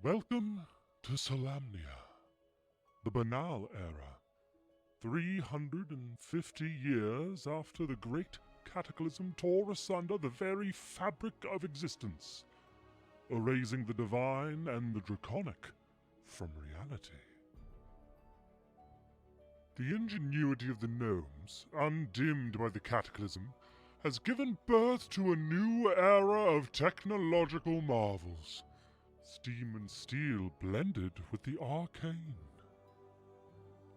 Welcome to Solamnia, the Banal Era, 350 years after the great cataclysm tore asunder the very fabric of existence, erasing the divine and the draconic from reality. The ingenuity of the gnomes, undimmed by the cataclysm, has given birth to a new era of technological marvels. Steam and steel blended with the arcane.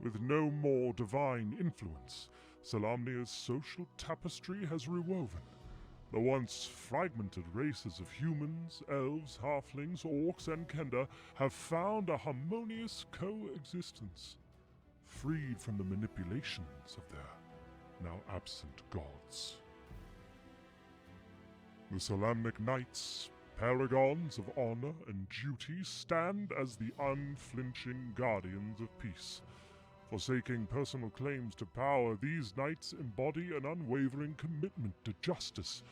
With no more divine influence, Solamnia's social tapestry has rewoven. The once fragmented races of humans, elves, halflings, orcs, and kender have found a harmonious coexistence, freed from the manipulations of their now absent gods. The Solamnic Knights, paragons of honor and duty, stand as the unflinching guardians of peace. Forsaking personal claims to power, these knights embody an unwavering commitment to justice,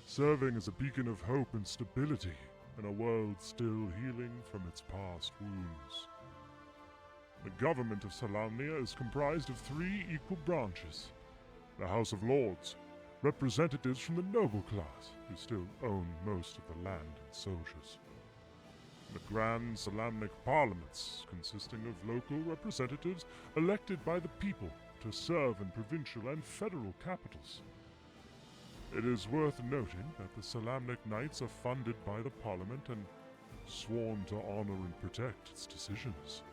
serving as a beacon of hope and stability in a world still healing from its past wounds. The government of Solamnia is comprised of three equal branches: the House of Lords, representatives from the noble class, who still own most of the land and soldiers. The Grand Solamnic Parliaments, consisting of local representatives elected by the people to serve in provincial and federal capitals. It is worth noting that the Solamnic Knights are funded by the Parliament and sworn to honor and protect its decisions.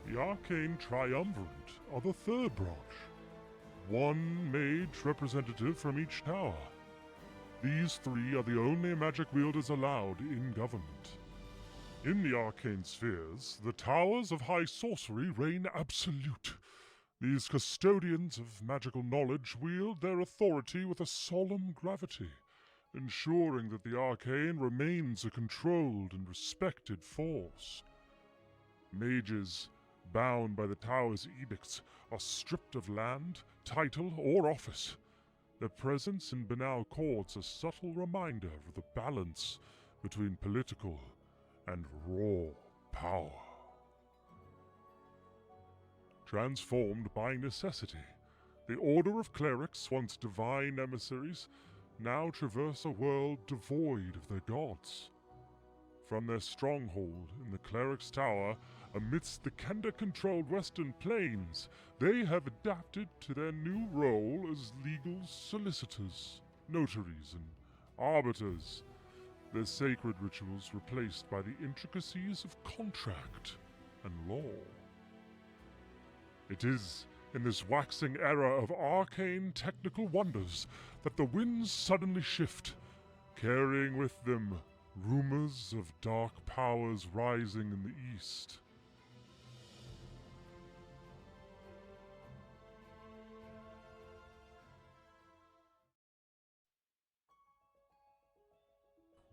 The Arcane Triumvirate are the third branch. One mage representative from each tower. These three are the only magic wielders allowed in government. In the arcane spheres, the towers of high sorcery reign absolute. These custodians of magical knowledge wield their authority with a solemn gravity, ensuring that the arcane remains a controlled and respected force. Mages, bound by the tower's edicts, are stripped of land, title, or office. Their presence in banal courts a subtle reminder of the balance between political and raw power. Transformed by necessity, the Order of Clerics, once divine emissaries, now traverse a world devoid of their gods. From their stronghold in the Cleric's Tower, amidst the Kender-controlled Western Plains, they have adapted to their new role as legal solicitors, notaries, and arbiters, their sacred rituals replaced by the intricacies of contract and law. It is in this waxing era of arcane technical wonders that the winds suddenly shift, carrying with them rumors of dark powers rising in the east.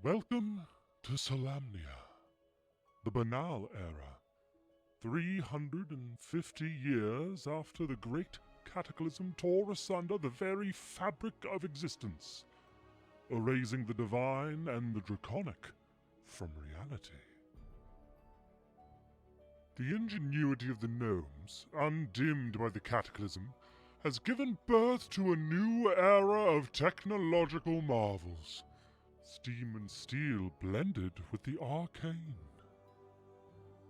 Welcome to Solamnia, the Banal Era, 350 years after the great cataclysm tore asunder the very fabric of existence, erasing the divine and the draconic from reality. The ingenuity of the gnomes, undimmed by the cataclysm, has given birth to a new era of technological marvels. Steam and steel blended with the arcane.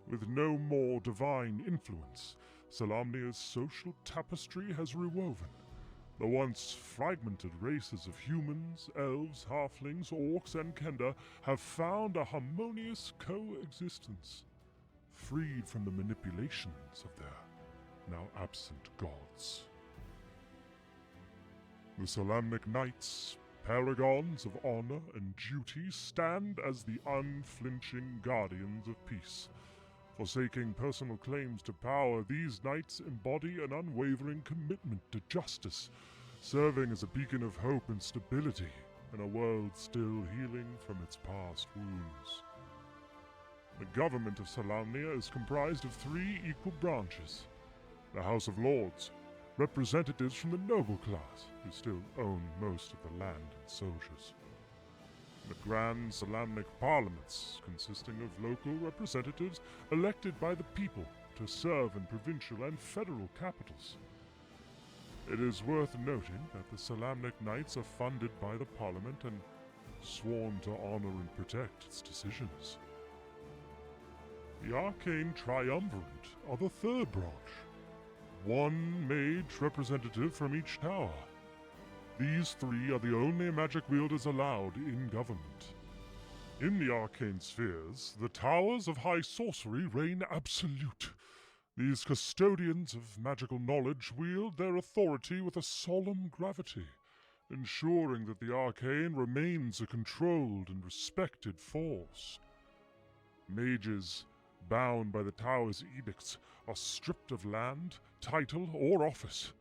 With no more divine influence, Solamnia's social tapestry has rewoven. The once fragmented races of humans, elves, halflings, orcs, and kender have found a harmonious coexistence, freed from the manipulations of their now absent gods. The Solamnic Knights, paragons of honor and duty, stand as the unflinching guardians of peace. Forsaking personal claims to power, these knights embody an unwavering commitment to justice, serving as a beacon of hope and stability in a world still healing from its past wounds. The government of Solamnia is comprised of three equal branches: the House of Lords, representatives from the noble class, who still own most of the land and soldiers. The Grand Solamnic Parliaments, consisting of local representatives elected by the people to serve in provincial and federal capitals. It is worth noting that the Solamnic Knights are funded by the Parliament and sworn to honor and protect its decisions. The Arcane Triumvirate are the third branch. One mage representative from each tower. These three are the only magic wielders allowed in government. In the arcane spheres, the towers of high sorcery reign absolute. These custodians of magical knowledge wield their authority with a solemn gravity, ensuring that the arcane remains a controlled and respected force. Mages, bound by the tower's edicts, are stripped of land, title, or office.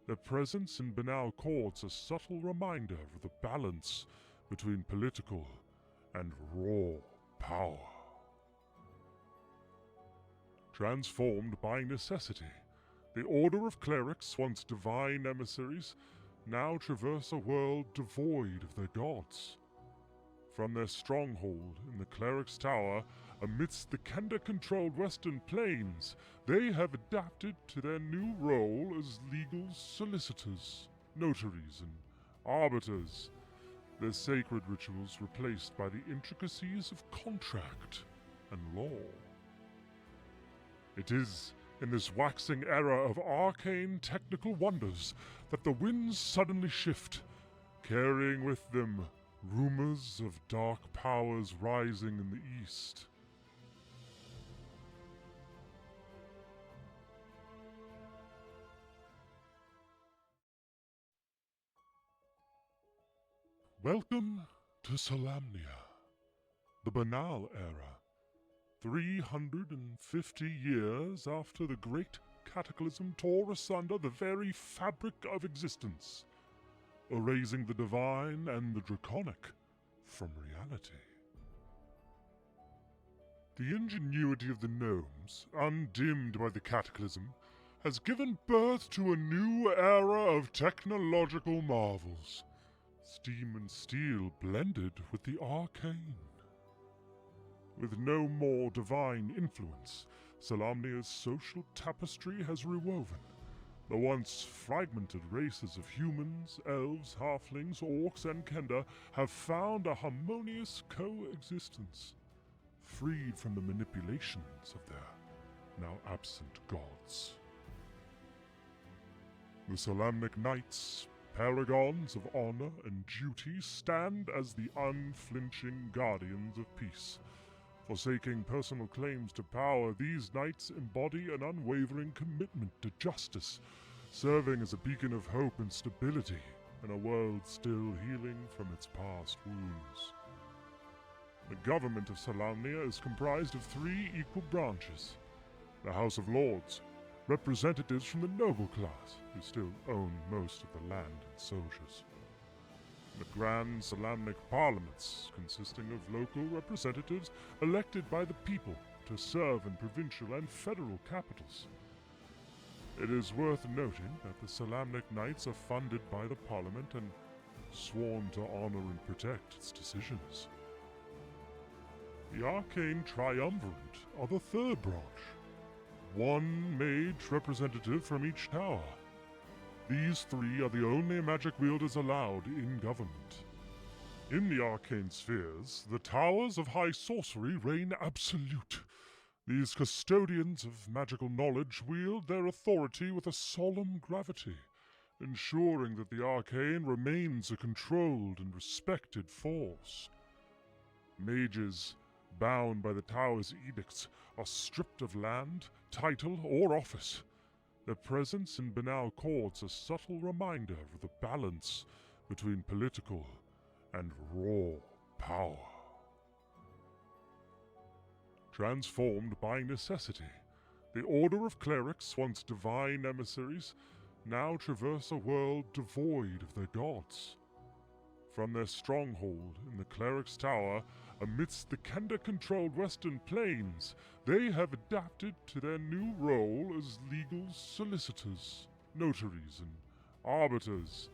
Their presence in banal courts a subtle reminder of the balance between political and raw power. Transformed by necessity, the Order of Clerics, once divine emissaries, now traverse a world devoid of their gods. From their stronghold in the Cleric's Tower, amidst the Kenda-controlled Western Plains, they have adapted to their new role as legal solicitors, notaries, and arbiters, their sacred rituals replaced by the intricacies of contract and law. It is in this waxing era of arcane technical wonders that the winds suddenly shift, carrying with them rumors of dark powers rising in the east. Welcome to Solamnia, the Banal Era. 350 years after the great cataclysm tore asunder the very fabric of existence, erasing the divine and the draconic from reality. The ingenuity of the gnomes, undimmed by the cataclysm, has given birth to a new era of technological marvels. Steam and steel blended with the arcane. With no more divine influence, Solamnia's social tapestry has rewoven. The once fragmented races of humans, elves, halflings, orcs, and kenda have found a harmonious coexistence, freed from the manipulations of their now absent gods. The Solamnic Knights, paragons of honor and duty, stand as the unflinching guardians of peace. Forsaking personal claims to power, these knights embody an unwavering commitment to justice, serving as a beacon of hope and stability in a world still healing from its past wounds. The government of Solamnia is comprised of three equal branches. The House of Lords, representatives from the noble class, who still own most of the land and soldiers. The Grand Solamnic Parliaments, consisting of local representatives elected by the people to serve in provincial and federal capitals. It is worth noting that the Solamnic Knights are funded by the Parliament and sworn to honor and protect its decisions. The Arcane Triumvirate are the third branch. One mage representative from each tower. These three are the only magic wielders allowed in government. In the arcane spheres, the towers of high sorcery reign absolute. These custodians of magical knowledge wield their authority with a solemn gravity, ensuring that the arcane remains a controlled and respected force. Mages, bound by the tower's edicts, are stripped of land, title, or office. Their presence in banal courts a subtle reminder of the balance between political and raw power. Transformed by necessity, the Order of Clerics, once divine emissaries, now traverse a world devoid of their gods. From their stronghold in the Cleric's Tower, amidst the Kenda-controlled Western Plains, they have adapted to their new role as legal solicitors, notaries, and arbiters,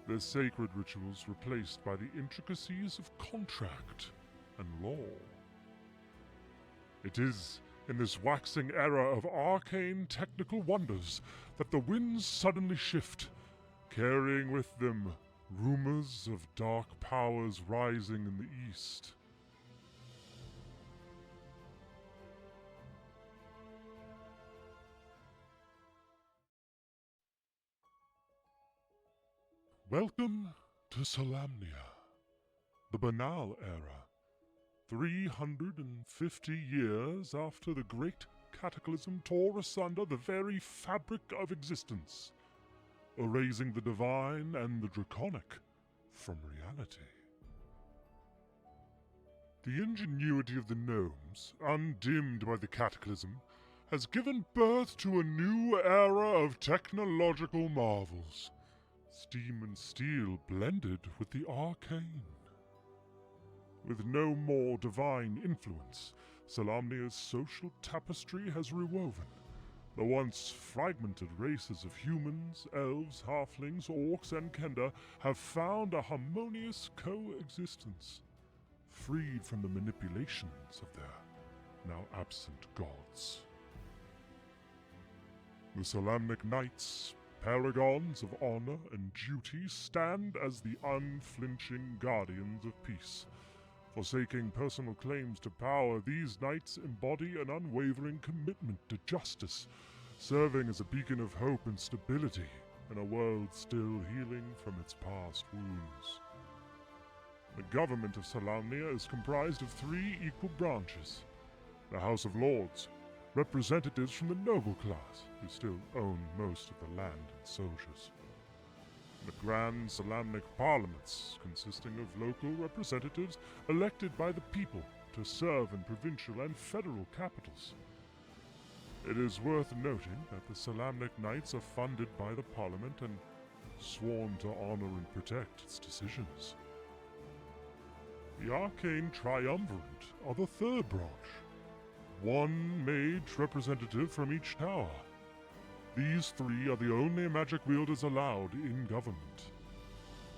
their sacred rituals replaced by the intricacies of contract and law. It is in this waxing era of arcane technical wonders that the winds suddenly shift, carrying with them rumors of dark powers rising in the east. Welcome to Solamnia, the Banal Era. 350 years after the great cataclysm tore asunder the very fabric of existence, erasing the divine and the draconic from reality. The ingenuity of the gnomes, undimmed by the cataclysm, has given birth to a new era of technological marvels. Steam and steel blended with the arcane. With no more divine influence, Solamnia's social tapestry has rewoven. The once fragmented races of humans, elves, halflings, orcs, and kender have found a harmonious coexistence, freed from the manipulations of their now absent gods. The Solamnic Knights, paragons of honor and duty, stand as the unflinching guardians of peace. Forsaking personal claims to power, these knights embody an unwavering commitment to justice, serving as a beacon of hope and stability in a world still healing from its past wounds. The government of Solamnia is comprised of three equal branches: the House of Lords, representatives from the noble class, who still own most of the land and soldiers; the Grand Solamnic Parliaments, consisting of local representatives elected by the people to serve in provincial and federal capitals. It is worth noting that the Solamnic Knights are funded by the Parliament and sworn to honor and protect its decisions. The Arcane Triumvirate are the third branch, one mage representative from each tower. These three are the only magic wielders allowed in government.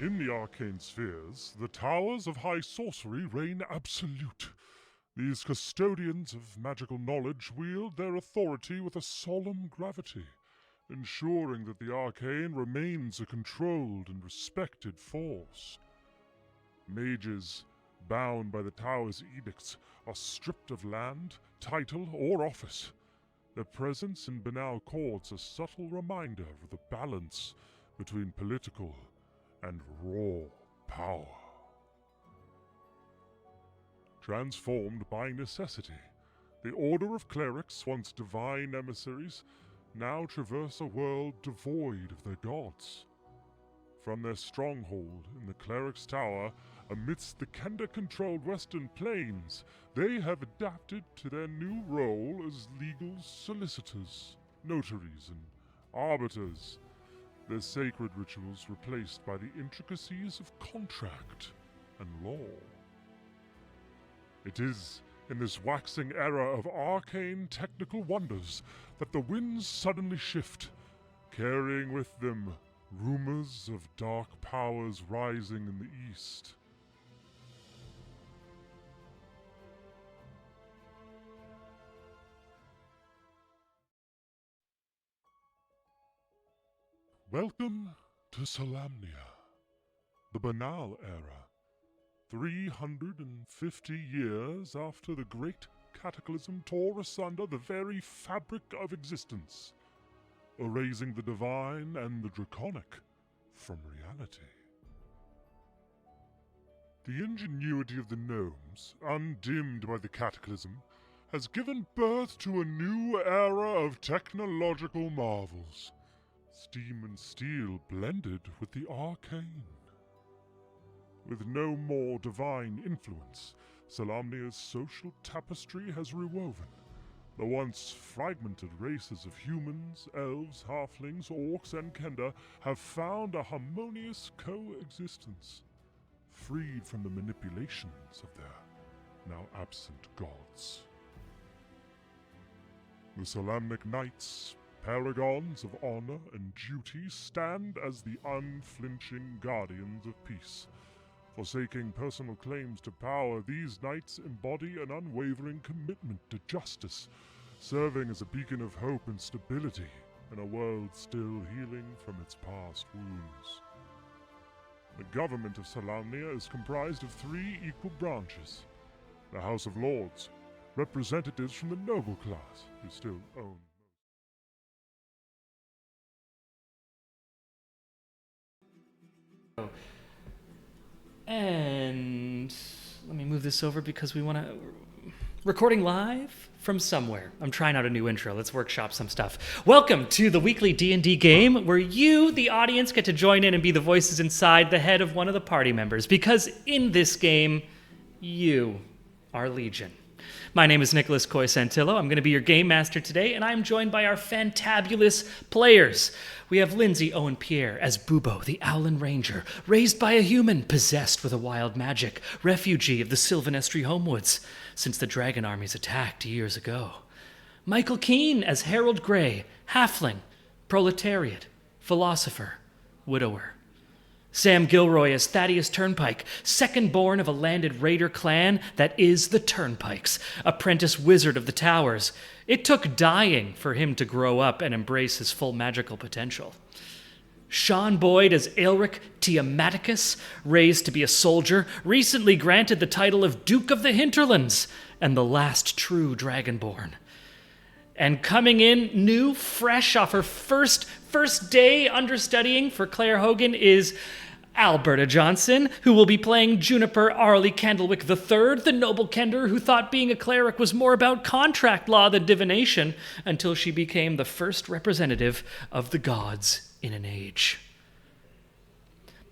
In the arcane spheres, the towers of high sorcery reign absolute. These custodians of magical knowledge wield their authority with a solemn gravity, ensuring that the arcane remains a controlled and respected force. Mages, bound by the tower's edicts, are stripped of land, title, or office. Their presence in banal courts a subtle reminder of the balance between political and raw power. Transformed by necessity, the Order of Clerics, once divine emissaries, now traverse a world devoid of their gods. From their stronghold in the Cleric's Tower, amidst the Kender-controlled Western Plains, they have adapted to their new role as legal solicitors, notaries, and arbiters, their sacred rituals replaced by the intricacies of contract and law. It is in this waxing era of arcane technical wonders that the winds suddenly shift, carrying with them rumors of dark powers rising in the east. Welcome to Solamnia, the Banal Era. 350 years after the great cataclysm tore asunder the very fabric of existence, erasing the divine and the draconic from reality. The ingenuity of the gnomes, undimmed by the cataclysm, has given birth to a new era of technological marvels. Steam and steel blended with the arcane. With no more divine influence, Solamnia's social tapestry has rewoven. The once fragmented races of humans, elves, halflings, orcs, and kender have found a harmonious coexistence, freed from the manipulations of their now absent gods. The Solamnic Knights, paragons of honor and duty, stand as the unflinching guardians of peace. Forsaking personal claims to power, these knights embody an unwavering commitment to justice, serving as a beacon of hope and stability in a world still healing from its past wounds. The government of Solamnia is comprised of 3 equal branches. The House of Lords, representatives from the noble class who still own. And let me move this over because we want to... Recording live from somewhere. I'm trying out a new intro. Let's workshop some stuff. Welcome to the weekly D&D game where you, the audience, get to join in and be the voices inside the head of one of the party members. Because in this game, you are Legion. My name is Nicholas Coy Santillo. I'm going to be your game master today, and I'm joined by our fantabulous players. We have Lindsay Owen Pierre as Bubo, the Owlin Ranger, raised by a human, possessed with a wild magic, refugee of the Sylvanestry Homewoods, since the dragon armies attacked years ago. Michael Keane as Harold Gray, halfling, proletariat, philosopher, widower. Sam Gilroy as Thaddeus Turnpike, second born of a landed raider clan that is the Turnpikes, apprentice wizard of the Towers. It took dying for him to grow up and embrace his full magical potential. Sean Boyd as Aelric Tiamaticus, raised to be a soldier, recently granted the title of Duke of the Hinterlands and the last true Dragonborn. And coming in new, fresh off her first day understudying for Claire Hogan is Alberta Johnson, who will be playing Juniper Arley Candlewick III, the noble kender who thought being a cleric was more about contract law than divination, until she became the first representative of the gods in an age.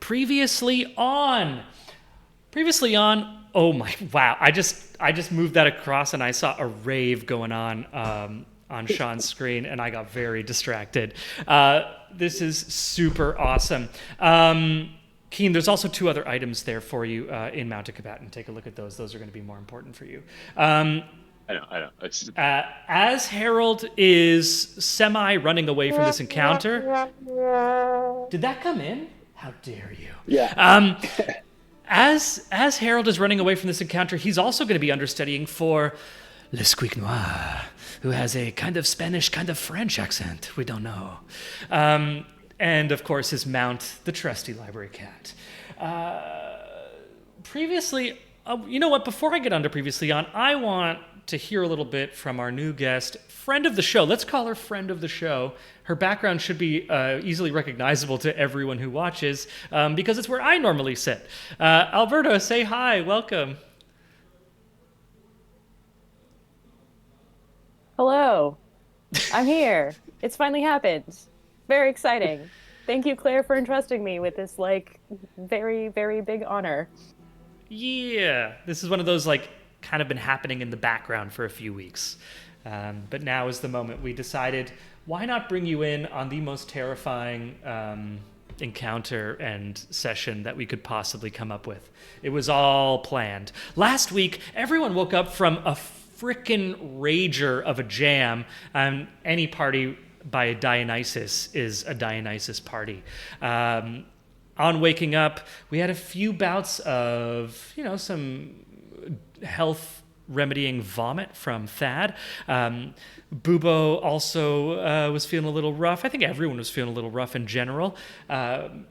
Previously on, oh my, wow, I just moved that across and I saw a rave going on Sean's screen, and I got very distracted. This is super awesome. Keen, there's also 2 other items there for you in Mounted Combatant. Take a look at those. Those are going to be more important for you. I know. As Harold is semi-running away from this encounter... Did that come in? How dare you? Yeah. As Harold is running away from this encounter, he's also going to be understudying for Le Squeak Noir, who has a kind of Spanish, kind of French accent. We don't know. And, of course, his mount, the trusty library cat. Previously, you know what? Before I get on to previously on, I want to hear a little bit from our new guest, friend of the show. Let's call her friend of the show. Her background should be easily recognizable to everyone who watches, because it's where I normally sit. Alberta, say hi. Welcome. Hello. I'm here. It's finally happened. Very exciting. Thank you, Claire, for entrusting me with this, very, very big honor. Yeah. This is one of those, kind of been happening in the background for a few weeks. But now is the moment. We decided, why not bring you in on the most terrifying encounter and session that we could possibly come up with. It was all planned. Last week, everyone woke up from a frickin' rager of a jam. Any party by Dionysus is a Dionysus party. On waking up, we had a few bouts of, some health remedying vomit from Thad. Bubo also was feeling a little rough. I think everyone was feeling a little rough in general.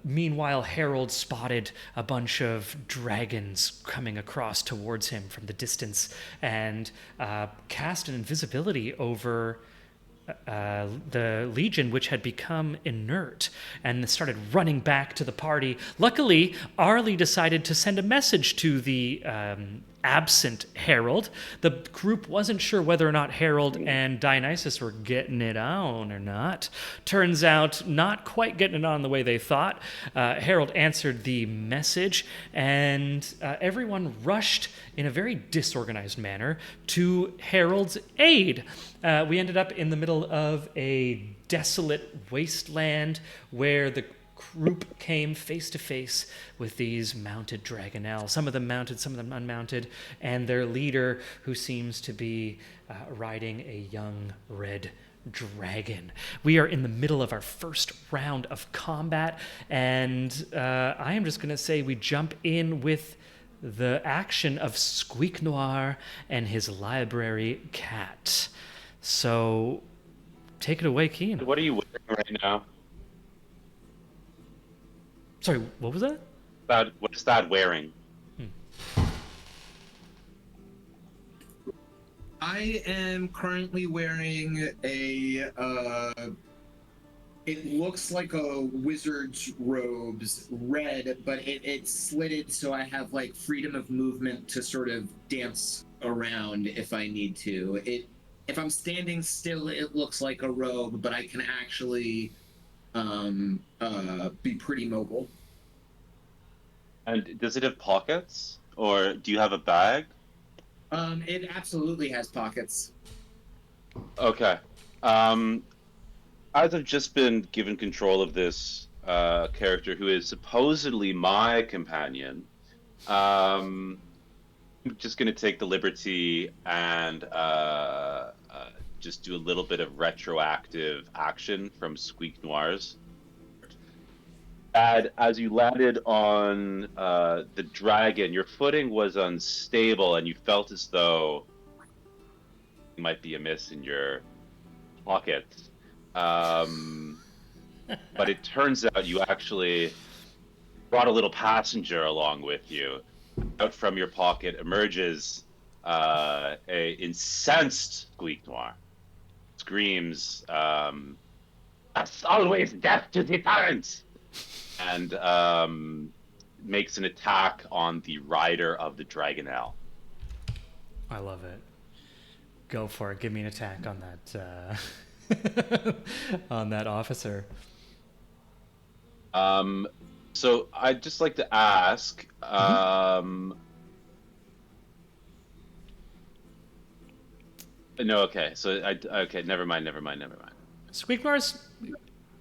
Meanwhile, Harold spotted a bunch of dragons coming across towards him from the distance and cast an invisibility over the Legion, which had become inert and started running back to the party. Luckily, Arlie decided to send a message to the absent Harold. The group wasn't sure whether or not Harold and Dionysus were getting it on or not. Turns out, not quite getting it on the way they thought. Harold answered the message, and everyone rushed in a very disorganized manner to Harold's aid. We ended up in the middle of a desolate wasteland where the group came face to face with these mounted Dragonel, some of them mounted, some of them unmounted, and their leader, who seems to be riding a young red dragon. We are in the middle of our first round of combat, and I am just going to say we jump in with the action of Squeak Noir and his library cat. So, take it away, Keen. What are you wearing right now? Sorry, what was that? What is that wearing? I am currently wearing it looks like a wizard's robes, red, but it's slitted so I have like freedom of movement to sort of dance around if I need to. If I'm standing still, it looks like a robe, but I can actually be pretty mobile. And does it have pockets? Or do you have a bag? It absolutely has pockets. Okay. As I've just been given control of this character who is supposedly my companion, I'm just going to take the liberty and just do a little bit of retroactive action from Squeak Noir's. As you landed on the dragon, your footing was unstable and you felt as though you might be amiss in your pockets. But it turns out you actually brought a little passenger along with you. Out from your pocket emerges a incensed Squeak Noir. Screams, "That's always death to the tyrants!" And makes an attack on the rider of the Dragonelle. I love it. Go for it. Give me an attack on that on that officer. So I'd just like to ask, no, okay. So okay, never mind. Squeak Noir's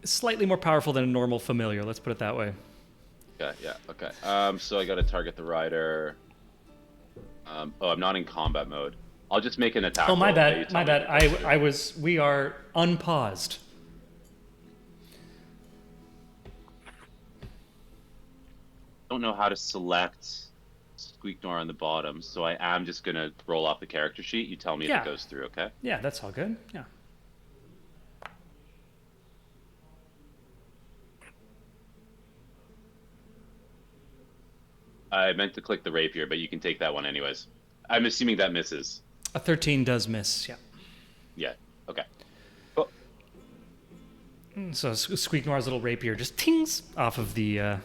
slightly more powerful than a normal familiar. Let's put it that way. Okay, yeah, okay. So I got to target the rider. I'm not in combat mode. I'll just make an attack. Oh, my roll. bad. My bad. We are unpaused. Don't know how to select Squeak Noir on the bottom, so I am just gonna roll off the character sheet. You tell me if it goes through, okay? Yeah, that's all good. Yeah. I meant to click the rapier, but you can take that one anyways. I'm assuming that misses. A 13 does miss. Yeah. Yeah. Okay. So Squeak Noir's little rapier just tings off of the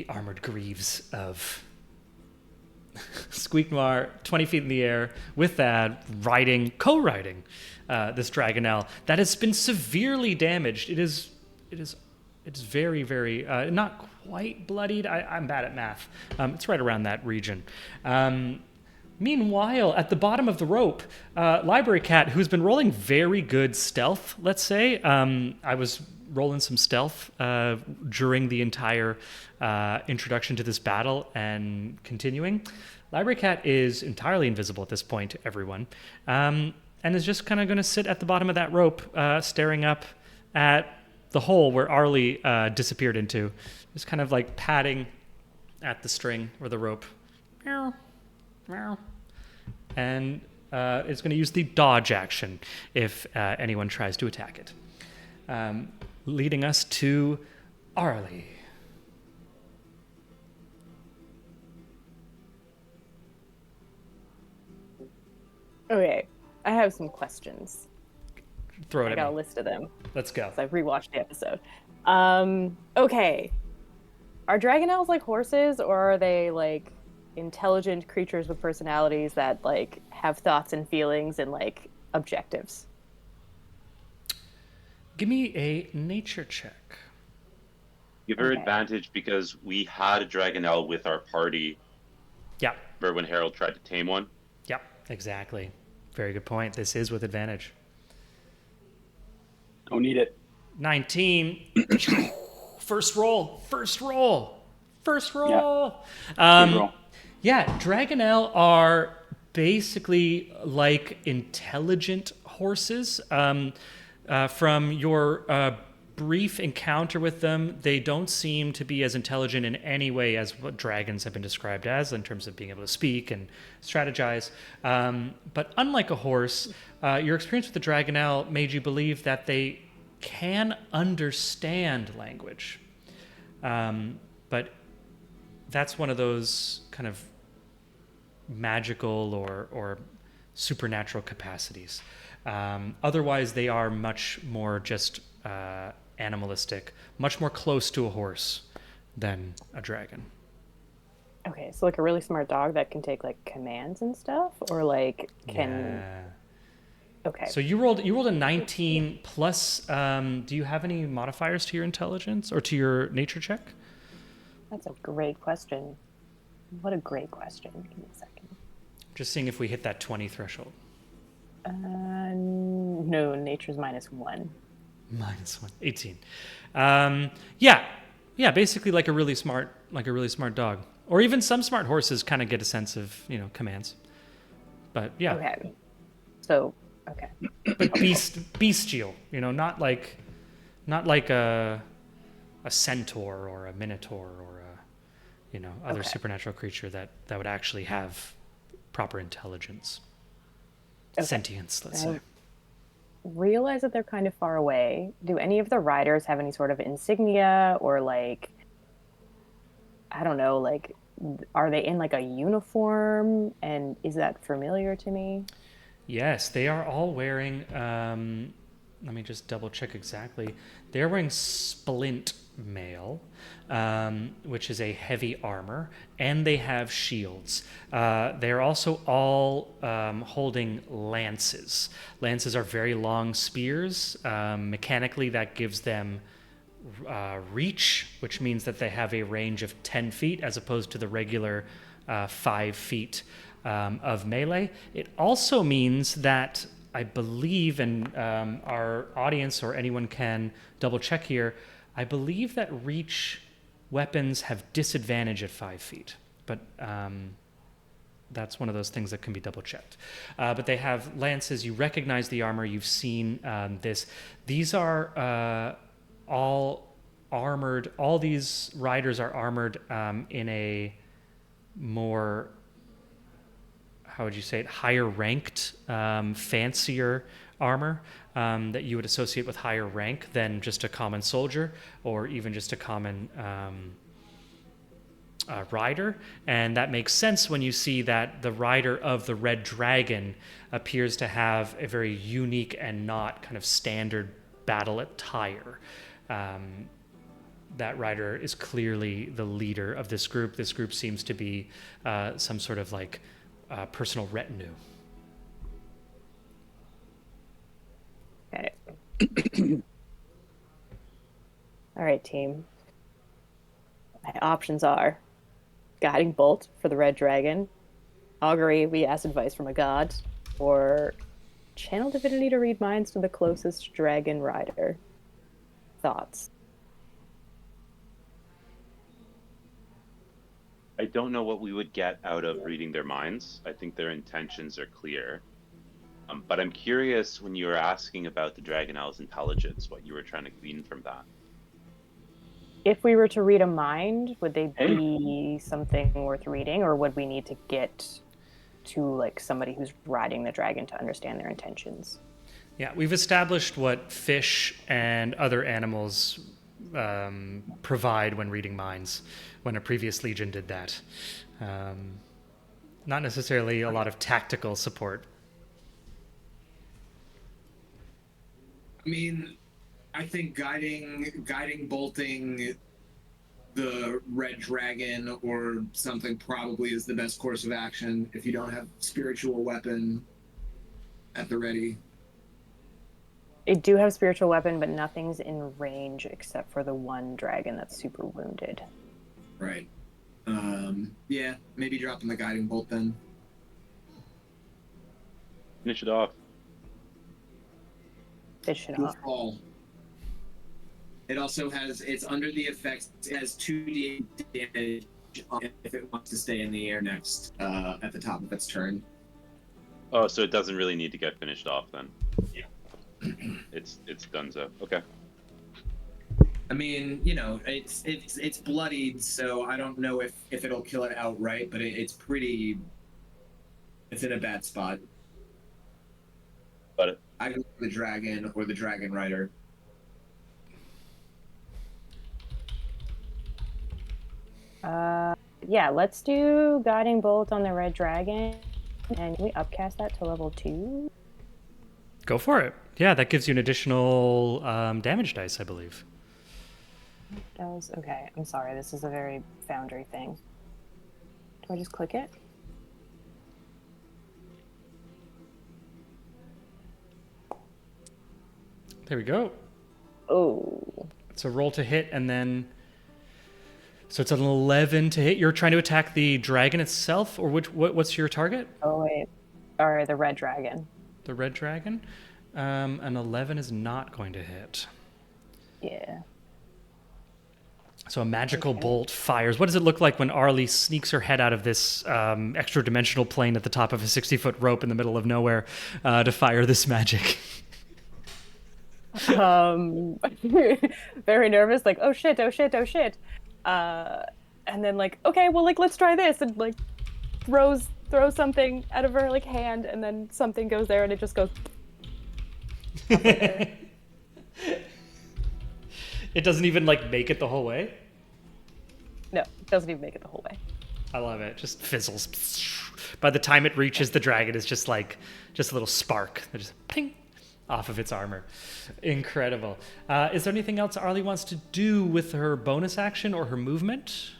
armored greaves of Squeak Noir, 20 feet in the air, with that co-riding this Dragonelle that has been severely damaged. It's very, very not quite bloodied. I'm bad at math. It's right around that region. Meanwhile, at the bottom of the rope, Library Cat, who's been rolling very good stealth, let's say. I was rolling some stealth during the entire introduction to this battle and continuing. Library Cat is entirely invisible at this point to everyone, and is just kind of going to sit at the bottom of that rope, staring up at the hole where Arlie disappeared into, just kind of like patting at the string or the rope. Meow, meow. And it's going to use the dodge action if anyone tries to attack it. Leading us to Arlie. Okay, I have some questions. Throw it I at got a me. list of them. Let's go. I've rewatched the episode. Okay. Are Dragonelles like horses, or are they like intelligent creatures with personalities that like have thoughts and feelings and like objectives? Give me a nature check. Give her Okay. advantage because we had a Dragonelle with our party. Yeah. Remember when Harold tried to tame one? Yep. Exactly. Very good point. This is with advantage. Don't need it. 19. First roll. Good roll. Yeah, Dragonelle are basically like intelligent horses. From your brief encounter with them, they don't seem to be as intelligent in any way as what dragons have been described as, in terms of being able to speak and strategize. But unlike a horse, your experience with the Dragonelle made you believe that they can understand language. But that's one of those kind of magical or supernatural capacities. Otherwise, they are much more just animalistic, much more close to a horse than a dragon. Okay, so like a really smart dog that can take like commands and stuff, or like can. Yeah. Okay. So you rolled a 19 plus. Do you have any modifiers to your intelligence or to your nature check? That's a great question. What a great question. Give me a second. Just seeing if we hit that 20 threshold. No, nature's -1. -1, 18. Yeah. Basically, like a really smart dog, or even some smart horses kind of get a sense of commands. But yeah. Okay. So okay. But bestial, not like a centaur or a minotaur or other supernatural creature that would actually have proper intelligence, sentience, let's say. Realize that they're kind of far away. Do any of the riders have any sort of insignia or like, I don't know, like, are they in like a uniform? And is that familiar to me? Yes, they are all wearing, let me just double check exactly. They're wearing splint mail, which is a heavy armor, and they have shields. They're also all holding lances. Lances are very long spears. Mechanically, that gives them reach, which means that they have a range of 10 feet as opposed to the regular 5 feet of melee. It also means that I believe, and our audience or anyone can double check here, I believe that reach weapons have disadvantage at 5 feet, but that's one of those things that can be double checked. But they have lances. You recognize the armor. You've seen this. These are all armored. All these riders are armored in a more, how would you say it, higher ranked, fancier armor that you would associate with higher rank than just a common soldier or even just a common rider. And that makes sense when you see that the rider of the Red Dragon appears to have a very unique and not kind of standard battle attire. That rider is clearly the leader of this group. This group seems to be some sort of like personal retinue. Okay. All right, team. My options are Guiding Bolt for the Red Dragon, Augury, we ask advice from a god, or Channel Divinity to read minds to the closest dragon rider. Thoughts? I don't know what we would get out of reading their minds. I think their intentions are clear. But I'm curious, when you were asking about the Dragonelle's intelligence, what you were trying to glean from that. If we were to read a mind, would they be something worth reading, or would we need to get to like somebody who's riding the dragon to understand their intentions? Yeah, we've established what fish and other animals provide when reading minds, when a previous legion did that. Not necessarily a lot of tactical support. I mean, I think guiding bolting the Red Dragon or something probably is the best course of action if you don't have spiritual weapon at the ready. I do have spiritual weapon, but nothing's in range except for the one dragon that's super wounded. Right. Yeah, maybe dropping the guiding bolt then. Finish it off. Fish it Will off. fall. It also has, it's under the effects, it has 2d damage if it wants to stay in the air next, at the top of its turn. Oh, so it doesn't really need to get finished off then. it's donezo. Okay. I mean, you know, it's bloodied, so I don't know if it'll kill it outright, but it's pretty. It's in a bad spot. But I go for the dragon or the dragon rider. Yeah, let's do guiding bolt on the red dragon, and can we upcast that to level 2? Go for it. Yeah, that gives you an additional damage dice, I believe. Does okay. I'm sorry. This is a very Foundry thing. Do I just click it? There we go. Oh. It's a roll to hit, and then so it's an 11 to hit. You're trying to attack the dragon itself, or what's your target? Oh wait. Sorry, the red dragon. The red dragon. An 11 is not going to hit. Yeah. So a magical bolt fires. What does it look like when Arlie sneaks her head out of this extra dimensional plane at the top of a 60-foot rope in the middle of nowhere to fire this magic? Very nervous, like, oh shit. And then like, okay, well, like, let's try this, and like throws something out of her like hand, and then something goes there, and it just goes. It doesn't even like make it the whole way. No, it doesn't even make it the whole way. I love it. Just fizzles. By the time it reaches the dragon, it's just like a little spark that just ping off of its armor. Incredible. Is there anything else Arlie wants to do with her bonus action or her movement?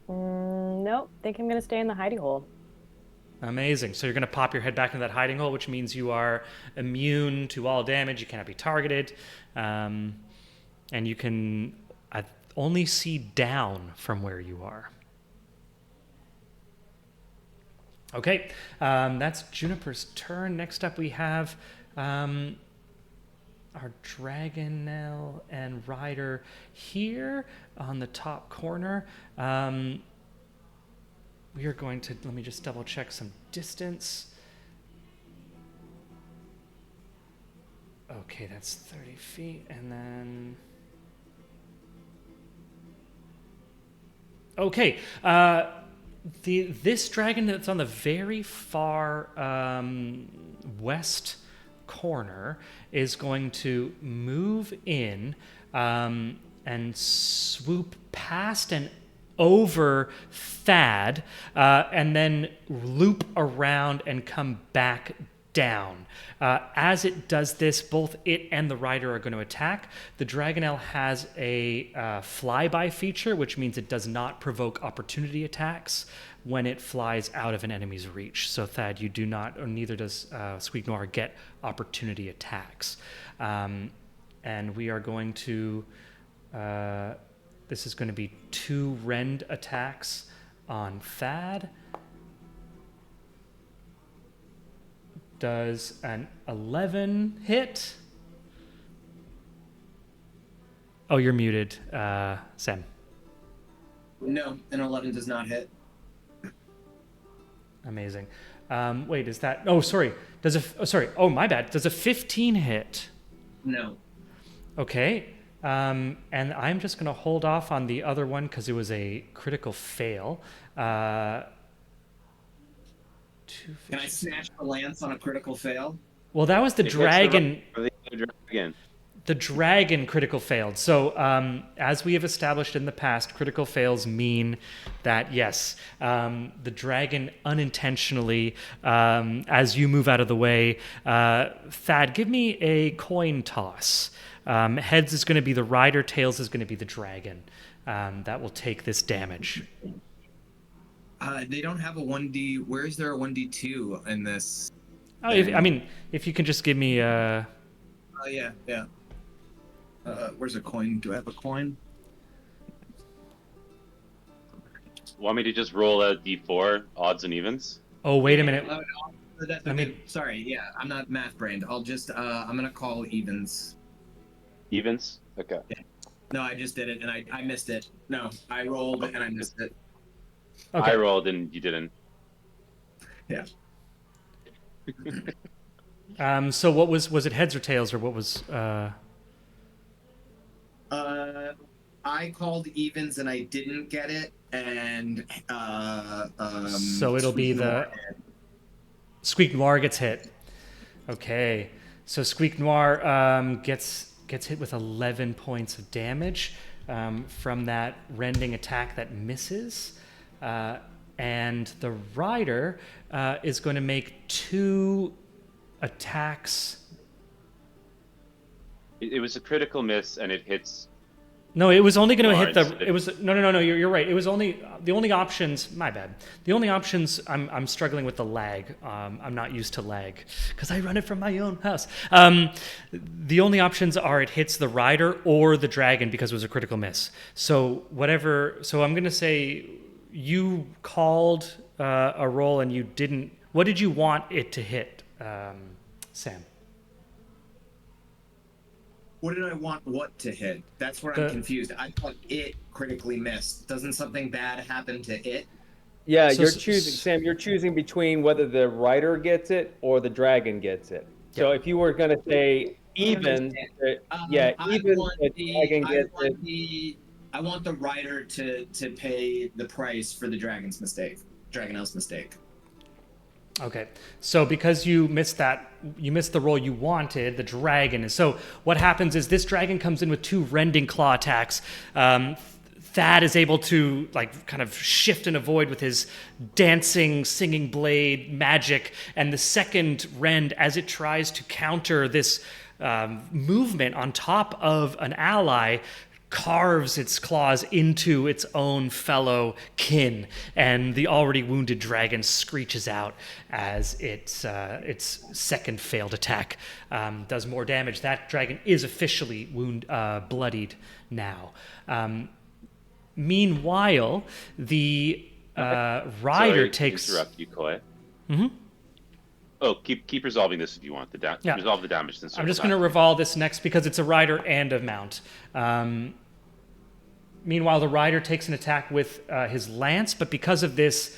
Nope. Think I'm gonna stay in the hidey hole. Amazing. So you're going to pop your head back into that hiding hole, which means you are immune to all damage. You cannot be targeted. And you can only see down from where you are. Okay. That's Juniper's turn. Next up, we have our Dragonel and Ryder here on the top corner. We are going to, let me just double check some distance. Okay, that's 30 feet, and then... Okay, this dragon that's on the very far west corner is going to move in and swoop past and over Thad, and then loop around and come back down. As it does this, both it and the rider are going to attack. The Dragonel has a flyby feature, which means it does not provoke opportunity attacks when it flies out of an enemy's reach. So Thad, you do not, or neither does Squeak Noir, get opportunity attacks. And we are going to... this is going to be 2 rend attacks on Thad. Does an 11 hit? Oh, you're muted, Sam. No, an 11 does not hit. Amazing. Wait, is that... Oh, sorry. Oh, my bad. Does a 15 hit? No. Okay. And I'm just going to hold off on the other one because it was a critical fail. Can I snatch the lance on a critical fail? Well, that was the dragon. The dragon critical failed. So, as we have established in the past, critical fails mean that, yes, the dragon unintentionally, as you move out of the way, Thad, give me a coin toss. Heads is going to be the rider, tails is going to be the dragon. That will take this damage. They don't have a 1D. Where is there a 1D2 in this? Oh, if you can just give me a... Oh, yeah. Where's a coin? Do I have a coin? Want me to just roll a d4, odds and evens? Oh, wait a minute. Sorry, yeah, I'm not math brained. I'll just, I'm gonna call evens. Evens? Okay. Yeah. No, I just did it, and I missed it. No, I rolled, and I missed it. Okay. I rolled, and you didn't. Yeah. So what was it heads or tails or what was? I called evens and I didn't get it, and So it'll be Squeak the Noir. Squeak Noir gets hit. Okay, so Squeak Noir gets hit with 11 points of damage from that rending attack that misses, and the rider is going to make 2 attacks. It was a critical miss, and it hits. No, it was only going to hit Lawrence, the. It was no. You're right. It was only the only options. My bad. The only options. I'm struggling with the lag. I'm not used to lag because I run it from my own house. The only options are it hits the rider or the dragon because it was a critical miss. So whatever. So I'm going to say you called a roll and you didn't. What did you want it to hit, Sam? What did I want what to hit? That's where I'm confused. I thought it critically missed. Doesn't something bad happen to it? Yeah, So you're s- choosing, Sam. You're choosing between whether the rider gets it or the dragon gets it. So if you were going to say even, yeah, even the dragon gets it. I want the rider to pay the price for the dragon's mistake. Dragonel's mistake. Okay, so because you missed the roll you wanted, the dragon is. So what happens is this dragon comes in with 2 rending claw attacks. Thad is able to kind of shift and avoid with his dancing, singing blade magic, and the second rend, as it tries to counter this movement on top of an ally, carves its claws into its own fellow kin, and the already wounded dragon screeches out as its second failed attack does more damage. That dragon is officially bloodied now. Meanwhile, the rider Sorry to takes. interrupt you, Koi. Mm-hmm. Oh, keep resolving this if you want. Yeah. Resolve the damage. Then I'm just going to revolve this next because it's a rider and a mount. Meanwhile, the rider takes an attack with his lance, but because of this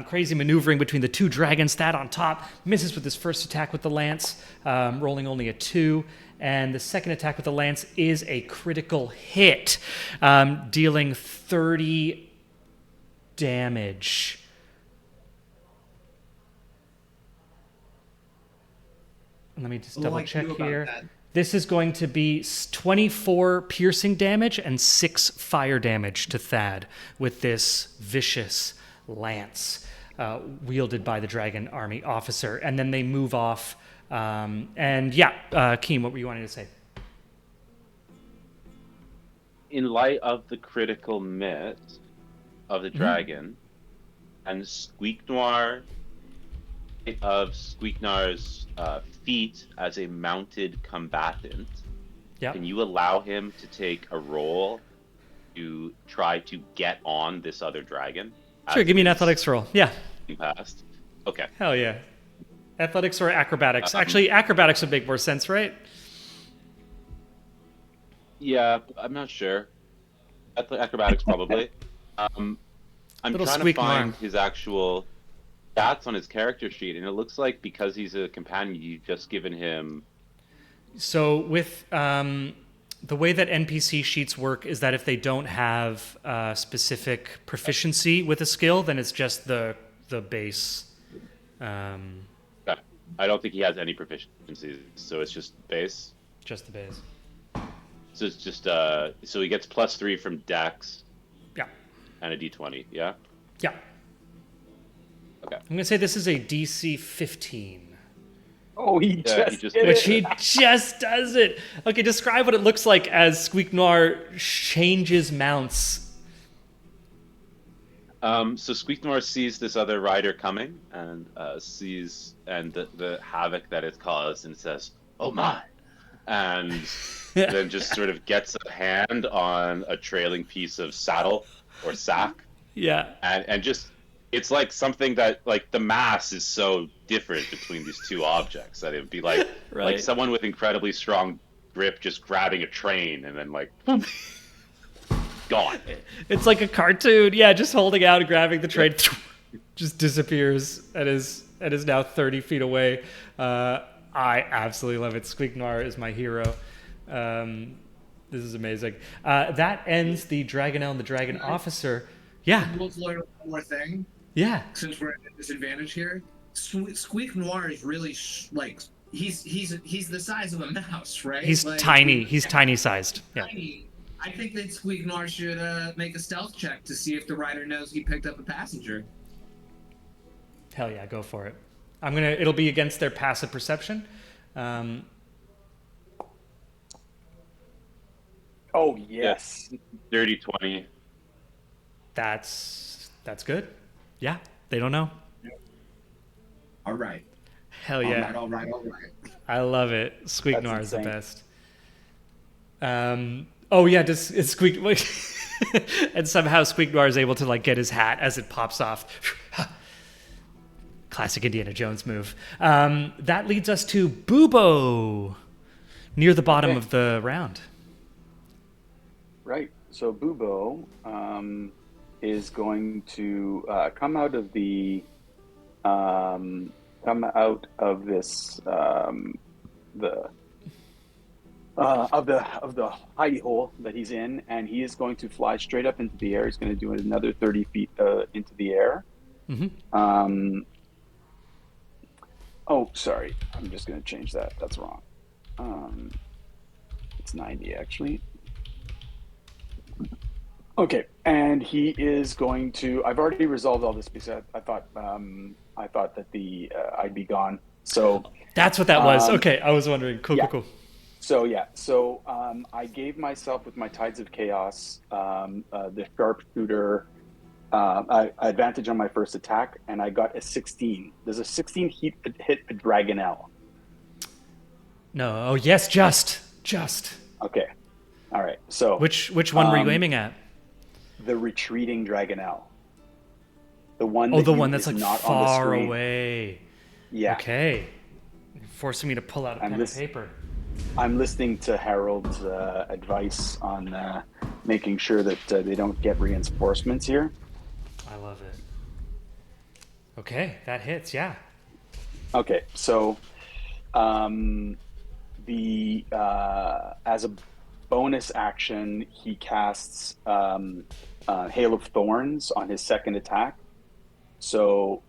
crazy maneuvering between the 2 dragons, Thad on top misses with his first attack with the lance, rolling only a 2. And the second attack with the lance is a critical hit, dealing 30 damage. Let me just double check here. This is going to be 24 piercing damage and 6 fire damage to Thad with this vicious lance wielded by the Dragon Army officer. And then they move off. Keem, what were you wanting to say? In light of the critical miss of the dragon and Squeak Noir of Squeak Noir's feat as a mounted combatant, can you allow him to take a roll to try to get on this other dragon? Sure, give me an athletics roll. Yeah. Past. Okay. Hell yeah. Athletics or acrobatics? Actually, acrobatics would make more sense, right? Yeah, I'm not sure. Acrobatics probably. I'm Little trying to Squeak find Noir. his actual stats on his character sheet, and it looks like because he's a companion, you've just given him. So with the way that NPC sheets work is that if they don't have specific proficiency with a skill, then it's just the base. I don't think he has any proficiencies, so it's just base. Just the base. So it's just so he gets +3 from Dex. Yeah. And a D20. Yeah. Yeah. Okay. I'm gonna say this is a DC 15. Oh, he Yeah, just he just did Which it. he just does it. Okay, describe what it looks like as Squeak Noir changes mounts. So Squeak Noir sees this other rider coming and sees the havoc that it's caused and says, "Oh my!" and then just sort of gets a hand on a trailing piece of saddle or sack, Yeah. and just it's like something that like the mass is so different between these 2 objects that it would be like Right. like someone with incredibly strong grip just grabbing a train and then like gone. It's like a cartoon. Yeah, just holding out and grabbing the train. Just disappears and is now 30 feet away. I absolutely love it. Squeak Noir is my hero. This is amazing. That ends the Dragonel and the Dragon Officer. Yeah. We'll learn one more thing. Yeah. Since we're at a disadvantage here, Squeak Noir is really like he's the size of a mouse, right? He's like, tiny. He's tiny sized. Yeah. Tiny. I think that Squeak Noir should make a stealth check to see if the rider knows he picked up a passenger. Hell yeah, go for it. It'll be against their passive perception. Oh yes. Dirty 20. That's good. Yeah, they don't know. All right. Hell yeah. All right. I love it. Squeak That's Noir is the insane. best. Oh yeah, it's Squeak and somehow Squeak Noir is able to like get his hat as it pops off. Classic Indiana Jones move. That leads us to Bubo, near the bottom Okay. of the round. Right. So Bubo is going to come out of this of the hidey hole that he's in, and he is going to fly straight up into the air. He's going to do another 30 feet into the air. Mm-hmm. Oh, sorry. I'm just going to change that. That's wrong. It's 90 actually. Okay, and he is going to. I've already resolved all this because I thought that I'd be gone. So That's what that was. Okay, I was wondering. Cool, yeah. cool, cool. So I gave myself with my Tides of Chaos the sharpshooter advantage on my first attack, and I got a 16. Does a 16 hit a Dragonel? No. Oh yes, just. Okay. All right. So Which one were you aiming at? the retreating Dragonel. The one. Oh, the that one that's is like not on the far screen. away. Yeah. Okay. You're forcing me to pull out a pen and paper. I'm listening to Harold's advice on making sure that they don't get reinforcements here. I love it. Okay, that hits. Yeah. Okay, so the as a bonus action, he casts Hail of Thorns on his second attack. So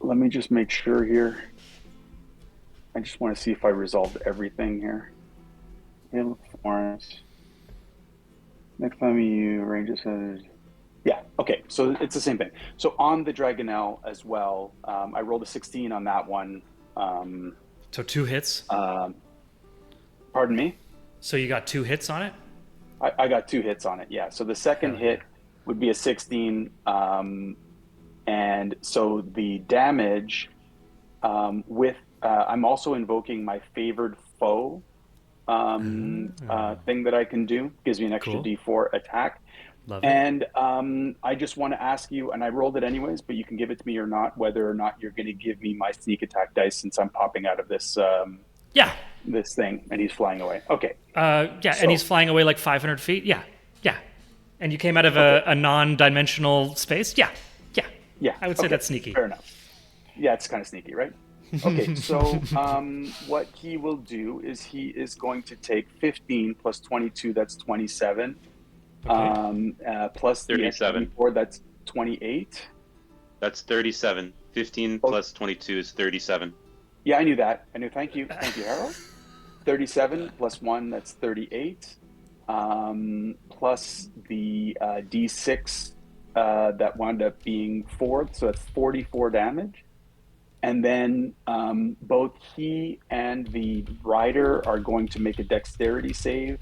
let me just make sure here. I just want to see if I resolved everything here. Hail of Thorns. Next time you range it says, yeah, okay, so it's the same thing. So on the Dragonel as well, I rolled a 16 on that one. So 2 hits. Pardon me? So you got 2 hits on it? I got 2 hits on it, yeah. So the second hit would be a 16. And so the damage I'm also invoking my favored foe thing that I can do. Gives me an extra Cool. D4 attack. Love it. And I just want to ask you, and I rolled it anyways, but you can give it to me or not, whether or not you're going to give me my sneak attack dice since I'm popping out of this Yeah. this thing and he's flying away. Okay. Yeah, So- and he's flying away like 500 feet? Yeah. And you came out of a non-dimensional space? Yeah. Yeah. I would say okay, that's sneaky. Fair enough. Yeah, it's kind of sneaky, right? Okay, so what he will do is he is going to take 15 plus 22, that's 27. Okay. Plus the 37. 4, that's 28. That's 37. 15 plus 22 is 37. Yeah, I knew that. I knew. Thank you, Harold. 37 plus 1, that's 38. Plus the D6 that wound up being 4, so that's 44 damage. And then both he and the rider are going to make a dexterity save.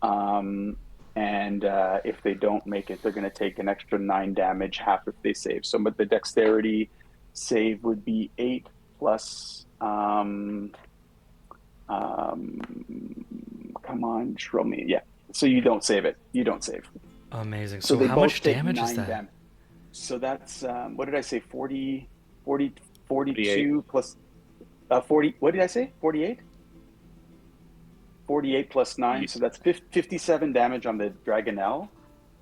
And if they don't make it, they're going to take an extra 9 damage, half if they save. So but the dexterity save would be 8 plus... come on, just roll me. Yeah. So you don't save it. You don't save. Amazing. So So they how both much take damage is 9 that? damage. So that's, what did I say? 42 48. plus 40. What did I say? 48? 48 plus 9. So that's 57 damage on the Dragonel,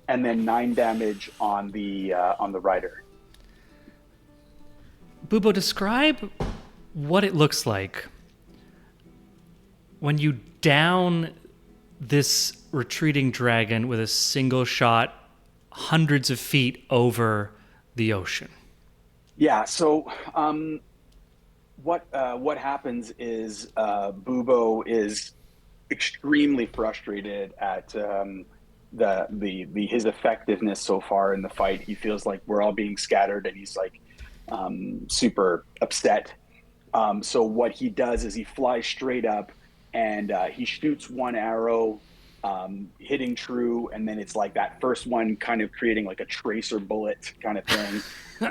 and then 9 damage on the rider. Bubo, describe what it looks like when you down this retreating dragon with a single shot hundreds of feet over the ocean. Yeah. So what happens is Bubo is extremely frustrated at his effectiveness so far in the fight. He feels like we're all being scattered, and he's like super upset. So what he does is he flies straight up, and he shoots one arrow, hitting true, and then it's like that first one kind of creating like a tracer bullet kind of thing.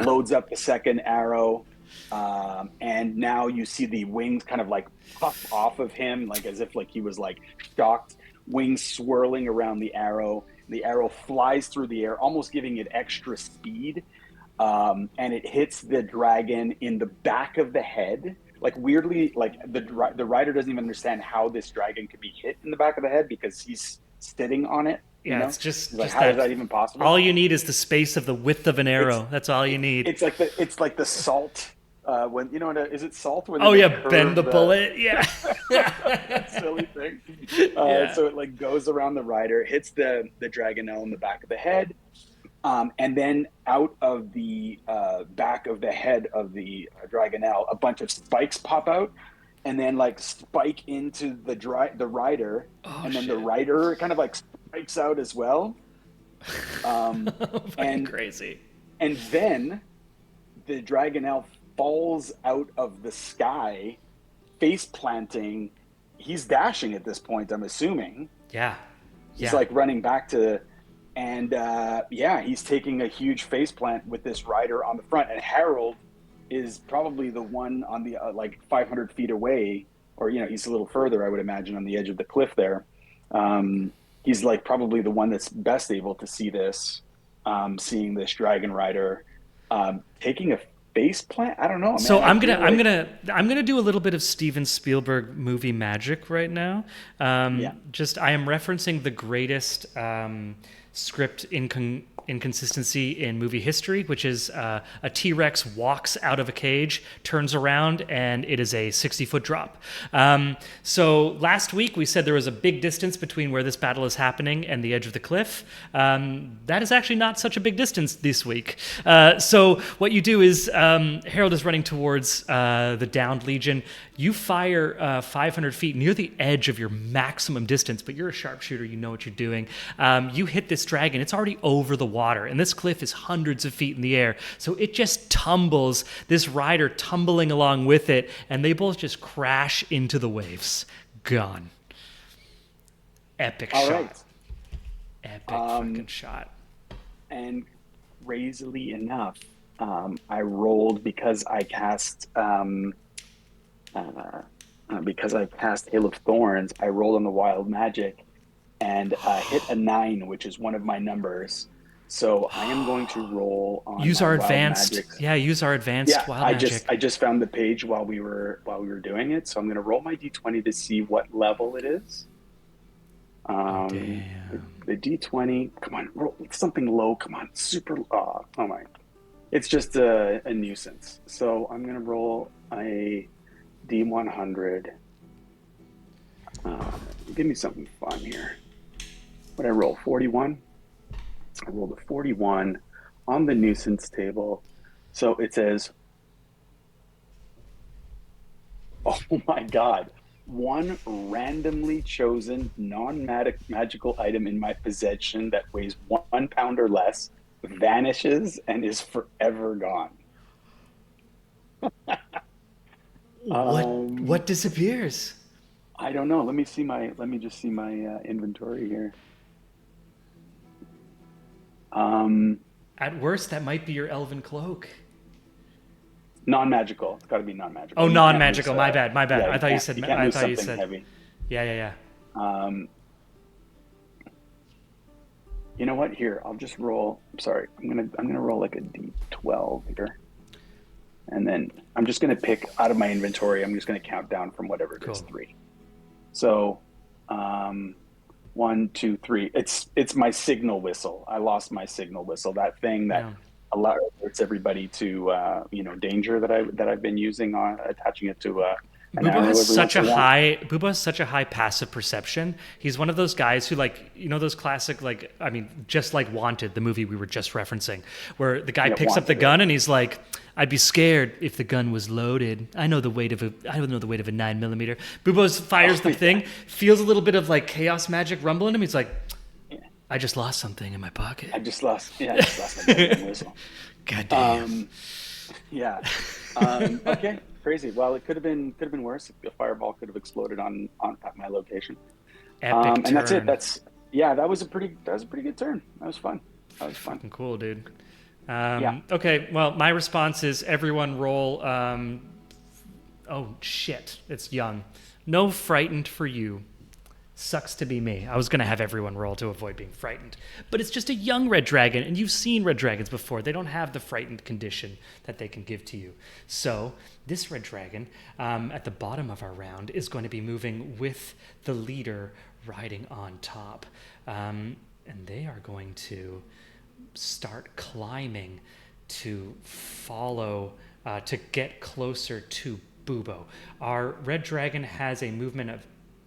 Loads up the second arrow, and now you see the wings kind of like puff off of him, like as if like he was like shocked. Wings swirling around the arrow. The arrow flies through the air, almost giving it extra speed, and it hits the dragon in the back of the head. Like weirdly, like the rider doesn't even understand how this dragon could be hit in the back of the head because he's sitting on it. Yeah, know? It's just like, just how is that even possible? All you need is the space of the width of an arrow. That's all you need. It's like the salt. When you know, is it salt? When oh they yeah, bend the bullet. Yeah, silly thing. Yeah. So it like goes around the rider, hits the dragonelle in the back of the head, and then out of the back of the head of the dragonelle, a bunch of spikes pop out, and then like spike into the rider, and then the rider kind of like spikes out as well. And crazy. And then the dragonelle falls out of the sky, face planting. He's dashing at this point, I'm assuming. Yeah. He's like running back to, and he's taking a huge face plant with this rider on the front. And Harold is probably the one on the like 500 feet away, or he's a little further, I would imagine, on the edge of the cliff there. He's like probably the one that's best able to see this, seeing this dragon rider taking a face plant. I don't know. So I'm gonna do a little bit of Steven Spielberg movie magic right now. I am referencing the greatest script inconsistency in movie history, which is a T-Rex walks out of a cage, turns around, and it is a 60-foot drop. So last week we said there was a big distance between where this battle is happening and the edge of the cliff. That is actually not such a big distance this week. So what you do is Harold is running towards the downed Legion. You fire 500 feet near the edge of your maximum distance, but you're a sharpshooter. You know what you're doing. You hit this dragon. It's already over the water, and this cliff is hundreds of feet in the air. So it just tumbles, this rider tumbling along with it, and they both just crash into the waves. Gone. Epic All shot. right. Epic fucking shot. And crazily enough, I rolled because I cast Hail of Thorns. I rolled on the Wild Magic and hit a 9, which is one of my numbers. So I am going to roll on use our advanced magic. Use our advanced wild magic. I just found the page while we were doing it, so I'm going to roll my d20 to see what level it is. The d20, come on, roll something low. Come on, super. Oh my, it's just a nuisance. So I'm going to roll a d100. Give me something fun here. What I roll? 41. I rolled a 41 on the nuisance table. So it says, oh my God, one randomly chosen non-magical item in my possession that weighs 1 pound or less vanishes and is forever gone. What disappears? I don't know. Let me just see my inventory here. At worst, that might be your elven cloak. Non-magical. It's got to be non-magical. Oh, non-magical. My bad. Yeah, I thought you said. I thought you said heavy. Yeah. You know what? Here, I'll just roll. I'm sorry. I'm gonna roll like a d12 here, and then I'm just gonna pick out of my inventory. I'm just gonna count down from whatever it is, 3. So, 1, 2, 3. It's my signal whistle. I lost my signal whistle. That thing that alerts everybody to danger that I've been using on attaching it to an Bubo arrow has every once in a while. Bubo has such a high passive perception. He's one of those guys who, like, those classic, like, I mean, just like Wanted, the movie we were just referencing, where the guy picks up the gun and he's like, "I'd be scared if the gun was loaded. I know the weight of a 9mm." Bubo fires the thing, feels a little bit of like chaos magic rumble in him. He's like, "I just lost something in my pocket. I just lost my whistle." God damn. Okay. Crazy. Well, it could have been worse. A fireball could have exploded on at my location. Epic and turn. that's it. That was a pretty good turn. That was fun. Fucking cool, dude. Okay. Well, my response is everyone roll. Oh shit! It's young. No frightened for you. Sucks to be me. I was going to have everyone roll to avoid being frightened. But it's just a young red dragon, and you've seen red dragons before. They don't have the frightened condition that they can give to you. So this red dragon, at the bottom of our round, is going to be moving with the leader riding on top. And they are going to start climbing to follow, to get closer to Bubo. Our red dragon has a movement of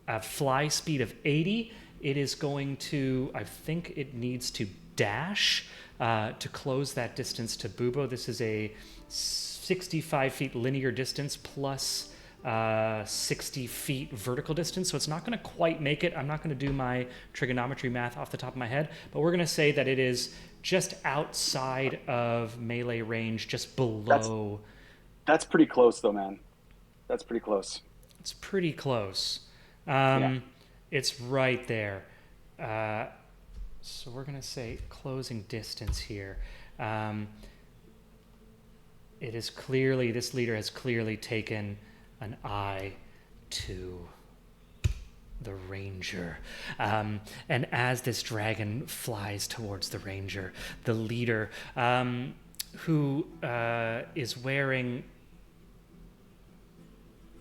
a fly speed of 80. It is going to, I think it needs to dash to close that distance to Bubo. This is a 65 feet linear distance plus 60 feet vertical distance. So it's not going to quite make it. I'm not going to do my trigonometry math off the top of my head, but we're going to say that it is just outside of melee range, just below. That's pretty close though, man. That's pretty close. It's pretty close. It's right there. So we're going to say closing distance here. It is clearly, this leader has clearly taken an eye to the ranger. And as this dragon flies towards the ranger, the leader, who is wearing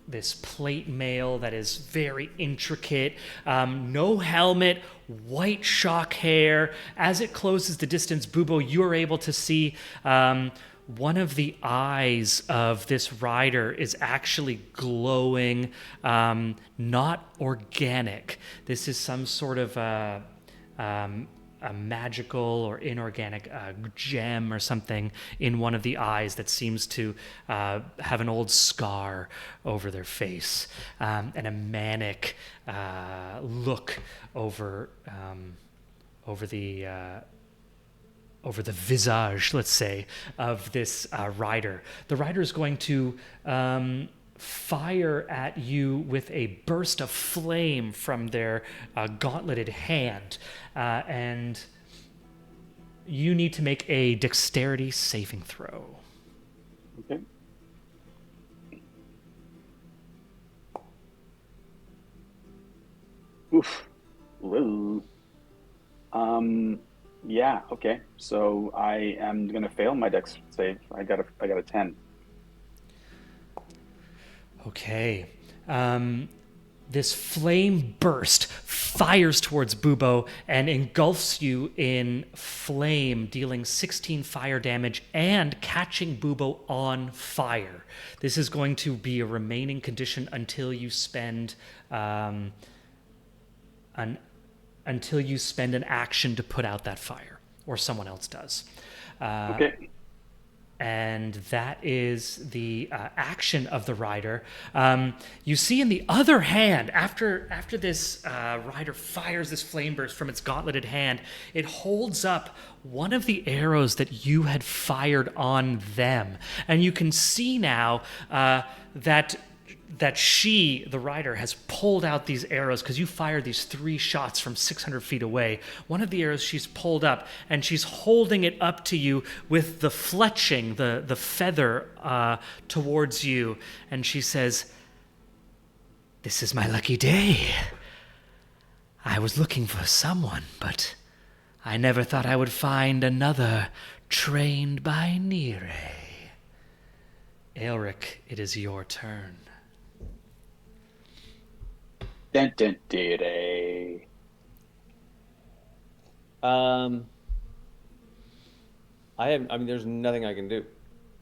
this plate mail that is very intricate, no helmet, white shock hair. As it closes the distance, Bubo, you're able to see one of the eyes of this rider is actually glowing, not organic. This is some sort of a magical or inorganic gem or something in one of the eyes that seems to have an old scar over their face, and a manic look over the visage, let's say, of this rider. The rider is going to fire at you with a burst of flame from their gauntleted hand, and you need to make a dexterity saving throw. Okay. Oof. Whoa. Yeah. Okay. So I am gonna fail my dex save. I got a 10. Okay. This flame burst fires towards Bubo and engulfs you in flame, dealing 16 fire damage and catching Bubo on fire. This is going to be a remaining condition until you spend an action to put out that fire, or someone else does. Okay. And that is the action of the rider. You see, in the other hand, after this rider fires this flame burst from its gauntleted hand, it holds up one of the arrows that you had fired on them. And you can see now that she, the rider, has pulled out these arrows because you fired these 3 shots from 600 feet away. One of the arrows she's pulled up, and she's holding it up to you with the fletching, the feather towards you. And she says, "This is my lucky day. I was looking for someone, but I never thought I would find another trained by Nire. Aelric, it is your turn." Dun, dun, dun, dun. there's nothing I can do.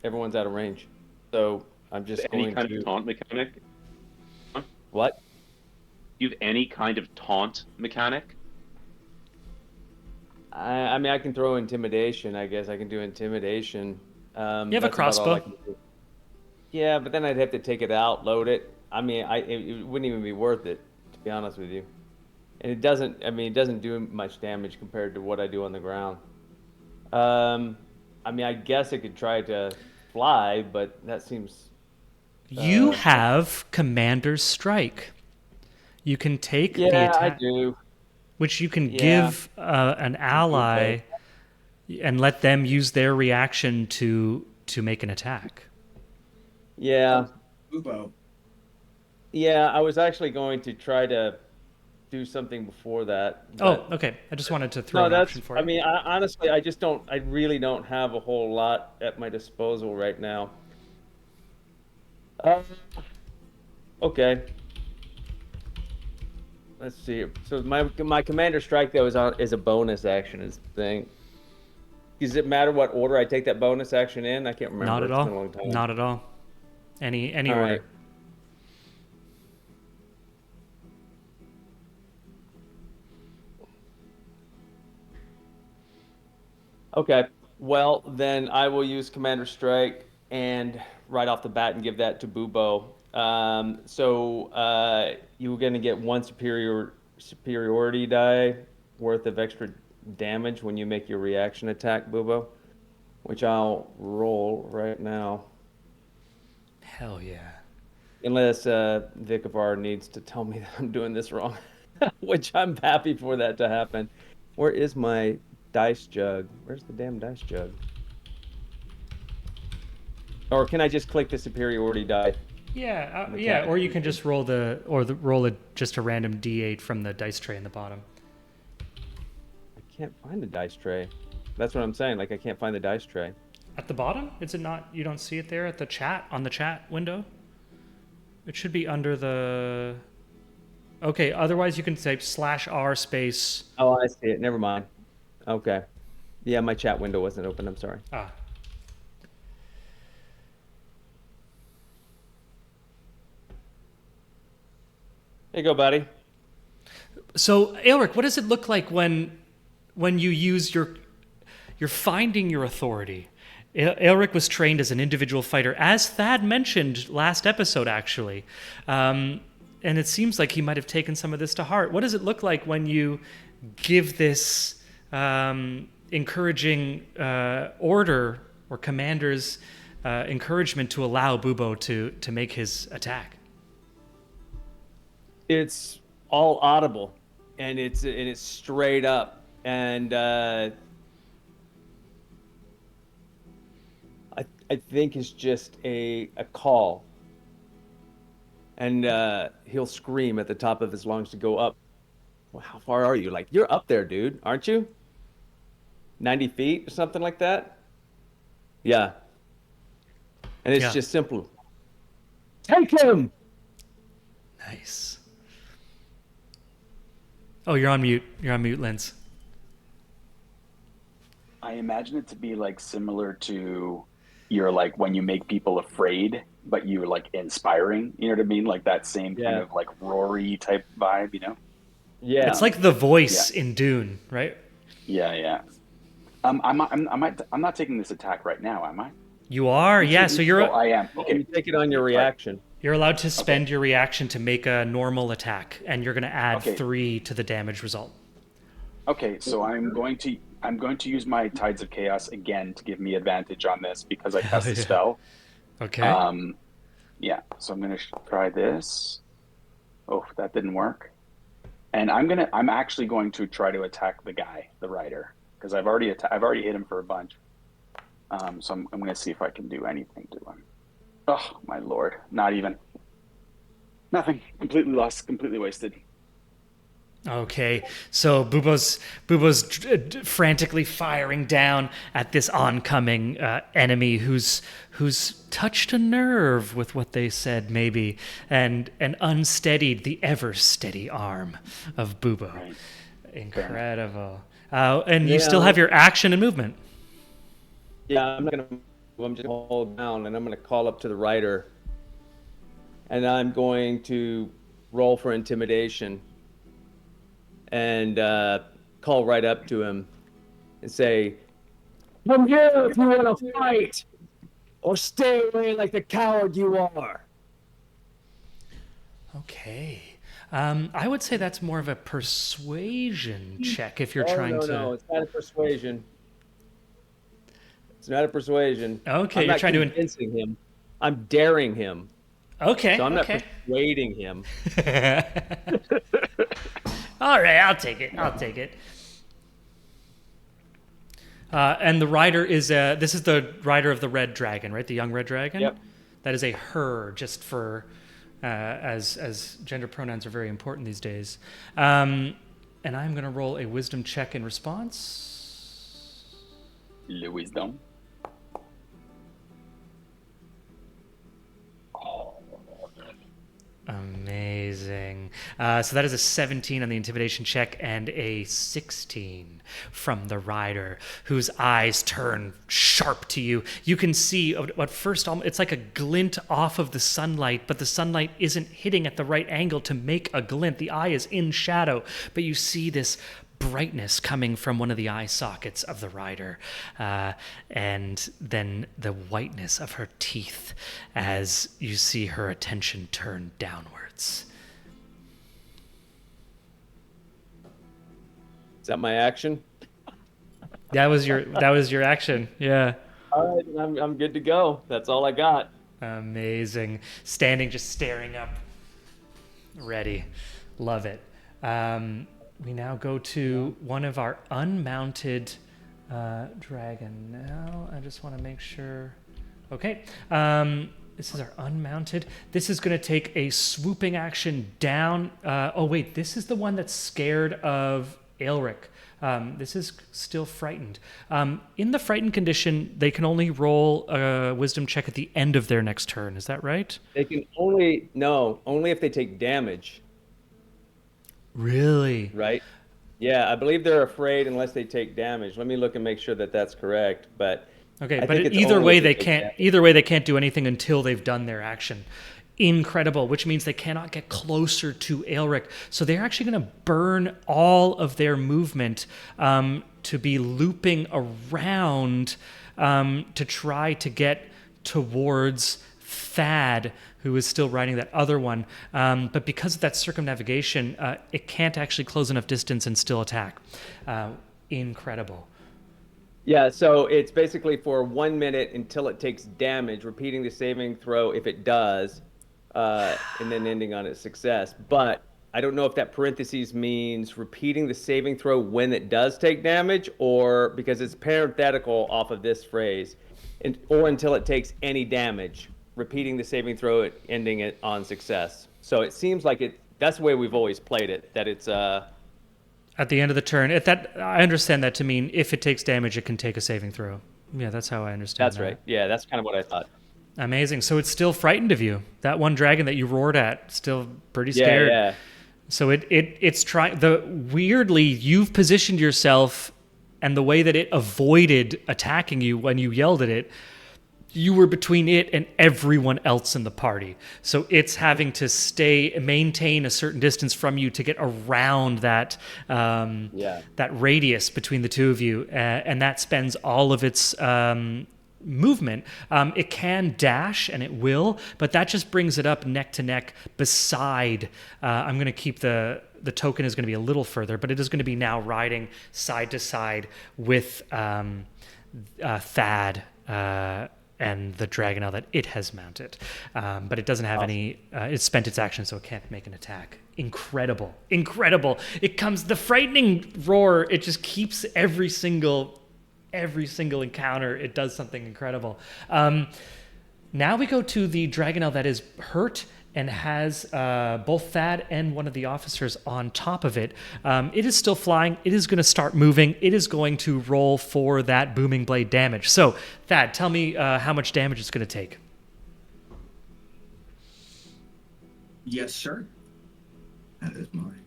Everyone's out of range, so I'm just Any going kind to. of taunt mechanic? What? Do you have any kind of taunt mechanic? I mean, I can throw intimidation. I guess I can do intimidation. You have a That's about all I crossbow. can do. Yeah, but then I'd have to take it out, load it. I mean, it wouldn't even be worth it, to be honest with you. And it doesn't. I mean, it doesn't do much damage compared to what I do on the ground. I mean, I guess I could try to fly, but that seems. You have Commander's Strike. You can take the Yeah, I attack, do. which you can Yeah. give an ally and let them use their reaction to make an attack. Yeah, Bubo. yeah. I was actually going to try to do something before that. Oh, but- okay. I just wanted to throw No, an that's. option for you. I mean, honestly, I just don't. I really don't have a whole lot at my disposal right now. Okay. Let's see. So my commander strike though is a bonus action is the thing. Does it matter what order I take that bonus action in? I can't remember. Not at It's all. been a long time. Not at all. Any All order. right. Okay. Well, then I will use Commander Strike and right off the bat and give that to Bubo. You're going to get one superiority die worth of extra damage when you make your reaction attack, Bubo, which I'll roll right now. Hell yeah. Unless Vikavar needs to tell me that I'm doing this wrong, which I'm happy for that to happen. Where is my dice jug? Where's the damn dice jug? Or can I just click the superiority die? Yeah, The yeah. cat. Or you can just roll just a random D8 from the dice tray in the bottom. I can't find the dice tray. That's what I'm saying. Like I can't find the dice tray. At the bottom? Is it not? You don't see it there at the chat on the chat window? It should be under the. Okay. Otherwise, you can type /R space. Oh, I see it. Never mind. Okay. Yeah, my chat window wasn't open. I'm sorry. Ah. There you go, buddy. So, Aelric, what does it look like when you use you're finding your authority? Aelric was trained as an individual fighter, as Thad mentioned last episode, actually. And it seems like he might have taken some of this to heart. What does it look like when you give this encouraging order or commander's encouragement to allow Bubo to make his attack? It's all audible, and it's straight up, and I think it's just a call, and he'll scream at the top of his lungs to go up. Well, how far are you? Like you're up there, dude, aren't you? 90 feet or something like that. Yeah, and it's Yeah. just simple. Take him. Nice. Oh, you're on mute. You're on mute, Linz. I imagine it to be like similar to your like when you make people afraid, but you're like inspiring. You know what I mean? Like that same kind Yeah. of like Rory type vibe. You know? Yeah, It's like the voice in Dune, right? Yeah, yeah. I'm not taking this attack right now, am I? You are, yeah. So Oh, I am. you Okay. take it on your reaction. you're allowed to spend your reaction to make a normal attack, and you're going to add Okay. 3 to the damage result. Okay, so I'm going to use my Tides of Chaos again to give me advantage on this because I cast the yeah. spell. Okay. Yeah, so I'm gonna try this. Oh, that didn't work. And I'm actually going to try to attack the guy, the rider, because I've already hit him for a bunch. So I'm gonna see if I can do anything to him. Oh my lord, not even. Nothing. Completely lost. Completely wasted. Okay, so Bubo's frantically firing down at this oncoming enemy who's touched a nerve with what they said, maybe, and unsteadied the ever steady arm of Bubo. Right. Incredible. And you still Yeah. have your action and movement. Yeah, I'm not gonna. I'm just gonna hold down, and I'm gonna call up to the rider, and I'm going to roll for intimidation, and call right up to him, and say, "Come here if you want to fight, or stay away like the coward you are." Okay. I would say that's more of a persuasion check if you're Oh, trying to. No, it's not a persuasion. It's not a persuasion. Okay, I'm you're not trying to. convincing him. I'm daring him. Okay. So I'm not okay. persuading him. All right, I'll take it. I'll take it. And the rider is this is the rider of the red dragon, right? The young red dragon. Yep. That is a her, just for as gender pronouns are very important these days. And I'm going to roll a wisdom check in response. Le wisdom. Amazing. So that is a 17 on the intimidation check and a 16 from the rider, whose eyes turn sharp to you. You can see at first it's like a glint off of the sunlight, but the sunlight isn't hitting at the right angle to make a glint. The eye is in shadow, but you see this brightness coming from one of the eye sockets of the rider, and then the whiteness of her teeth as you see her attention turn downwards. Is that my action? That was your action. Yeah. All right, I'm good to go. That's all I got. Amazing. Standing, just staring up. Ready. Love it. We now go to one of our unmounted dragon. Now, I just want to make sure. Okay. This is our unmounted. This is going to take a swooping action down. Oh, wait. This is the one that's scared of Aelric. This is still frightened. In the frightened condition, they can only roll a wisdom check at the end of their next turn. Is that right? They can only if they take damage. Really? Right? Yeah, I believe they're afraid unless they take damage. Let me look and make sure that that's correct. But okay, I but think it's either only way if they take can't. damage. Either way they can't do anything until they've done their action. Incredible, which means they cannot get closer to Aelric. So they're actually going to burn all of their movement to be looping around to try to get towards Thad, who is still riding that other one. But because of that circumnavigation, it can't actually close enough distance and still attack. Incredible. Yeah, so it's basically for 1 minute until it takes damage, repeating the saving throw if it does, and then ending on its success. But I don't know if that parentheses means repeating the saving throw when it does take damage, or because it's parenthetical off of this phrase, or until it takes any damage, repeating the saving throw, ending it on success. So it seems like that's the way we've always played it, that it's at the end of the turn. I understand that to mean if it takes damage, it can take a saving throw. Yeah, that's how I understand That's right. Yeah, that's kind of what I thought. Amazing. So it's still frightened of you. That one dragon that you roared at, still pretty scared. Yeah. So it's trying. Weirdly, you've positioned yourself, and the way that it avoided attacking you when you yelled at it, you were between it and everyone else in the party. So it's having to maintain a certain distance from you to get around that that radius between the two of you, and that spends all of its movement. It can dash, and it will, but that just brings it up neck to neck beside. I'm going to keep the token is going to be a little further, but it is going to be now riding side to side with Thad. And the Dragonel that it has mounted. But it doesn't have any, it's spent its action, so it can't make an attack. Incredible. It comes, the frightening roar, it just keeps every single encounter, it does something incredible. Now we go to the Dragonel that is hurt and has both Thad and one of the officers on top of it. It is still flying. It is going to start moving. It is going to roll for that booming blade damage. So, Thad, tell me how much damage it's going to take. Yes, sir. That is mine.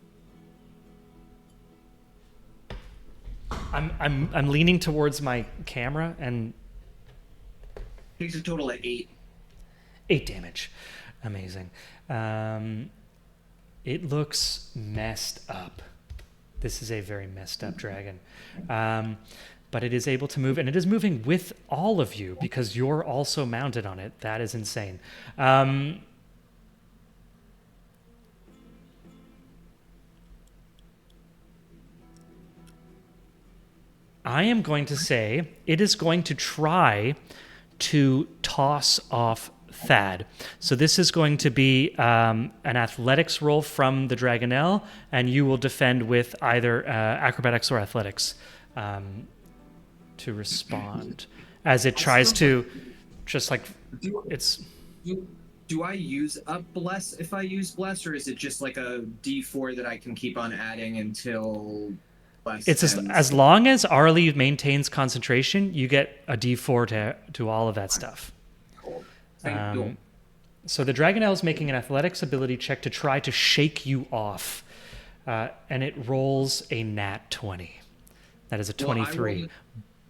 I'm leaning towards my camera, and Takes a total of 8. 8 damage. Amazing. It looks messed up. This is a very messed up dragon. But it is able to move, and it is moving with all of you because you're also mounted on it. That is insane. I am going to say it is going to try to toss off Thad. So this is going to be an athletics roll from the Dragonelle, and you will defend with either acrobatics or athletics to respond as it tries to just like it's. Do I use up bless if I use bless, or is it just like a D4 that I can keep on adding until bless? It's as long as Arlie maintains concentration, you get a D4 to all of that stuff. Cool. Thank you. So the Dragonelle is making an athletics ability check to try to shake you off, and it rolls a nat 20. That is a 23.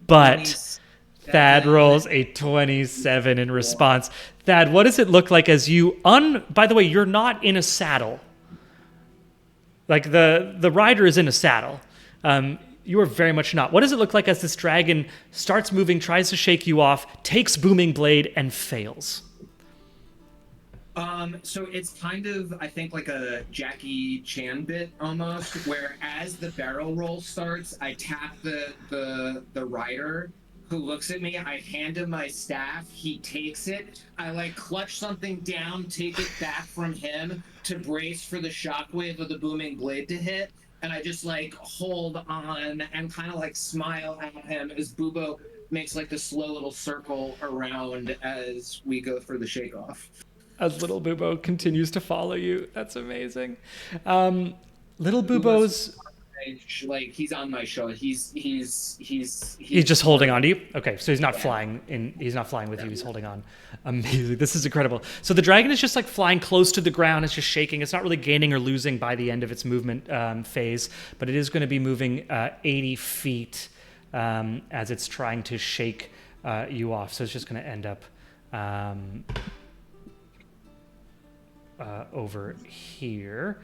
But Thad rolls a 27 in response. Thad, what does it look like as you by the way, you're not in a saddle. Like the rider is in a saddle. You are very much not. What does it look like as this dragon starts moving, tries to shake you off, takes Booming Blade, and fails? So it's kind of, I think, like a Jackie Chan bit almost, where as the barrel roll starts, I tap the rider, who looks at me. I hand him my staff. He takes it. I like clutch something down, take it back from him to brace for the shockwave of the Booming Blade to hit. And I just like hold on and kind of like smile at him as Bubo makes like the slow little circle around as we go for the shake off. As little Bubo continues to follow you. That's amazing. Little Bubo's like he's on my shoulder. He's just holding on to you. Okay, so he's not flying in. He's not flying with you. He's holding on. Amazing. This is incredible. So the dragon is just like flying close to the ground. It's just shaking. It's not really gaining or losing by the end of its movement phase, but it is going to be moving 80 feet as it's trying to shake you off. So it's just going to end up over here.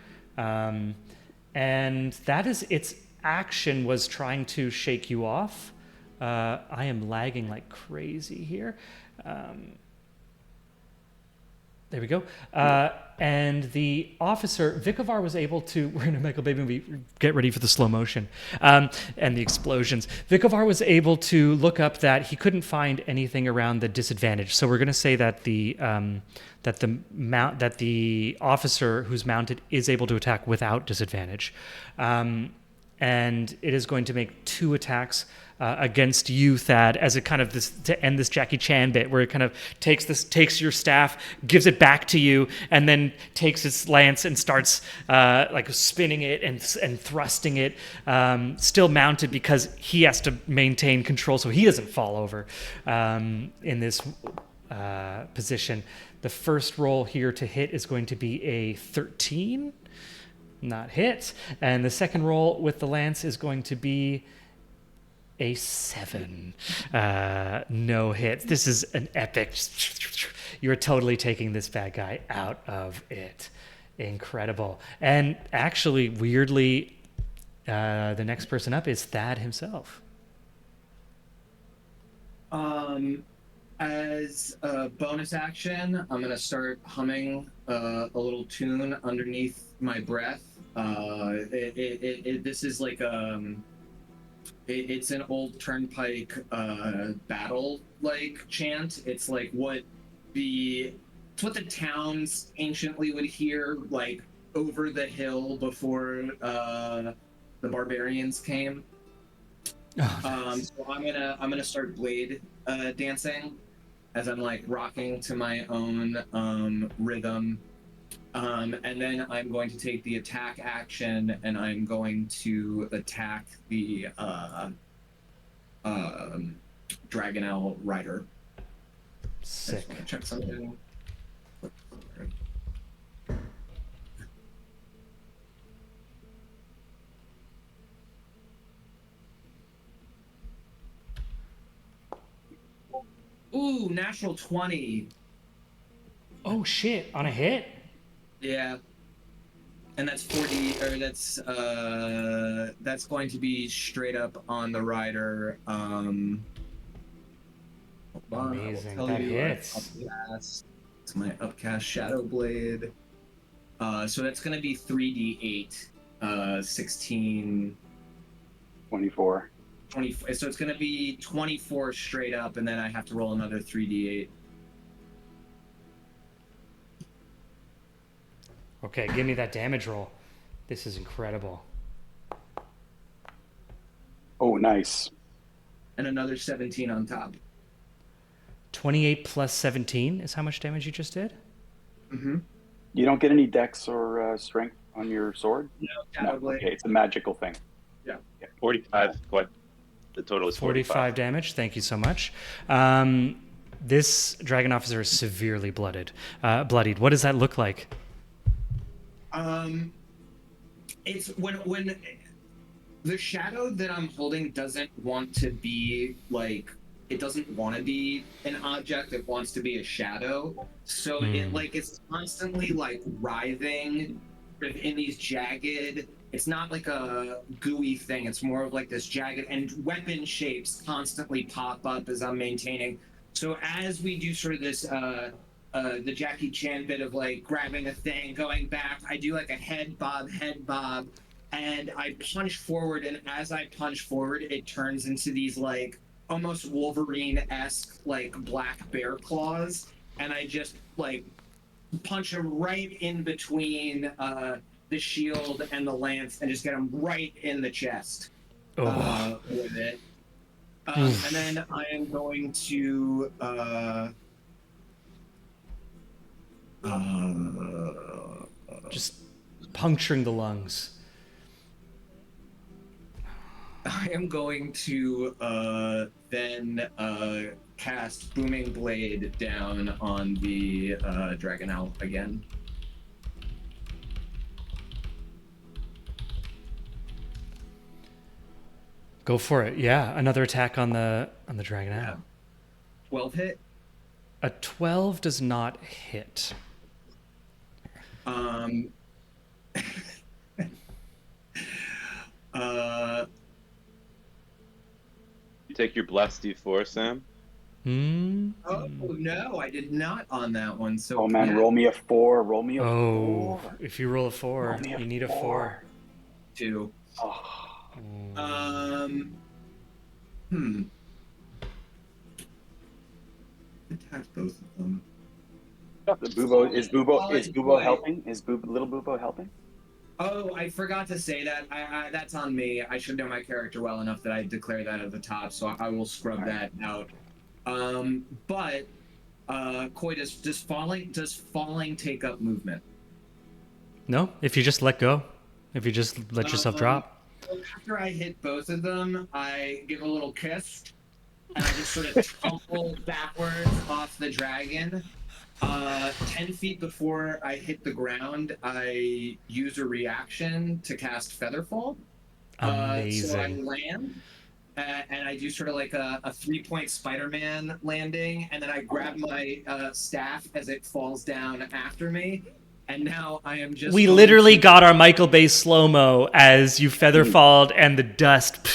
And that is its action, was trying to shake you off. I am lagging like crazy here. There we go. And the officer, Vikovar, was able to... We're in a Michael Bay movie. Get ready for the slow motion and the explosions. Vikovar was able to look up that he couldn't find anything around the disadvantage. So we're going to say that the officer who's mounted is able to attack without disadvantage. And it is going to make 2 attacks against you, Thad, as it kind of to end this Jackie Chan bit, where it kind of takes your staff, gives it back to you, and then takes its lance and starts like spinning it and thrusting it, still mounted because he has to maintain control so he doesn't fall over in this position. The first roll here to hit is going to be a 13. Not hit. And the second roll with the lance is going to be a 7. No hits. This is an epic. You're totally taking this bad guy out of it. Incredible. And actually, weirdly, the next person up is Thad himself. As a bonus action, I'm gonna start humming a little tune underneath my breath. This is like it's an old turnpike battle like chant. It's like what the towns anciently would hear like over the hill before the barbarians came. Oh, nice. So I'm gonna start blade dancing as I'm like rocking to my own rhythm. And then I'm going to take the attack action and I'm going to attack the Dragonelle rider. Sick. I just want to check something. Ooh, Ooh, natural 20. Oh shit! On a hit. Yeah. And that's 40, or that's going to be straight up on the rider. Hold on, I will Amazing. tell That you, hits. It's my upcast Shadow Blade. So that's going to be 3d8, 16, 24. 20. So it's going to be 24 straight up, and then I have to roll another 3d8. Okay, give me that damage roll. This is incredible. Oh, nice. And another 17 on top. 28 plus 17 is how much damage you just did? Mm-hmm. You don't get any dex or strength on your sword? No, Shadow Blade. Okay, it's a magical thing. 45. What? The total is 45 damage. Thank you so much. This dragon officer is severely bloodied. What does that look like? It's when the shadow that I'm holding doesn't want to be like, it doesn't want to be an object, it wants to be a shadow. So it like it's constantly like writhing in these jagged, it's not like a gooey thing, it's more of like this jagged, and weapon shapes constantly pop up as I'm maintaining. So as we do sort of this the Jackie Chan bit of like grabbing a thing, going back, I do like a head bob, and I punch forward, and as I punch forward, it turns into these like almost Wolverine-esque like black bear claws, and I just like punch him right in between the shield and the lance, and just get him right in the chest with it. And then I am going to Just puncturing the lungs. I am going to then cast Booming Blade down on the Dragon Owl again. Go for it. Yeah, another attack on the dragon owl. 12 hit. A 12 does not hit. You take your blessed D4, Sam. Oh no, I did not on that one. So Oh man, roll me a 4. Roll me a 4. If you roll a 4, Roll me a you need a 4. 4. 2. Oh. Attack both of them. Is Bubo helping? Is little Bubo helping? Oh, I forgot to say that. I that's on me. I should know my character well enough that I declare that at the top, so I will scrub that out. But Koi, does falling take up movement? No, if you just let go. If you just let yourself drop. After I hit both of them, I give a little kiss, and I just sort of tumble backwards off the dragon. 10 feet before I hit the ground, I use a reaction to cast Featherfall. Amazing. So I land, and I do sort of like a 3-point Spider-Man landing, and then I grab my staff as it falls down after me. And now I am just. We literally got our Michael Bay slow-mo as you featherfalled and the dust.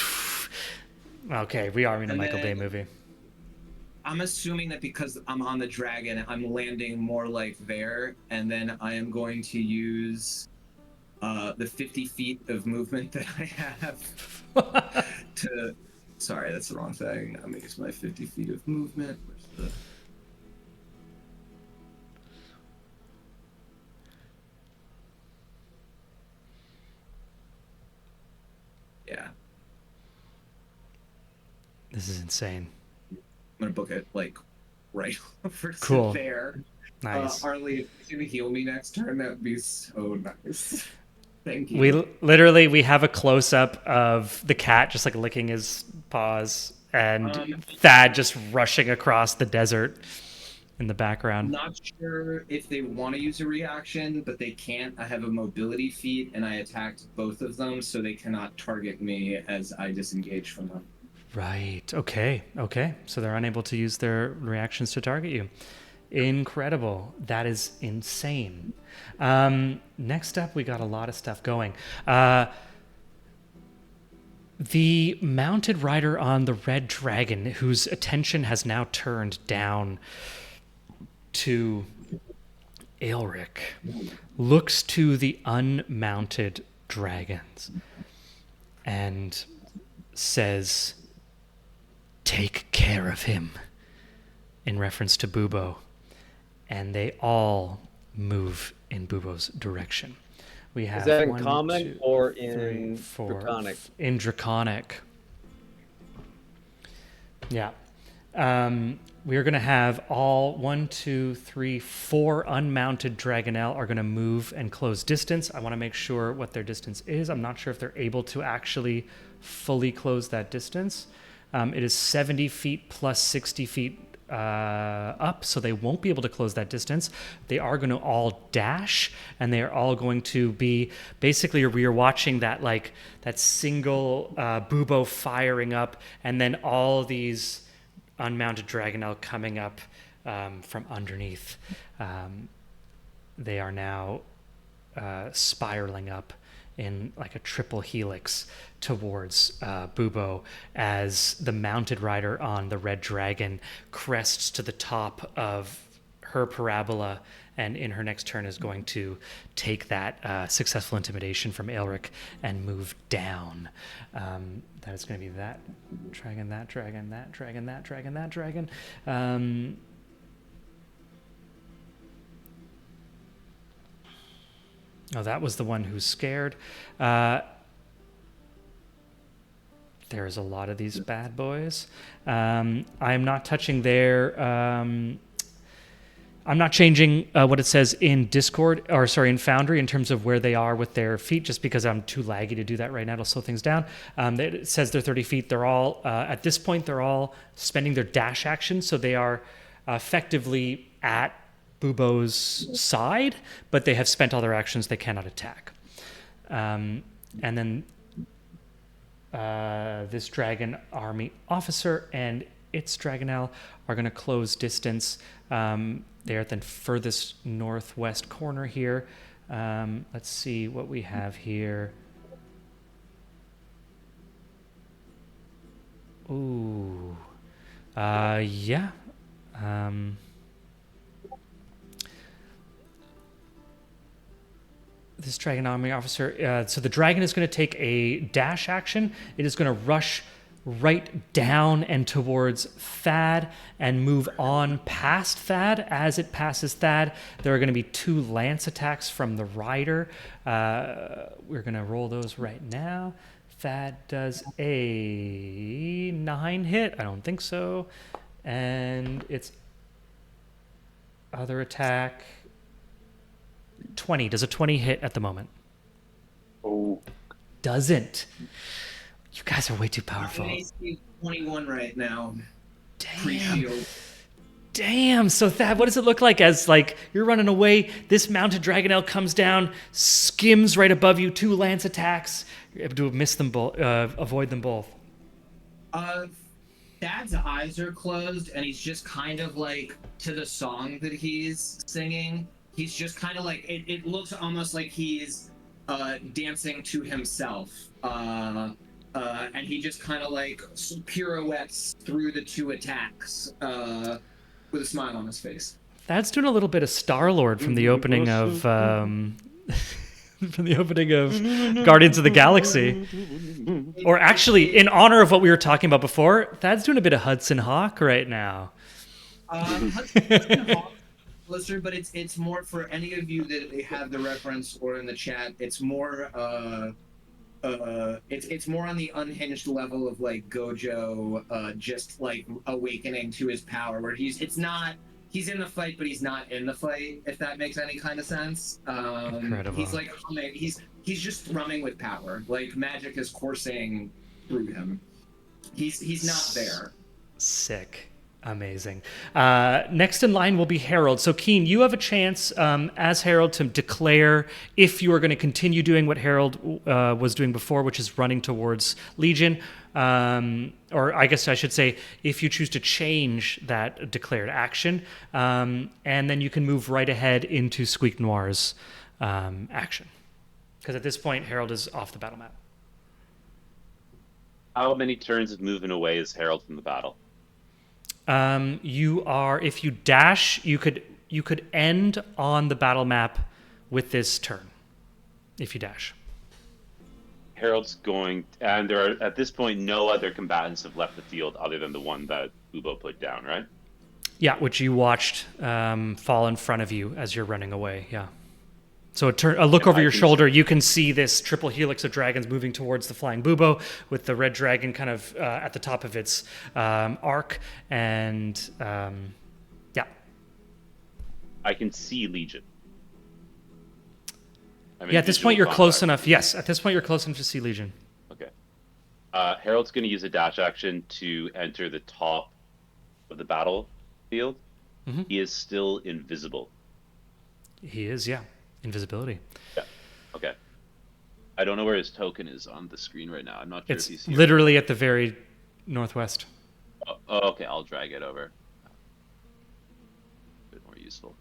Okay, we are in a Michael Bay movie. I'm assuming that because I'm on the dragon, I'm landing more like there, and then I am going to use the 50 feet of movement that I have to. Sorry, that's the wrong thing. I'm gonna use my 50 feet of movement. Where's the? Yeah. This is insane. I'm gonna book it like right over Cool. to there. Nice. Arlie, if you're gonna heal me next turn, that'd be so nice. Thank you. We have a close-up of the cat just like licking his paws and Thad just rushing across the desert in the background. Not sure if they want to use a reaction, but they can't. I have a mobility feat, and I attacked both of them, so they cannot target me as I disengage from them. Right. Okay. Okay. So they're unable to use their reactions to target you. Incredible. That is insane. Next up, we got a lot of stuff going. The mounted rider on the red dragon, whose attention has now turned down to Aelric, looks to the unmounted dragons and says, "Take care of him," in reference to Bubo. And they all move in Bubo's direction. We have Is that in 1, common 2, or 3, in 4, Draconic? In Draconic. Yeah. We're going to have all 1, 2, 3, 4 unmounted Dragonel are going to move and close distance. I want to make sure what their distance is. I'm not sure if they're able to actually fully close that distance. It is 70 feet plus 60 feet up, so they won't be able to close that distance. They are going to all dash, and they are all going to be basically, we are watching that single Bubo firing up, and then all these unmounted Dragonel coming up from underneath. They are now spiraling up in like a triple helix towards Bubo as the mounted rider on the red dragon crests to the top of her parabola, and in her next turn is going to take that successful intimidation from Aelric and move down. That is going to be that dragon, that dragon, that dragon, that dragon, that dragon. Oh, that was the one who's scared. There's a lot of these bad boys. I'm not touching their... I'm not changing what it says in Discord, or sorry, in Foundry in terms of where they are with their feet, just because I'm too laggy to do that right now. It'll slow things down. It says they're 30 feet. They're all, at this point, they're all spending their dash action, so they are effectively at Bubo's side, but they have spent all their actions. They cannot attack. And then this dragon army officer and its Dragonel are going to close distance. They're at the furthest northwest corner here. Let's see what we have here. Ooh. Yeah. This dragon army officer, so the dragon is going to take a dash action. It is going to rush right down and towards Thad and move on past Thad. As it passes Thad, there are going to be 2 lance attacks from the rider. We're going to roll those right now. Thad does a 9 hit. I don't think so. And its other attack... 20. Does a 20 hit at the moment? Oh. Doesn't. You guys are way too powerful. AC 21 right now. Damn. Pre-shield. Damn. So what does it look like as you're running away? This mounted Dragonel comes down, skims right above you, 2 lance attacks. You're able to miss them both, avoid them both. Thad's eyes are closed, and he's just kind of to the song that he's singing. He's just kind of it looks almost like he's dancing to himself. And he just kind of pirouettes through the 2 attacks with a smile on his face. That's doing a little bit of Star-Lord from the opening of Guardians of the Galaxy. Or actually, in honor of what we were talking about before, Thad's doing a bit of Hudson Hawk right now. Hudson Hawk, listener, but it's more for any of you that have the reference or in the chat. It's more it's more on the unhinged level of Gojo just awakening to his power, where he's in the fight but he's not in the fight, if that makes any kind of sense. Incredible. He's humming, he's just thrumming with power, magic is coursing through him. He's not there. Sick. Amazing. Next in line will be Harold. So, Keen, you have a chance as Harold to declare if you are going to continue doing what Harold was doing before, which is running towards Legion. Or I guess I should say, if you choose to change that declared action. And then you can move right ahead into Squeak Noir's action. Because at this point, Harold is off the battle map. How many turns of moving away is Harold from the battle? You are, if you dash, you could end on the battle map with this turn, if you dash. Harold's going, and there are at this point no other combatants have left the field other than the one that Ubo put down, right? Yeah, which you watched fall in front of you as you're running away. Yeah. So a look over your shoulder, you can see this triple helix of dragons moving towards the flying bubo, with the red dragon kind of at the top of its arc, and yeah. I can see Legion. Yeah, at this point you're close enough. Yes, at this point you're close enough to see Legion. Okay. Harold's going to use a dash action to enter the top of the battlefield. Mm-hmm. He is still invisible. He is, yeah. Invisibility. Yeah. Okay. I don't know where his token is on the screen right now. I'm not sure it's if he's here. Literally at the very northwest. Oh, okay. I'll drag it over. A bit more useful.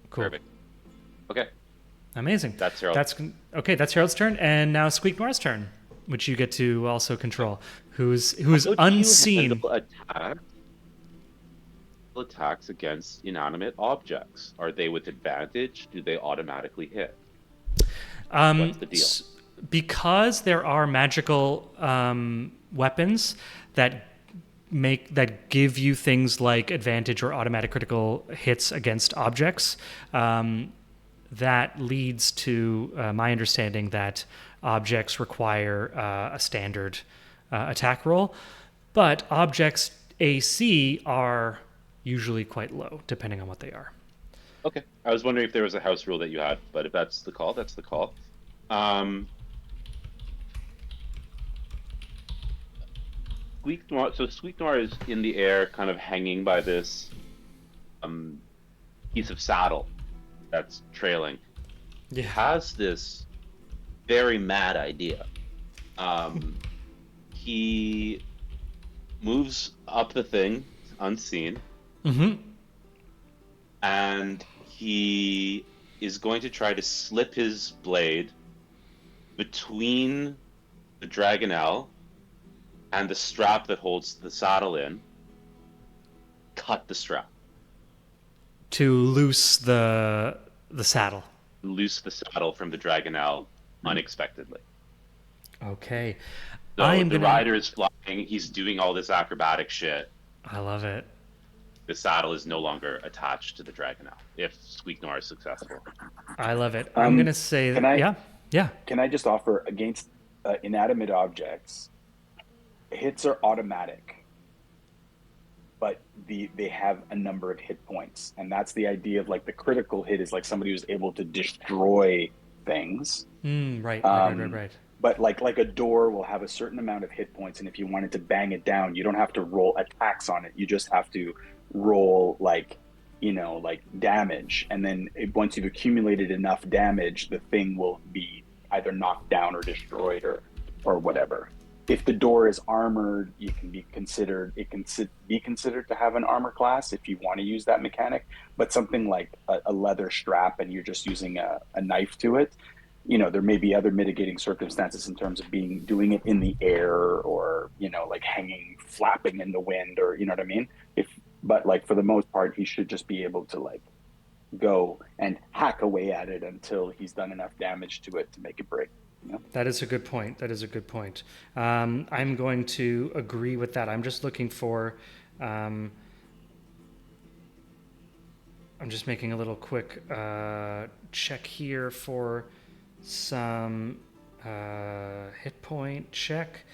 Cool. Perfect. Okay. Amazing. That's Harold. That's Harold's turn, and now Squeak Noir's turn, which you get to also control. Who's So unseen. Attacks against inanimate objects. Are they with advantage? Do they automatically hit? What's the deal? Because there are magical weapons that give you things like advantage or automatic critical hits against objects, that leads to my understanding that objects require a standard attack roll, but objects AC are usually quite low, depending on what they are. Okay. I was wondering if there was a house rule that you had, but if that's the call, that's the call. Squeak Noir, so Squeak Noir is in the air, kind of hanging by this piece of saddle that's trailing. Yeah. He has this very mad idea. He moves up the thing unseen. Mm-hmm. And he is going to try to slip his blade between the Dragonelle and the strap that holds the saddle in. Cut the strap. To loose the saddle. Loose the saddle from the Dragonelle unexpectedly. Okay. So the rider is flying. He's doing all this acrobatic shit. I love it. The saddle is no longer attached to the Dragonelle if Squeak Noir is successful. I love it. I'm going to say that. Yeah. Can I just offer against inanimate objects, hits are automatic, but they have a number of hit points. And that's the idea of like the critical hit is like somebody who's able to destroy things. Right. But like a door will have a certain amount of hit points, and if you wanted to bang it down, you don't have to roll attacks on it. You just have to roll like damage, and then once you've accumulated enough damage, the thing will be either knocked down or destroyed or whatever. If the door is armored, it can be considered to have an armor class if you want to use that mechanic. But something like a leather strap and you're just using a knife to it, there may be other mitigating circumstances in terms of doing it in the air or, like hanging, flapping in the wind, or, you know what I mean? But like for the most part, he should just be able to like go and hack away at it until he's done enough damage to it to make it break. That is a good point. I'm going to agree with that. I'm just looking for, I'm just making a little quick check here for some hit point check.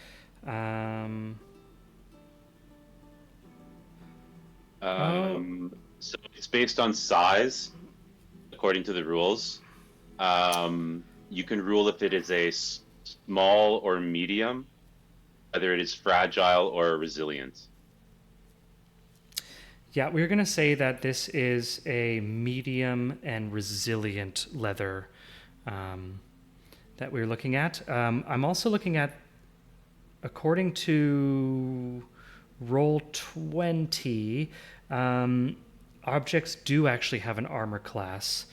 So it's based on size, according to the rules. You can rule if it is a small or medium, whether it is fragile or resilient. Yeah, we're going to say that this is a medium and resilient leather that we're looking at. I'm also looking at, according to Roll20, objects do actually have an armor class,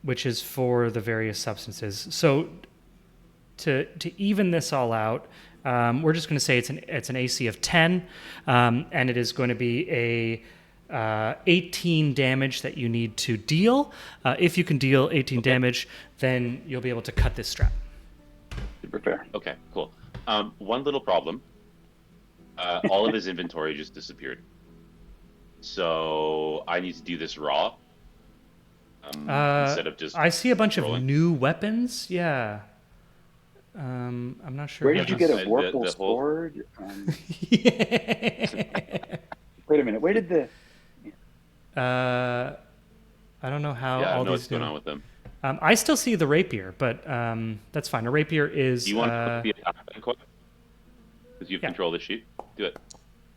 which is for the various substances. So to even this all out, we're just going to say it's an AC of 10, and it is going to be a 18 damage that you need to deal. If you can deal 18 damage, then you'll be able to cut this strap. Super fair. Okay, cool. One little problem. All of his inventory just disappeared. So I need to do this raw. Instead of just I see a bunch rolling. of new weapons. Yeah. I'm not sure. Where how did you this- get a Vorpal the whole- sword? Wait a minute. Where did the? I don't know how Yeah, I all don't know these what's going do. on with them. I still see the rapier, but that's fine. A rapier is. Do you want to put the attack then, quick? Because you Yeah. control the sheet. Do it.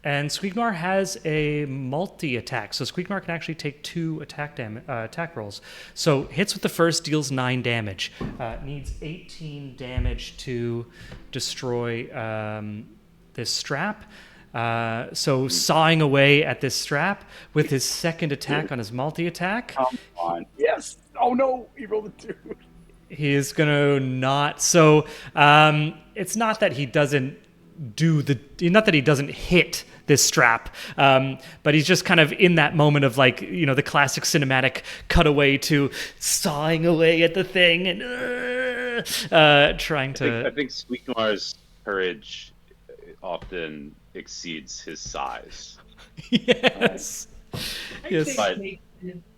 And Squeaknar has a multi-attack, so Squeaknar can actually take 2 attack rolls. So hits with the first, deals 9 damage. Needs 18 damage to destroy this strap. So sawing away at this strap with his second attack on his multi-attack. Come on. Yes. Oh no, he rolled a 2. He is gonna not. So it's not that he doesn't not that he doesn't hit this strap, but he's just kind of in that moment of like, the classic cinematic cutaway to sawing away at the thing and trying to. I think Squeakmar's courage often exceeds his size. Yes. Yes.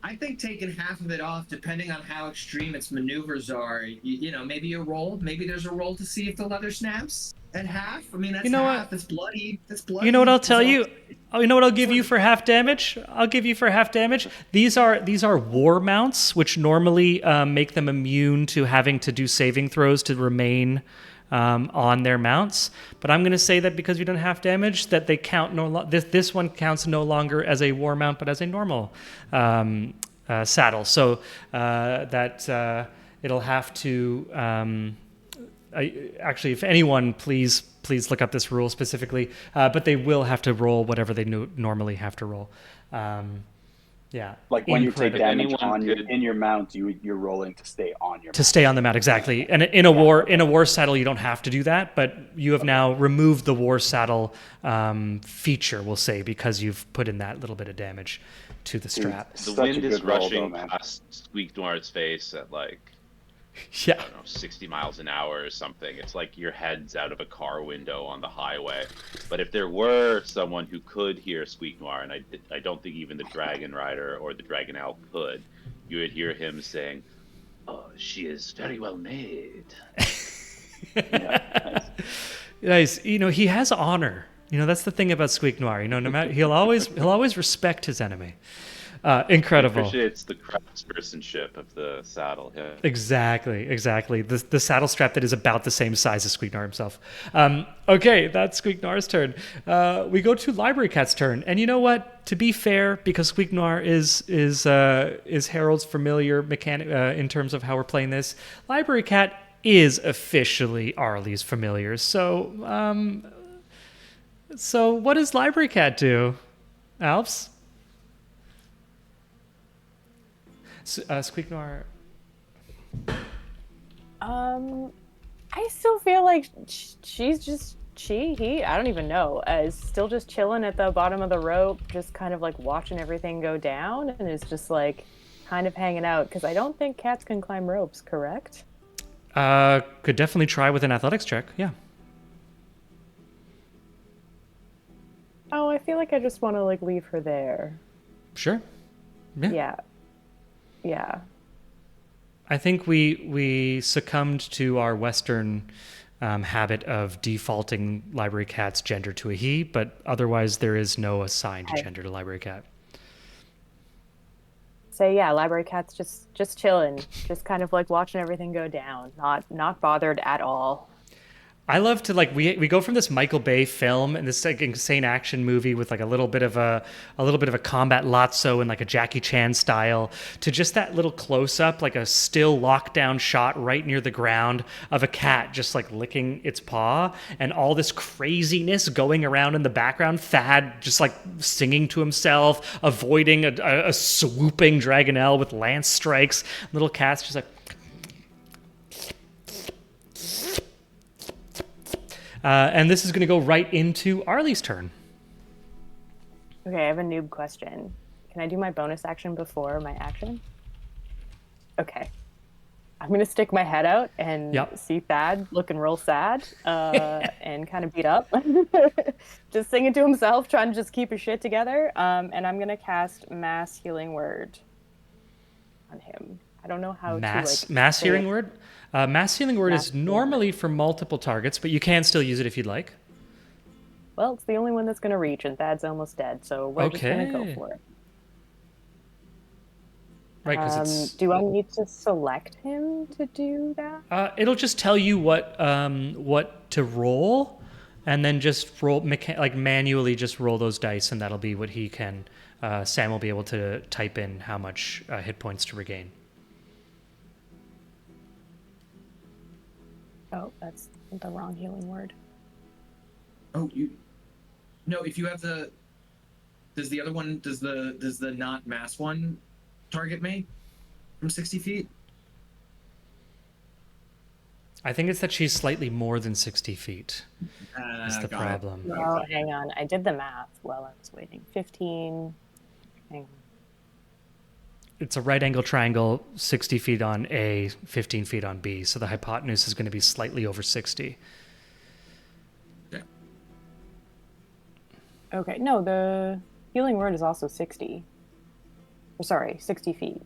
I think taking half of it off, depending on how extreme its maneuvers are, maybe a roll. Maybe there's a roll to see if the leather snaps at half. I mean, that's You know half. what? It's bloody. That's bloody. You know what I'll tell So- you? Oh, you know what I'll give you for half damage? I'll give you for half damage. These are war mounts, which normally make them immune to having to do saving throws to remain on their mounts. But I'm going to say that because you done half damage, that they count this one counts no longer as a war mount, but as a normal saddle. So that it'll have to. Actually, if anyone, please look up this rule specifically. But they will have to roll whatever they normally have to roll. Yeah. Like when you take Incredible. damage in your mount, you're rolling to stay on your. To stay on the mount, exactly. And in a war saddle, you don't have to do that, but you have now removed the war saddle feature, we'll say, because you've put in that little bit of damage to the strap. The Such a wind is good roll, rushing though, man. past Squeaknoir's face at like, Yeah. I don't know, 60 miles an hour or something. It's like your head's out of a car window on the highway. But if there were someone who could hear Squeaknoir, and I don't think even the Dragon Rider or the Dragon Owl could, you would hear him saying, "Oh, she is very well made." Nice. He has honor. That's the thing about Squeaknoir. No matter he'll always respect his enemy. Incredible. Appreciates the craftspersonship of the saddle. Yeah. Exactly. The saddle strap that is about the same size as Squeaknoir himself. Okay, that's Squeaknoir's turn. We go to Library Cat's turn, and you know what? To be fair, because Squeaknoir is Harold's familiar mechanic in terms of how we're playing this, Library Cat is officially Arlie's familiar. So what does Library Cat do, Alps? Squeaknoir. I still feel like she's just he. I don't even know. Is still just chilling at the bottom of the rope, just kind of like watching everything go down, and is just like kind of hanging out because I don't think cats can climb ropes. Correct? Could definitely try with an athletics check. Yeah. Oh, I feel like I just want to like leave her there. Sure. Yeah. I think we succumbed to our Western habit of defaulting Library Cat's gender to a he, but otherwise there is no assigned gender to Library Cat. So yeah, Library Cat's just chilling, just kind of like watching everything go down, not bothered at all. I love to like we go from this Michael Bay film and this like insane action movie with like a little bit of a combat lazzo and like a Jackie Chan style to just that little close up, like a still lockdown shot right near the ground of a cat just like licking its paw, and all this craziness going around in the background. Thad just like singing to himself, avoiding a swooping Dragonelle with lance strikes. Little cat's just like. And this is going to go right into Arlie's turn. Okay, I have a noob question. Can I do my bonus action before my action? Okay. I'm going to stick my head out and see Thad looking real sad and kind of beat up. Just singing to himself, trying to just keep his shit together. And I'm going to cast Mass Healing Word on him. I don't know how to... Mass Healing Word? Mass Healing Word is normally for multiple targets, but you can still use it if you'd like. Well, it's the only one that's going to reach, and Thad's almost dead, so we're just going to go for it. Right, because it's... Do I need to select him to do that? It'll just tell you what to roll, and then just roll manually just roll those dice, and that'll be what he can... Sam will be able to type in how much hit points to regain. Oh, that's the wrong healing word. Oh, no, if you have does the not mass one target me from 60 feet? I think it's that she's slightly more than 60 feet. That's the problem. Oh, hang on. I did the math while I was waiting. 15. Hang on. It's a right angle triangle, 60 feet on A, 15 feet on B. So the hypotenuse is going to be slightly over 60. Yeah. Okay. No, the healing word is also 60. Or sorry, 60 feet.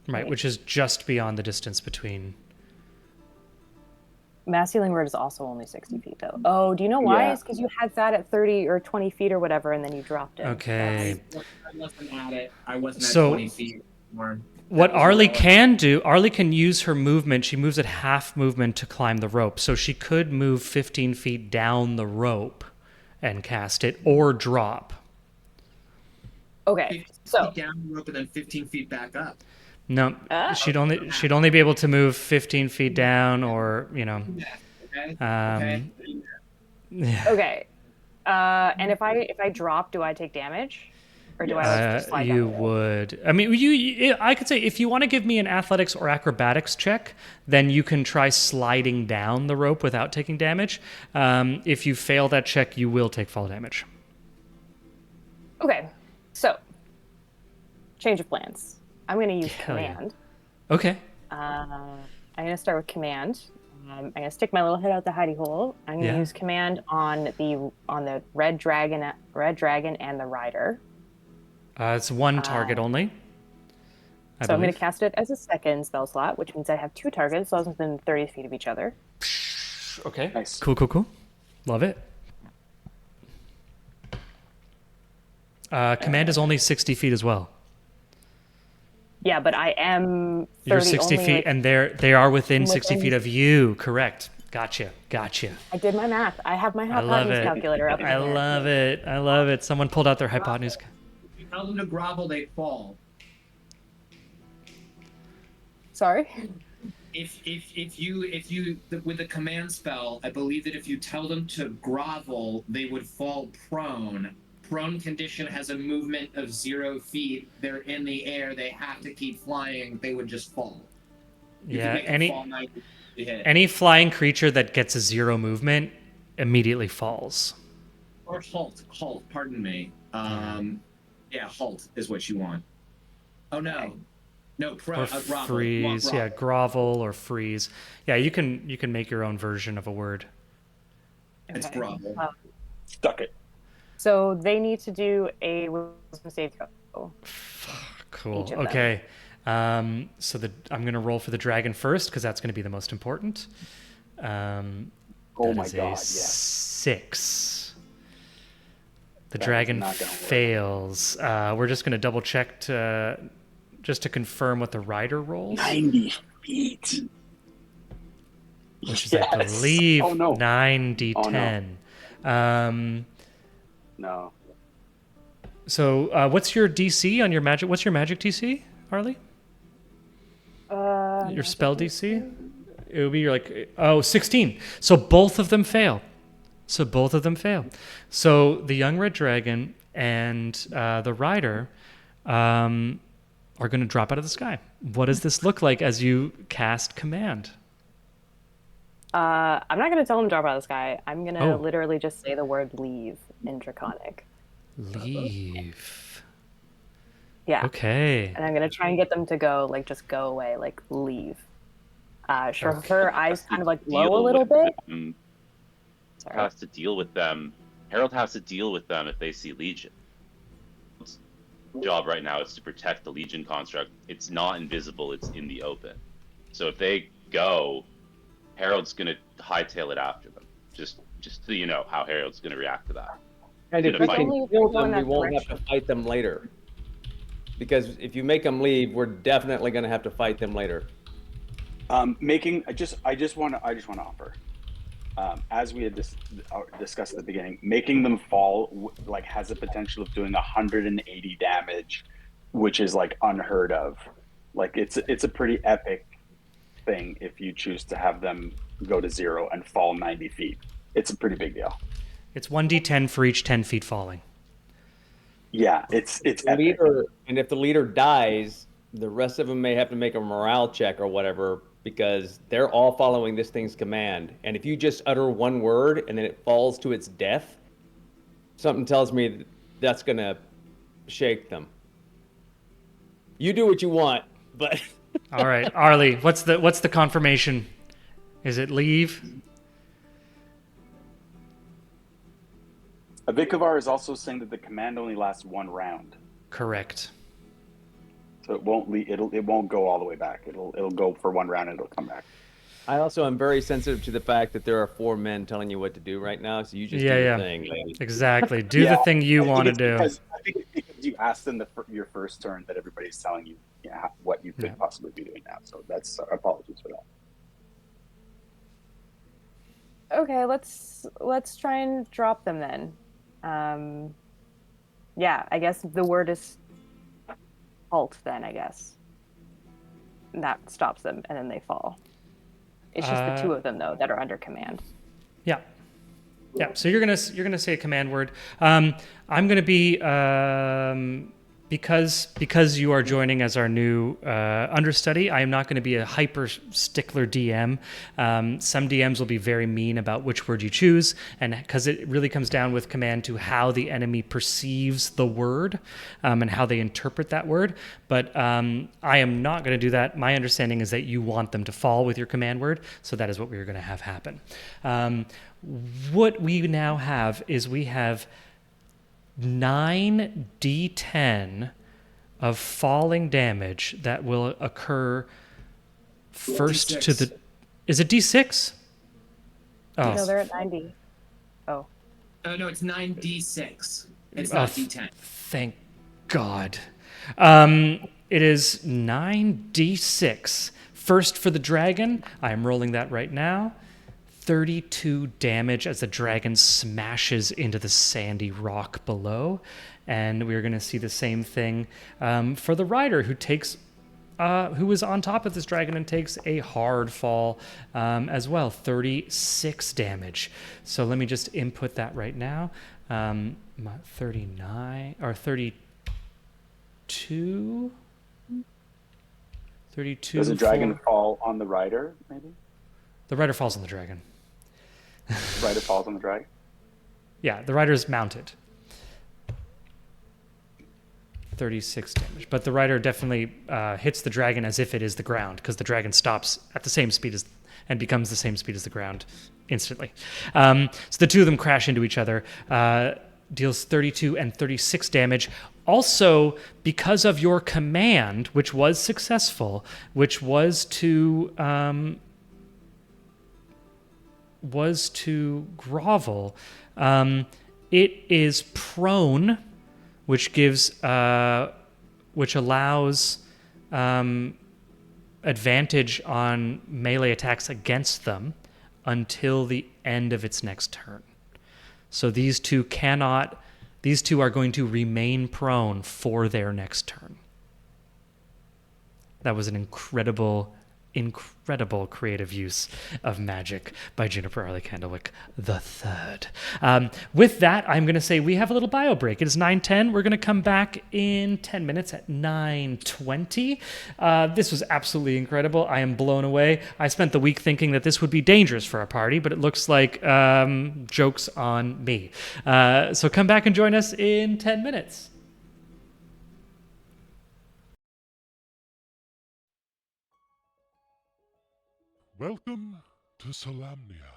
Right, which is just beyond the distance between... Mass healing word is also only 60 feet, though. Oh, do you know why? Yeah. It's because you had that at 30 or 20 feet or whatever, and then you dropped it. Okay. I wasn't at it. I wasn't at So, 20 feet more. What Arlie can do, Arlie can use her movement. She moves at half movement to climb the rope. So she could move 15 feet down the rope and cast it, or drop. Okay, 15 so... feet down the rope and then 15 feet back up. No, she'd only be able to move 15 feet down, or Okay. Okay. And if I drop, do I take damage, or do I just slide down you the rope? would. I mean, I could say if you want to give me an athletics or acrobatics check, then you can try sliding down the rope without taking damage. If you fail that check, you will take fall damage. Okay, so change of plans. I'm going to use command. Okay. I'm going to start with command. I'm going to stick my little head out the hidey hole. I'm going to use command on the red dragon and the rider. It's one target only. So I'm going to cast it as a second spell slot, which means I have two targets, so I was within 30 feet of each other. Okay. Nice. Cool. Love it. Command is only 60 feet as well. Yeah, but I am 30. You're 60 feet, and they are within 60 feet of you. Correct. Gotcha. I did my math. I have my I love hypotenuse it. calculator up. I love it. Someone pulled out their hypotenuse. If you tell them to grovel, they fall. Sorry? If you with the command spell, I believe that if you tell them to grovel, they would fall prone. Prone condition has a movement of 0 feet. They're in the air. They have to keep flying. They would just fall. Yeah, any flying creature that gets a 0 movement immediately falls. Or halt. Pardon me. Halt is what you want. Oh no, no. Or freeze. Yeah, grovel or freeze. Yeah, you can make your own version of a word. It's grovel. Stuck it. So they need to do a wisdom save throw. Cool. Okay. I'm going to roll for the dragon first because that's going to be the most important. Oh my god! Yeah. 6. The That dragon is not gonna work. fails. We're just going to double check just to confirm what the rider rolls. 90 feet. which is, I Yes. believe, Oh, no. 9d10. No. So, what's your DC on your magic? What's your magic DC, Harley? Your spell DC? It would be like 16. So both of them fail. So the young red dragon and the rider are going to drop out of the sky. What does this look like as you cast command? I'm not gonna tell him to drop out of the sky. I'm gonna Oh. literally just say the word leave in Draconic. Leave. Yeah. Okay. And I'm gonna try and get them to go, like, just go away, like, leave. Her eyes kind of like glow a little bit. Sorry. Has to deal with them. Harold has to deal with them if they see Legion. His job right now is to protect the Legion construct. It's not invisible. It's in the open. So if they go, Harold's gonna hightail it after them. Just so you know how Harold's gonna react to that. And if Gonna we fight. can Only if kill we go in them, we that won't have direction. to fight them later. Because if you make them leave, we're definitely going to have to fight them later. I just want to offer, as we had discussed at the beginning, making them fall like has the potential of doing 180 damage, which is like unheard of. Like it's a pretty epic thing if you choose to have them go to 0 and fall 90 feet. It's a pretty big deal. It's 1d10 for each 10 feet falling. Yeah, it's The epic. leader, and if the leader dies, the rest of them may have to make a morale check or whatever, because they're all following this thing's command. And if you just utter one word and then it falls to its death, something tells me that's going to shake them. You do what you want, but All right, Arlie, what's the confirmation? Is it leave? Avikavar is also saying that the command only lasts 1 round, Correct. so it won't go all the way back. It'll go for 1 round and it'll come back. I also am very sensitive to the fact that there are 4 men telling you what to do right now, so you just Yeah, do your yeah. thing, lady. Exactly. Do Yeah, the thing you I think want to it's do. I think it's because you asked in your first turn that everybody's telling you, what you could Yeah. possibly be doing now. So that's apologies for that. Okay, let's try and drop them then. Yeah, I guess the word is halt then, I guess. And that stops them and then they fall. It's just the 2 of them though that are under command. Yeah. Yeah. So you're gonna say a command word. I'm gonna be because you are joining as our new understudy. I am not going to be a hyper stickler DM. Some DMs will be very mean about which word you choose, and because it really comes down with command to how the enemy perceives the word and how they interpret that word. But I am not going to do that. My understanding is that you want them to fall with your command word, so that is what we are going to have happen. What we now have is we have 9d10 of falling damage that will occur first D6. to the. Is it d6? Oh, No, they're at 90. Oh. No, it's 9d6. It's Oh, not d10. thank God. It is 9d6. First for the dragon. I am rolling that right now. 32 damage as the dragon smashes into the sandy rock below. And we're going to see the same thing for the rider who is on top of this dragon and takes a hard fall as well. 36 damage. So let me just input that right now. 39 or 32. 32. Does the dragon fall on the rider? Maybe The rider falls on the dragon. the rider falls on the dragon. Yeah, the rider's mounted. 36 damage. But the rider definitely hits the dragon as if it is the ground, because the dragon stops at the same speed as and becomes the same speed as the ground instantly. So the 2 of them crash into each other. Deals 32 and 36 damage. Also, because of your command, which was successful, which was to grovel, it is prone, which allows advantage on melee attacks against them. until the end of its next turn. So these two are going to remain prone for their next turn. That was an incredible creative use of magic by Juniper Arley Candlewick III. With that, I'm going to say we have a little bio break. It is 9:10. We're going to come back in 10 minutes at 9:20. This was absolutely incredible. I am blown away. I spent the week thinking that this would be dangerous for our party, but it looks like joke's on me. So come back and join us in 10 minutes. Welcome to Solamnia,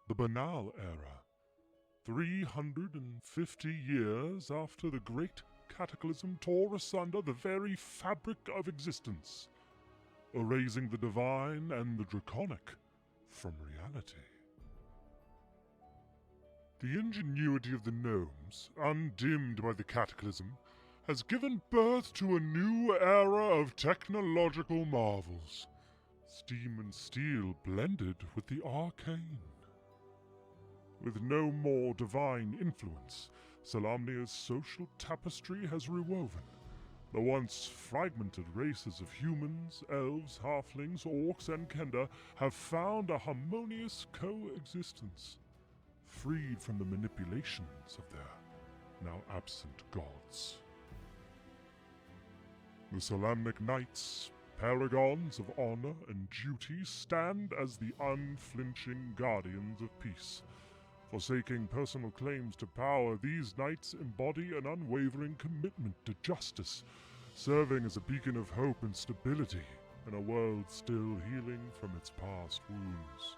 the Banal Era. 350 years after the great cataclysm tore asunder the very fabric of existence, erasing the divine and the draconic from reality. The ingenuity of the gnomes, undimmed by the cataclysm, has given birth to a new era of technological marvels. Steam and steel blended with the arcane. With no more divine influence, Solamnia's social tapestry has rewoven. The once fragmented races of humans, elves, halflings, orcs, and kender have found a harmonious coexistence, freed from the manipulations of their now absent gods. The Solamnic Knights, paragons of honor and duty, stand as the unflinching guardians of peace. Forsaking personal claims to power, these knights embody an unwavering commitment to justice, serving as a beacon of hope and stability in a world still healing from its past wounds.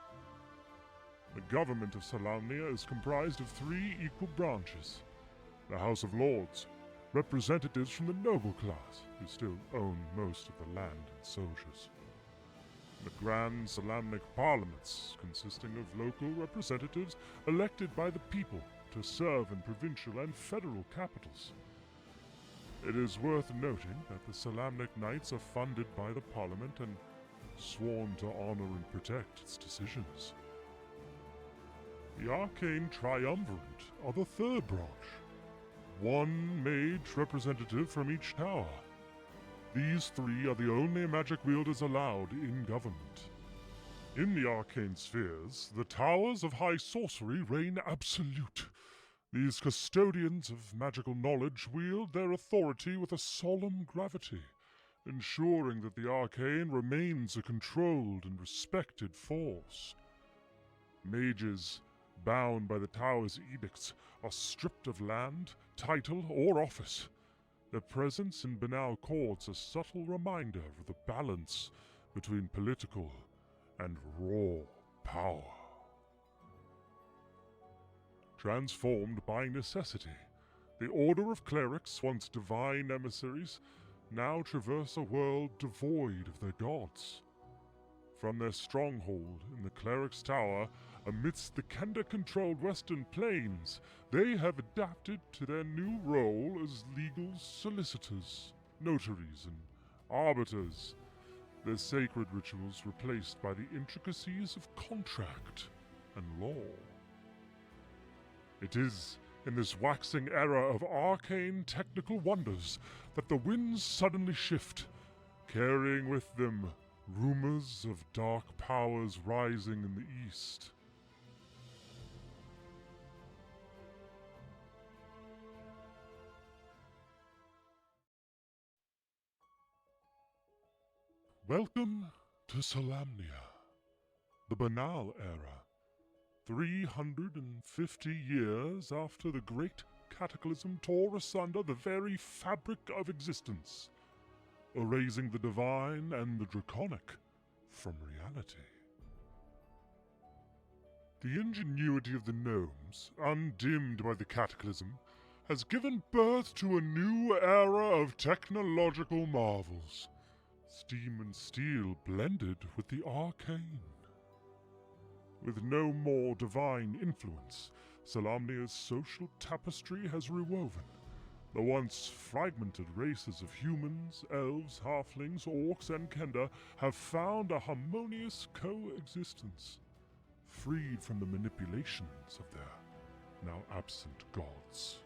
The government of Solamnia is comprised of 3 equal branches: the House of Lords, representatives from the noble class, who still own most of the land and soldiers. The Grand Solamnic Parliaments, consisting of local representatives elected by the people to serve in provincial and federal capitals. It is worth noting that the Solamnic Knights are funded by the Parliament and sworn to honor and protect its decisions. The Arcane Triumvirate are the 3rd branch. 1 mage representative from each tower. These 3 are the only magic wielders allowed in government. In the arcane spheres, the towers of high sorcery reign absolute. These custodians of magical knowledge wield their authority with a solemn gravity, ensuring that the arcane remains a controlled and respected force. Mages, bound by the tower's edicts, are stripped of land, title, or office. Their presence in banal courts a subtle reminder of the balance between political and raw power. Transformed by necessity, the Order of Clerics, once divine emissaries, now traverse a world devoid of their gods. From their stronghold in the Cleric's Tower, amidst the Kender-controlled Western Plains, they have adapted to their new role as legal solicitors, notaries, and arbiters, their sacred rituals replaced by the intricacies of contract and law. It is in this waxing era of arcane technical wonders that the winds suddenly shift, carrying with them rumors of dark powers rising in the east. Welcome to Solamnia, the Banal Era. 350 years after the great cataclysm tore asunder the very fabric of existence, erasing the divine and the draconic from reality. The ingenuity of the gnomes, undimmed by the cataclysm, has given birth to a new era of technological marvels. Steam and steel blended with the arcane. With no more divine influence, Solamnia's social tapestry has rewoven. The once fragmented races of humans, elves, halflings, orcs, and kender have found a harmonious coexistence, freed from the manipulations of their now absent gods.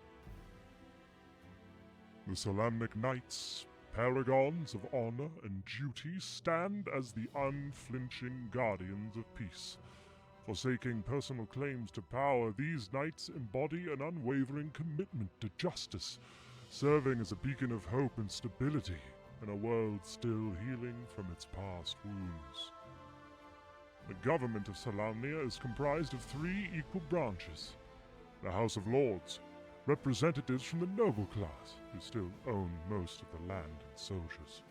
The Solamnic Knights, paragons of honor and duty, stand as the unflinching guardians of peace. Forsaking personal claims to power, these knights embody an unwavering commitment to justice, serving as a beacon of hope and stability in a world still healing from its past wounds. The government of Solamnia is comprised of 3 equal branches: the House of Lords, representatives from the noble class who still own most of the land and soldiers;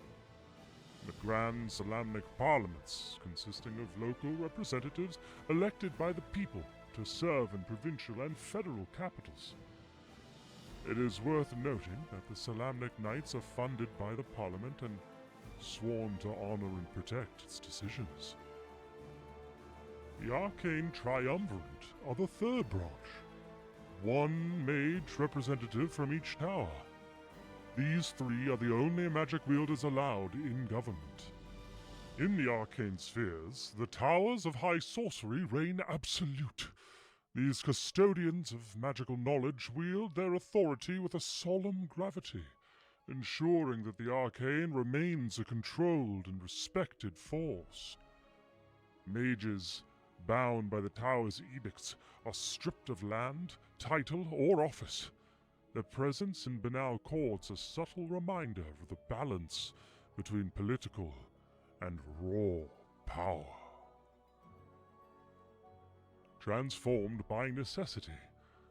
the Grand Solamnic Parliaments, consisting of local representatives elected by the people to serve in provincial and federal capitals. It is worth noting that the Solamnic Knights are funded by the Parliament and sworn to honor and protect its decisions. The Arcane Triumvirate are the 3rd branch, 1 mage representative from each tower. These 3 are the only magic wielders allowed in government. In the arcane spheres, the towers of high sorcery reign absolute. These custodians of magical knowledge wield their authority with a solemn gravity, ensuring that the arcane remains a controlled and respected force. Mages, bound by the tower's edicts, are stripped of land, title, or office. Their presence in banal courts a subtle reminder of the balance between political and raw power. Transformed by necessity,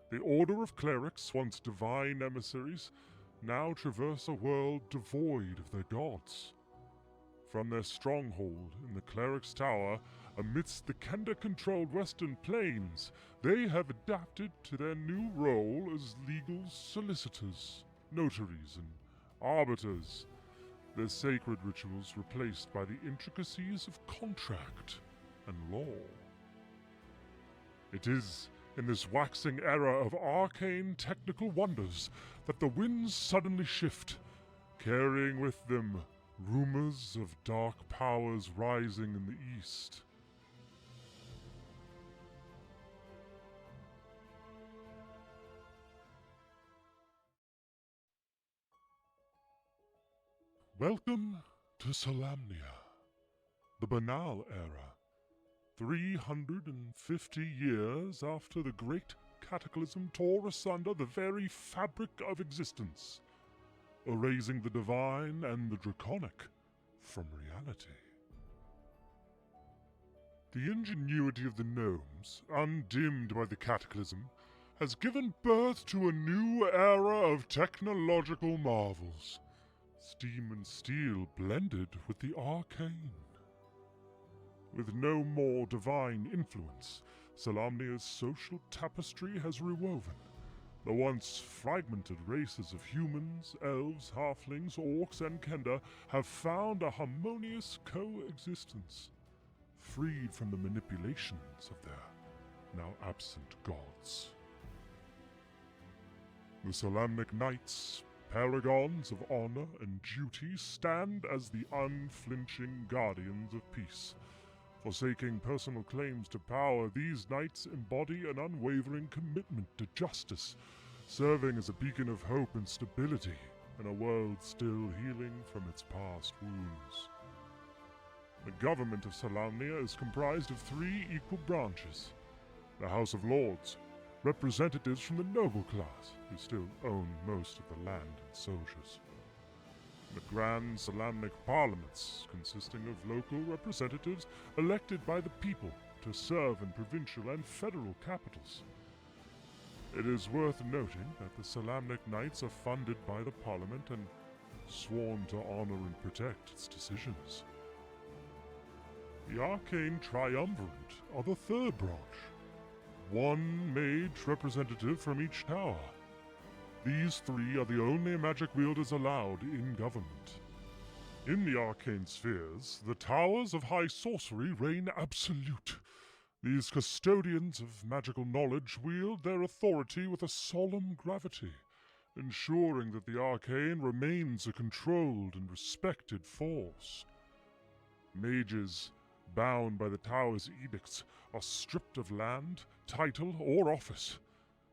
the Order of Clerics, once divine emissaries, now traverse a world devoid of their gods. From their stronghold in the Cleric's Tower, amidst the Kenda-controlled Western Plains, they have adapted to their new role as legal solicitors, notaries, and arbiters, their sacred rituals replaced by the intricacies of contract and law. It is in this waxing era of arcane technical wonders that the winds suddenly shift, carrying with them rumors of dark powers rising in the east. Welcome to Solamnia, the Banal Era. 350 years after the great cataclysm tore asunder the very fabric of existence, erasing the divine and the draconic from reality. The ingenuity of the gnomes, undimmed by the cataclysm, has given birth to a new era of technological marvels, steam and steel blended with the arcane. With no more divine influence, Solamnia's social tapestry has rewoven. The once fragmented races of humans, elves, halflings, orcs, and kenda have found a harmonious coexistence, freed from the manipulations of their now absent gods. The Solamnic Knights, paragons of honor and duty, stand as the unflinching guardians of peace. Forsaking personal claims to power, these knights embody an unwavering commitment to justice, serving as a beacon of hope and stability in a world still healing from its past wounds. The government of Solamnia is comprised of 3 equal branches: the House of Lords, representatives from the noble class who still own most of the land and soldiers; the Grand Solamnic Parliaments, consisting of local representatives elected by the people to serve in provincial and federal capitals. It is worth noting that the Solamnic Knights are funded by the Parliament and sworn to honor and protect its decisions. The Arcane Triumvirate are the 3rd branch, 1 mage representative from each tower. These 3 are the only magic wielders allowed in government. In the arcane spheres, the towers of high sorcery reign absolute. These custodians of magical knowledge wield their authority with a solemn gravity, ensuring that the arcane remains a controlled and respected force. Mages, bound by the Tower's edicts, are stripped of land, title, or office.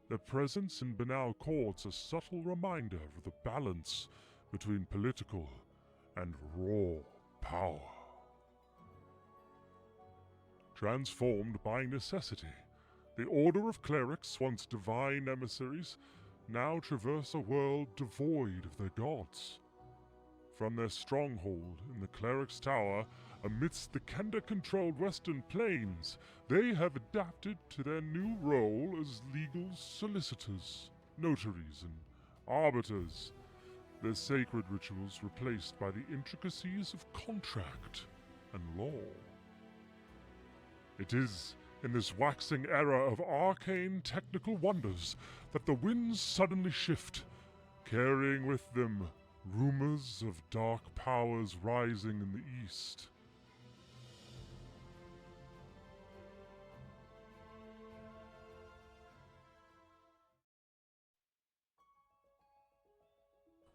Their presence in banal courts a subtle reminder of the balance between political and raw power. Transformed by necessity, the Order of Clerics, once divine emissaries, now traverse a world devoid of their gods. From their stronghold in the Cleric's Tower, amidst the Kenda-controlled Western Plains, they have adapted to their new role as legal solicitors, notaries, and arbiters, their sacred rituals replaced by the intricacies of contract and law. It is in this waxing era of arcane technical wonders that the winds suddenly shift, carrying with them rumors of dark powers rising in the east.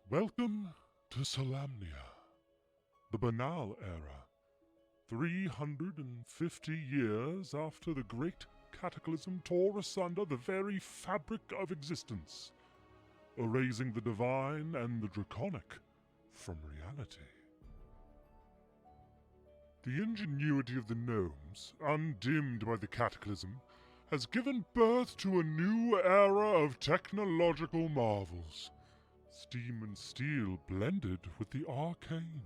Welcome to Solamnia, the Banal Era. 350 years after the great cataclysm tore asunder the very fabric of existence, erasing the divine and the draconic from reality. The ingenuity of the gnomes, undimmed by the cataclysm, has given birth to a new era of technological marvels. Steam and steel blended with the arcane.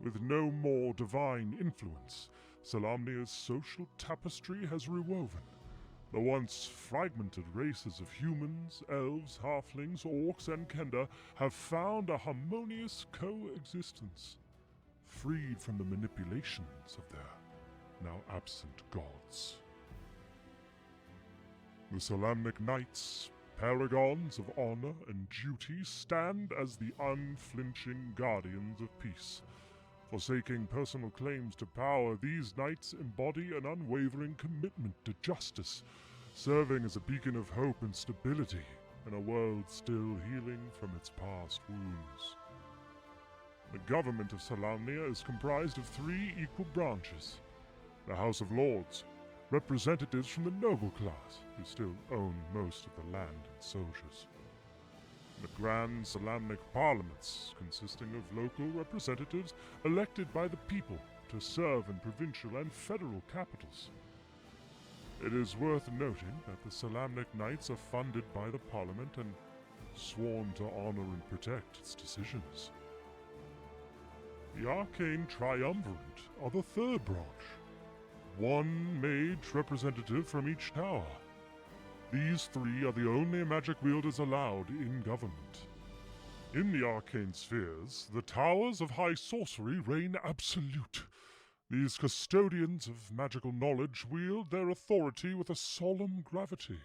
With no more divine influence, Solamnia's social tapestry has rewoven. The once fragmented races of humans, elves, halflings, orcs, and Kenda have found a harmonious coexistence, freed from the manipulations of their now absent gods. The Solamnic Knights, paragons of honor and duty, stand as the unflinching guardians of peace. Forsaking personal claims to power, these knights embody an unwavering commitment to justice, serving as a beacon of hope and stability in a world still healing from its past wounds. The government of Solamnia is comprised of 3 equal branches. The House of Lords, representatives from the noble class, who still own most of the land and soldiers. The Grand Solamnic Parliaments, consisting of local representatives elected by the people to serve in provincial and federal capitals. It is worth noting that the Solamnic Knights are funded by the Parliament and sworn to honor and protect its decisions. The Arcane Triumvirate are the 3rd branch. 1 mage representative from each tower. These 3 are the only magic wielders allowed in government. In the arcane spheres, the towers of high sorcery reign absolute. These custodians of magical knowledge wield their authority with a solemn gravity,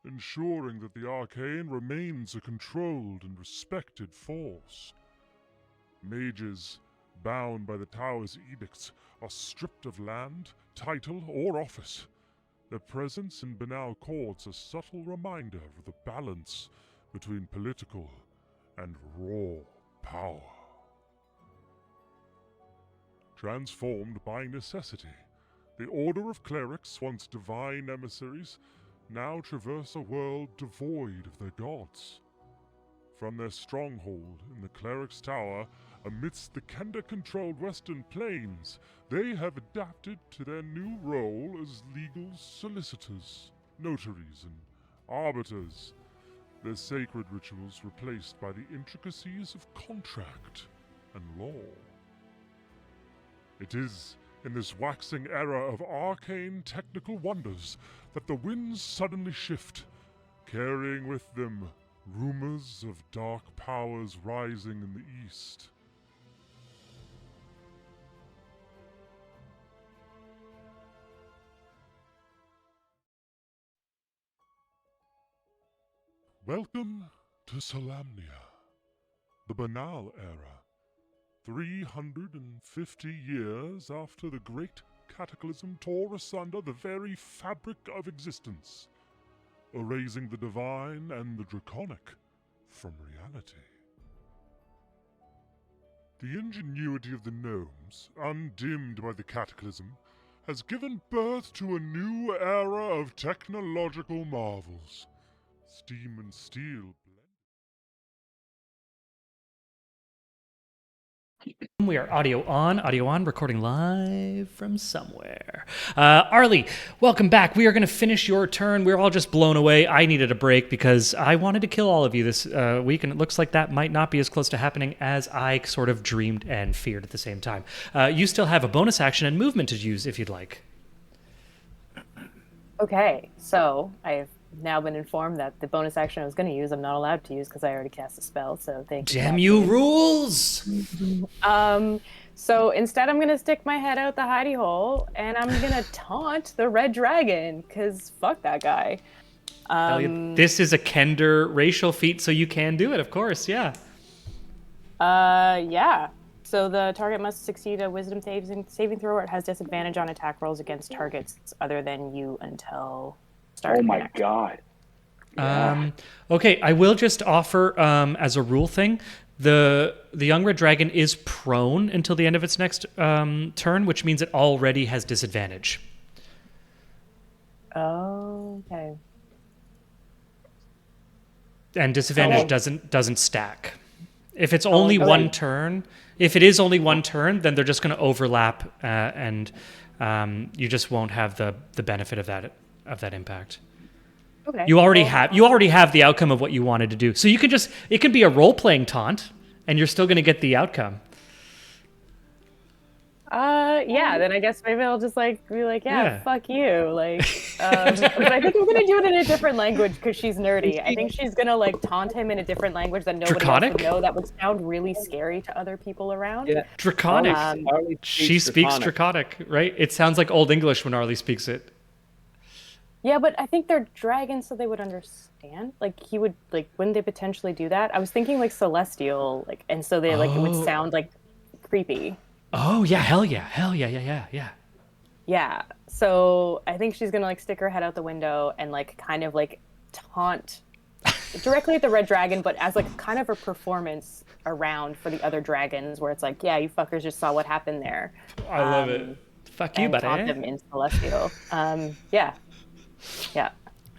ensuring that the arcane remains a controlled and respected force. Mages, bound by the tower's edicts, are stripped of land, title, or office. Their presence in banal courts a subtle reminder of the balance between political and raw power. Transformed by necessity, the Order of Clerics, once divine emissaries, now traverse a world devoid of their gods. From their stronghold in the Cleric's Tower, amidst the Kenda-controlled Western Plains, they have adapted to their new role as legal solicitors, notaries, and arbiters, their sacred rituals replaced by the intricacies of contract and law. It is in this waxing era of arcane technical wonders that the winds suddenly shift, carrying with them rumors of dark powers rising in the east. Welcome to Solamnia, the Banal Era. 350 years after the great cataclysm tore asunder the very fabric of existence, erasing the divine and the draconic from reality. The ingenuity of the gnomes, undimmed by the cataclysm, has given birth to a new era of technological marvels. Steam and steel. We are audio on, recording live from somewhere. Arlie, welcome back. We are going to finish your turn. We're all just blown away. I needed a break because I wanted to kill all of you this week, and it looks like that might not be as close to happening as I sort of dreamed and feared at the same time. You still have a bonus action and movement to use if you'd like. Okay, so I've now been informed that the bonus action I was going to use, I'm not allowed to use because I already cast a spell. So thank you. Damn you, rules! So instead, I'm going to stick my head out the hidey hole and I'm going to taunt the red dragon because fuck that guy. This is a Kender racial feat, so you can do it, of course, yeah. Yeah. So the target must succeed a wisdom saving throw or it has disadvantage on attack rolls against targets other than you until start. Oh my god. Yeah. Okay, I will just offer as a rule thing, the young red dragon is prone until the end of its next turn, which means it already has disadvantage. Oh, okay. And disadvantage doesn't stack. If it's only one turn, if it is only one turn, then they're just going to overlap, and you just won't have the benefit of that impact. Okay. You already have the outcome of what you wanted to do. So it can be a role-playing taunt, and you're still going to get the outcome. Yeah, then I guess maybe I'll just be like, Yeah. fuck you. But I think I'm gonna do it in a different language because she's nerdy. I think she's gonna taunt him in a different language that nobody else would know. That would sound really scary to other people around. Yeah. Draconic. Arlie She speaks Draconic, right? It sounds like Old English when Arlie speaks it. Yeah, but I think they're dragons, so they would understand. He would wouldn't they potentially do that? I was thinking celestial, and so they it would sound creepy. Oh yeah, hell yeah. Yeah. So I think she's gonna stick her head out the window and taunt directly at the red dragon, but as kind of a performance around for the other dragons, where it's yeah, you fuckers just saw what happened there. I love it. Fuck you, buddy. Taunt them in celestial. Yeah.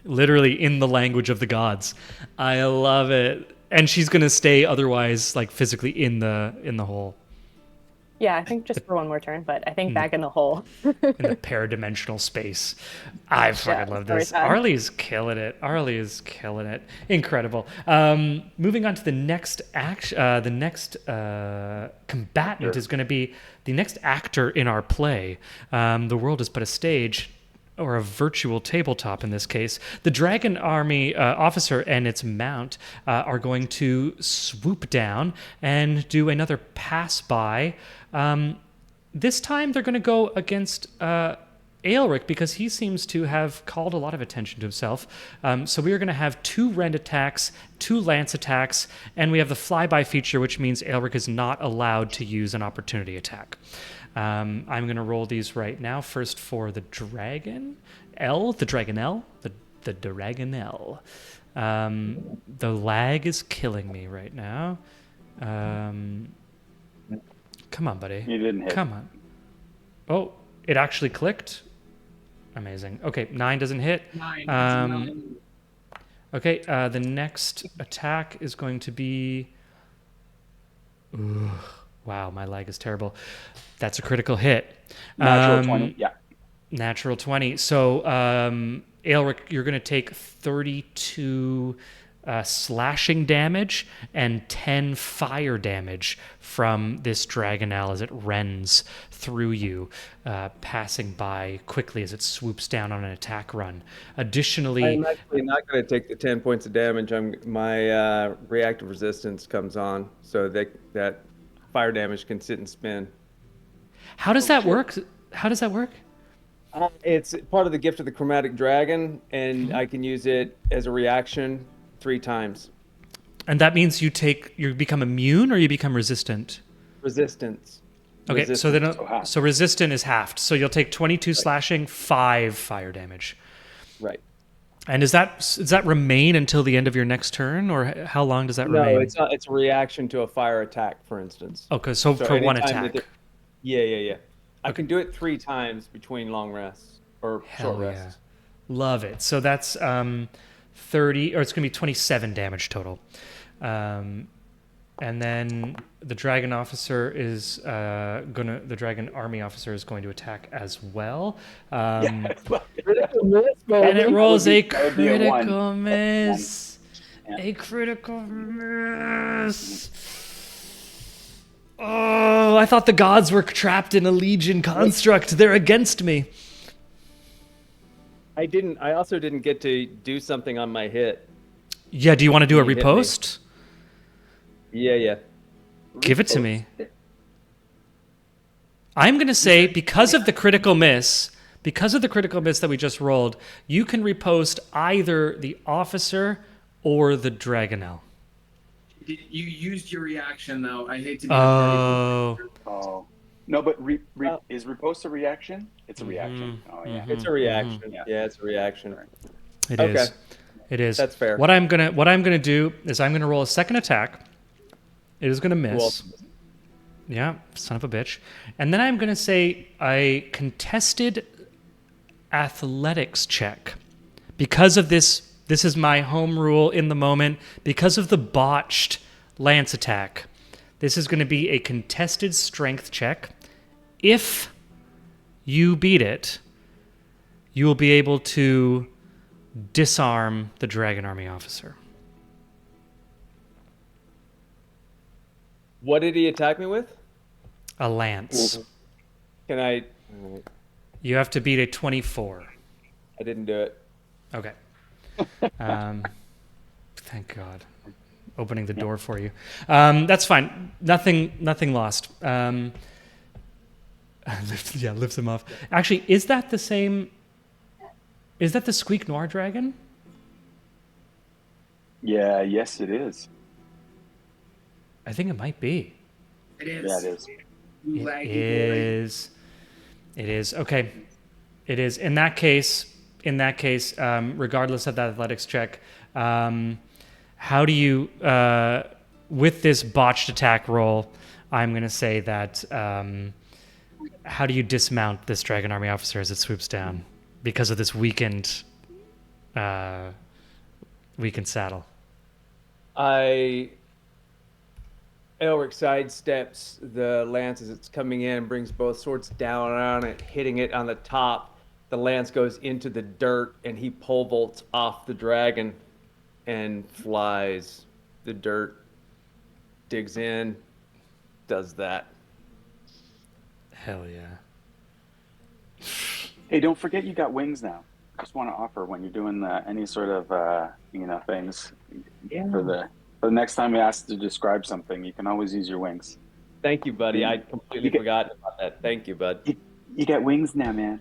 Literally in the language of the gods. I love it. And she's gonna stay otherwise physically in the hole. Yeah, I think just for one more turn, but I think back in the hole. In the paradimensional space. I fucking love this. Arlie is killing it. Incredible. Moving on to the next the next combatant is going to be the next actor in our play. The world is but a stage, or a virtual tabletop in this case. The Dragon Army officer and its mount are going to swoop down and do another pass-by. This time they're going to go against Aelric because he seems to have called a lot of attention to himself. So we are going to have 2 rend attacks, 2 lance attacks, and we have the flyby feature, which means Aelric is not allowed to use an opportunity attack. I'm going to roll these right now. First for the Dragon L. The Dragonelle. The lag is killing me right now. Come on, buddy. You didn't hit. Come on. Oh, it actually clicked. Amazing. Okay, 9 doesn't hit. 9. Okay, the next attack is going to be... Ooh, wow, my lag is terrible. That's a critical hit. Natural 20, yeah. Natural 20. So, Aelric, you're going to take 32 slashing damage and 10 fire damage from this Dragonelle as it rends through you, passing by quickly as it swoops down on an attack run. Additionally... I'm actually not going to take the 10 points of damage. My reactive resistance comes on, so that fire damage can sit and spin. How does that work? It's part of the gift of the Chromatic Dragon, and I can use it as a reaction 3 times. And that means you become immune or you become resistant? Resistance. Okay, so resistant is halved. So you'll take 22 slashing, 5 fire damage. Right. And does that remain until the end of your next turn, or how long does that No, remain? it's not. It's a reaction to a fire attack, for instance. Okay, so So for one anytime attack. that yeah. I can do it 3 times between long rests or Hell short yeah. rests. Love it. So that's 30, or it's going to be 27 damage total. And then the dragon officer is the dragon army officer is going to attack as well. And it rolls a That would be a one. critical miss. Yeah. A critical miss. Oh, I thought the gods were trapped in a legion construct. They're against me. I also didn't get to do something on my hit. Yeah, do you want to do a You hit me. repost? Yeah. Give it to me. I'm going to say, because of the critical miss that we just rolled, you can repost either the officer or the Dragonel. You used your reaction though. I hate to be Oh. Oh. No, but is riposte a reaction? It's a reaction. Oh, yeah. It's a reaction. Yeah. Yeah, it's a reaction. It Okay. is. It is. That's fair. What I'm gonna do is I'm gonna roll a second attack. It is gonna miss. Cool. Yeah, son of a bitch. And then I'm gonna say a contested athletics check. Because of this is my home rule in the moment. Because of the botched lance attack, this is gonna be a contested strength check. If you beat it, you will be able to disarm the dragon army officer. What did he attack me with? A lance. Can I? You have to beat a 24. I didn't do it. Okay. Thank God. Opening the door for you. That's fine. Nothing lost. Lift him off. Actually, is that the same? Is that the Squeak Noir dragon? Yeah, yes, it is. I think it might be. It is. Yeah, it is. You It laggy boy. is. It is. Okay. It is. In that case, regardless of that athletics check, how do you, with this botched attack roll, I'm going to say that, how do you dismount this Dragon Army officer as it swoops down because of this weakened saddle? Elric sidesteps the lance as it's coming in, brings both swords down on it, hitting it on the top. The lance goes into the dirt, and he pole vaults off the dragon and flies. The dirt digs in, does that. Hell yeah. Hey, don't forget you got wings now. Just want to offer when you're doing any sort of things for the next time you ask to describe something, you can always use your wings. Thank you, buddy. I completely forgot about that. Thank you, bud. You got wings now, man.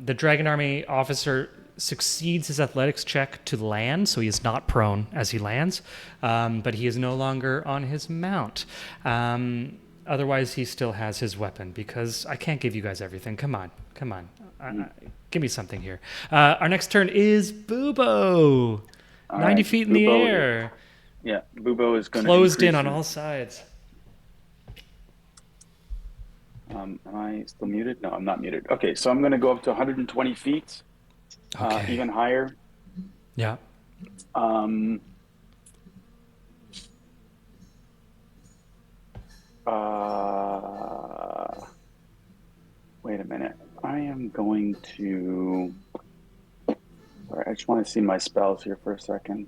The Dragon Army officer succeeds his athletics check to land, so he is not prone as he lands, but he is no longer on his mount. Otherwise, he still has his weapon, because I can't give you guys everything. Come on. Give me something here. Our next turn is Bubo. 90 feet in the Bubo. air. Yeah, Bubo is going to Closed in on all sides. Am I still muted? No, I'm not muted. Okay, so I'm going to go up to 120 feet, Okay. even higher. Yeah. Wait a minute. I am going to. Sorry, I just want to see my spells here for a second.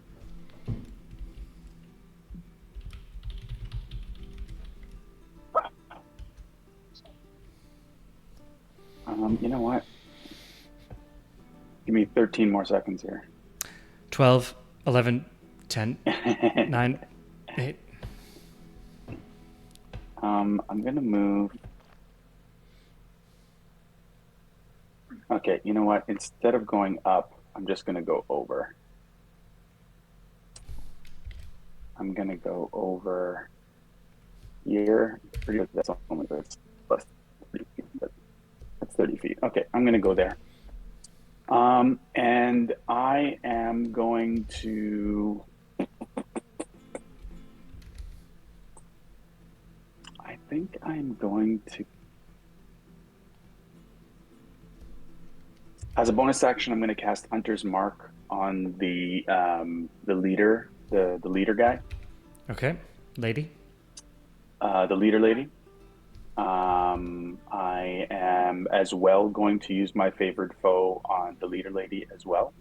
You know what? Give me 13 more seconds here. 12, 11, 10, 9, 8. I'm going to move. Okay, you know what? Instead of going up, I'm just going to go over. I'm going to go over here. That's only plus 30 feet, but that's 30 feet. Okay, I'm going to go there. And I am going to. I think I'm going to. As a bonus action, I'm going to cast Hunter's Mark on the leader, the leader guy, Okay, lady. the leader lady. I am as well going to use my favorite foe on the leader lady as well.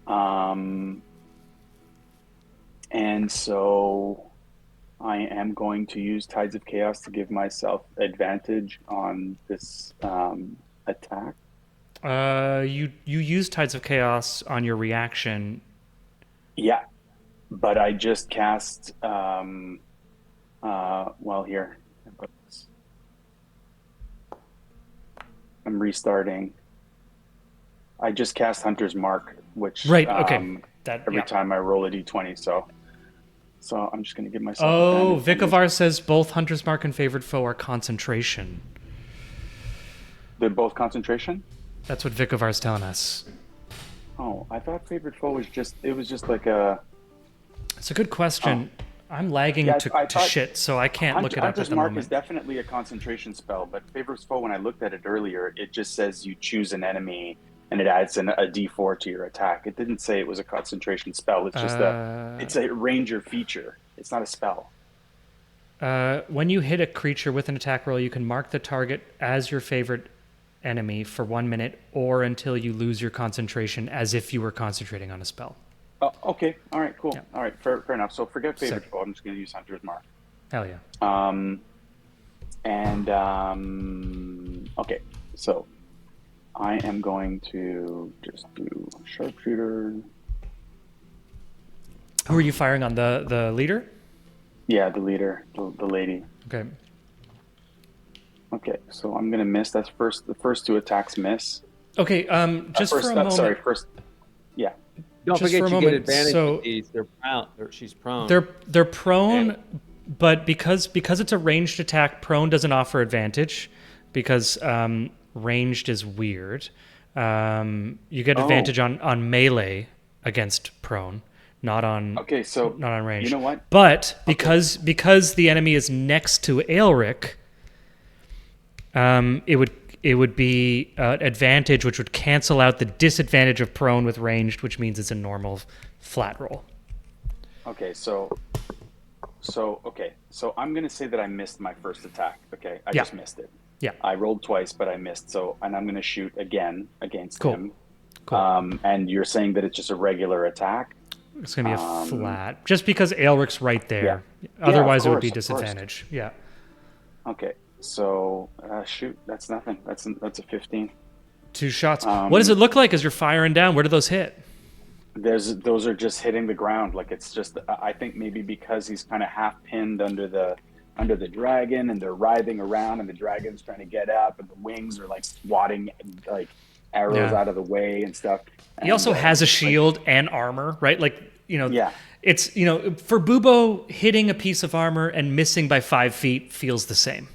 And so I am going to use Tides of Chaos to give myself advantage on this attack. You use Tides of Chaos on your reaction. Yeah, but I just cast. Well, here. I'm restarting. I just cast Hunter's Mark, which Right. Okay. That every yeah. time I roll a d20. So I'm just going to give myself. Oh, advantage. Vikavar says both Hunter's Mark and Favored Foe are concentration. They're both concentration. That's what Vikavar's telling us. Oh, I thought favorite foe was just. It was just like a. It's a good question. I'm lagging Yeah, to I thought shit, so I can't look it up Hunter's at the Mark moment. is definitely a concentration spell, but favorite foe. When I looked at it earlier, it just says you choose an enemy and it adds a d4 to your attack. It didn't say it was a concentration spell. It's just it's a ranger feature. It's not a spell. When you hit a creature with an attack roll, you can mark the target as your favorite enemy for 1 minute or until you lose your concentration as if you were concentrating on a spell. Oh, okay. All right. Cool. Yeah. All right. Fair enough. So forget favorite Sick. foe. I'm just going to use Hunter's Mark. Hell yeah. Okay. So I am going to just do sharpshooter. Who are you firing on? The leader? Yeah, the leader, the lady. Okay. Okay, so I'm gonna miss. That's the first two attacks miss. Okay. Just First, for a moment. sorry, first. Yeah. Don't Just forget for a you moment, get advantage so- with these. They're prone. She's prone. They're prone, but because it's a ranged attack, prone doesn't offer advantage because ranged is weird. You get advantage on melee against prone, not on Okay, so not on range. you know what? But because the enemy is next to Aelric, it would be advantage, which would cancel out the disadvantage of prone with ranged, which means it's a normal flat roll. Okay, so I'm gonna say that I missed my first attack. Okay, I Yeah. just missed it. Yeah. I rolled twice, but I missed. So, and I'm gonna shoot again against Cool. him. Cool. And you're saying that it's just a regular attack. It's going to be a flat, just because Aelric's right there. Yeah. Otherwise, Yeah, it of would be course, of course. disadvantage. Yeah. Okay, so shoot, that's nothing. That's a 15. 2 shots. What does it look like as you're firing down? Where do those hit? Those are just hitting the ground. Like it's just. I think maybe because he's kind of half pinned under the dragon, and they're writhing around, and the dragon's trying to get up, and the wings are like swatting like arrows Yeah. out of the way and stuff. He also has a shield and armor, right? Like, Yeah. it's, for Bubo, hitting a piece of armor and missing by 5 feet feels the same.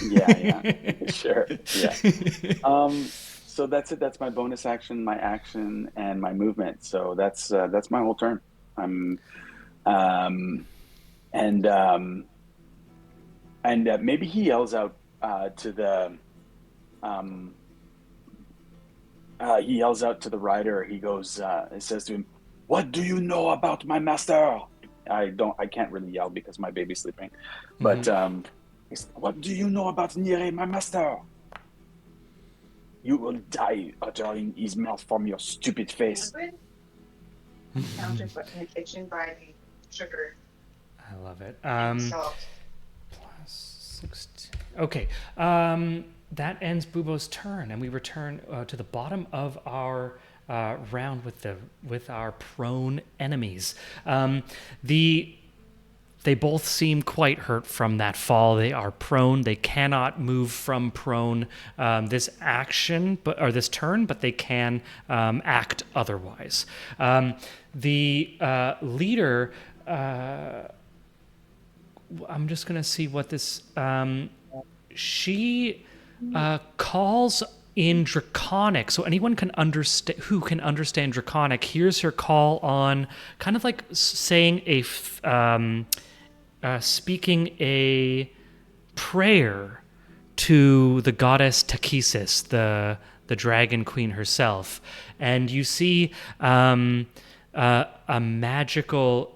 Yeah, sure. Yeah. So that's it. That's my bonus action, my action, and my movement. So that's my whole turn. Maybe he yells out to the rider. He goes, it says to him, "What do you know about my master?" I can't really yell because my baby's sleeping. But what do you know about Nire, my master? You will die uttering his mouth from your stupid face. Counterput in the kitchen by the sugar I love it. and salt. Plus 16. Okay. That ends Bubo's turn, and we return to the bottom of our round with our prone enemies. They both seem quite hurt from that fall. They are prone. They cannot move from prone this action, this turn, but they can act otherwise. The leader. I'm just gonna see what this. She calls in Draconic. So anyone can understand who can understand Draconic hears her call on kind of like saying speaking a prayer to the goddess Takesis, the dragon queen herself, and you see a magical.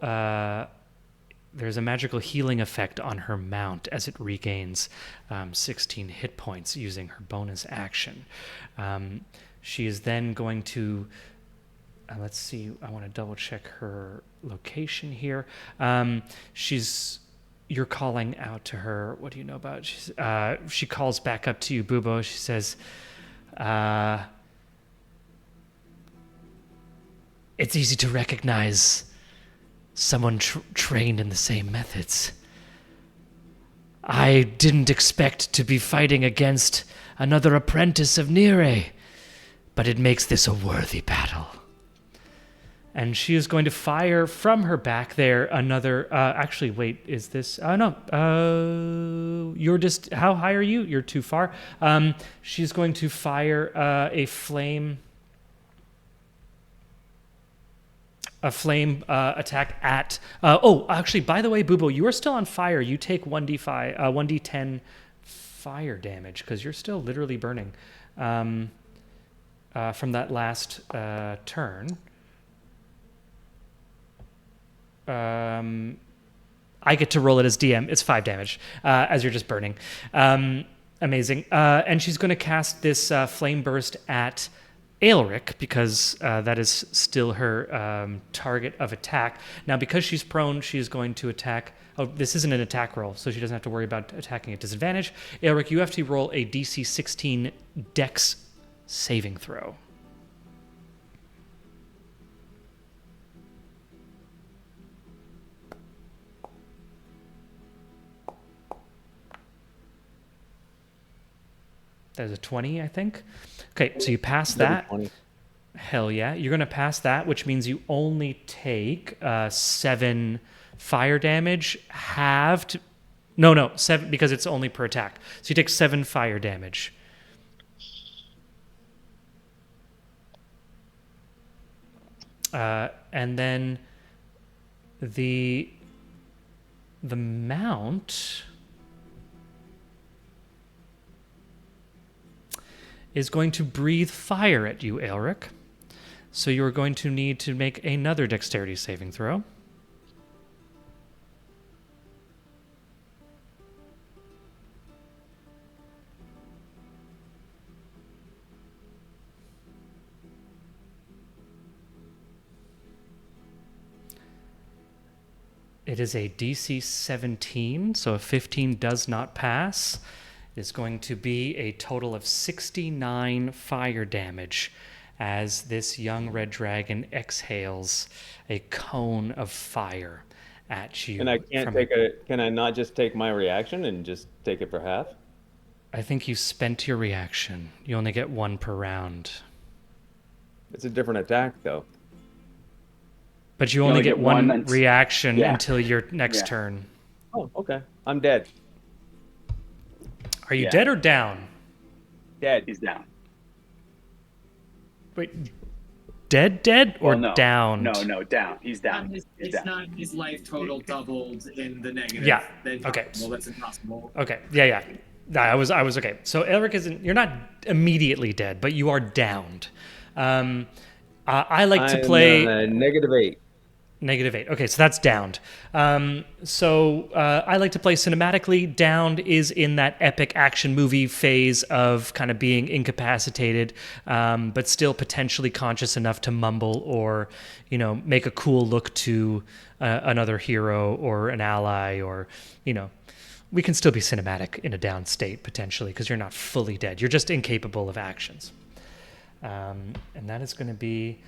There's a magical healing effect on her mount as it regains 16 hit points using her bonus action. She is then going to, let's see, I want to double check her location here. You're calling out to her. What do you know about? She calls back up to you, Bubo. She says, it's easy to recognize someone trained in the same methods. I didn't expect to be fighting against another apprentice of Nire, but it makes this a worthy battle. And she is going to fire from her back there another... actually, wait, is this... no. You're just... How high are you? You're too far. She's going to fire a flame... A flame attack at... actually, by the way, Bubo, you are still on fire. You take 1d10 fire damage because you're still literally burning from that last turn. I get to roll it as DM. It's 5 damage as you're just burning. Amazing. And she's going to cast this flame burst at Aelric because that is still her target of attack. Now, because she's prone, she's going to attack... Oh, this isn't an attack roll, so she doesn't have to worry about attacking at disadvantage. Aelric, you have to roll a DC 16 Dex saving throw. There's a 20, I think. Okay, so you pass that. 20. Hell yeah. You're going to pass that, which means you only take 7 fire damage, halved. No, 7, because it's only per attack. So you take 7 fire damage. And then the mount is going to breathe fire at you, Aelric. So you're going to need to make another dexterity saving throw. It is a DC 17, so a 15 does not pass. Is going to be a total of 69 fire damage as this young red dragon exhales a cone of fire at you. And I can't Can I not just take my reaction and just take it for half? I think you spent your reaction. You only get 1 per round. It's a different attack, though. But you only get one reaction Yeah. until your next Yeah. turn. Oh, okay. I'm dead. Are you Yeah. dead or down? Dead. He's down. Wait, dead or Well, no. down? No, down. He's down. His, He's it's down. not his life total doubled in the negative. Yeah, Then okay. Well, that's impossible. Okay. Yeah. I was okay. So Elric isn't. You're not immediately dead, but you are downed. I like to play -8. -8. Okay, so that's downed. I like to play cinematically. Downed is in that epic action movie phase of kind of being incapacitated, but still potentially conscious enough to mumble or, make a cool look to another hero or an ally, or, we can still be cinematic in a down state potentially because you're not fully dead. You're just incapable of actions. And that is going to be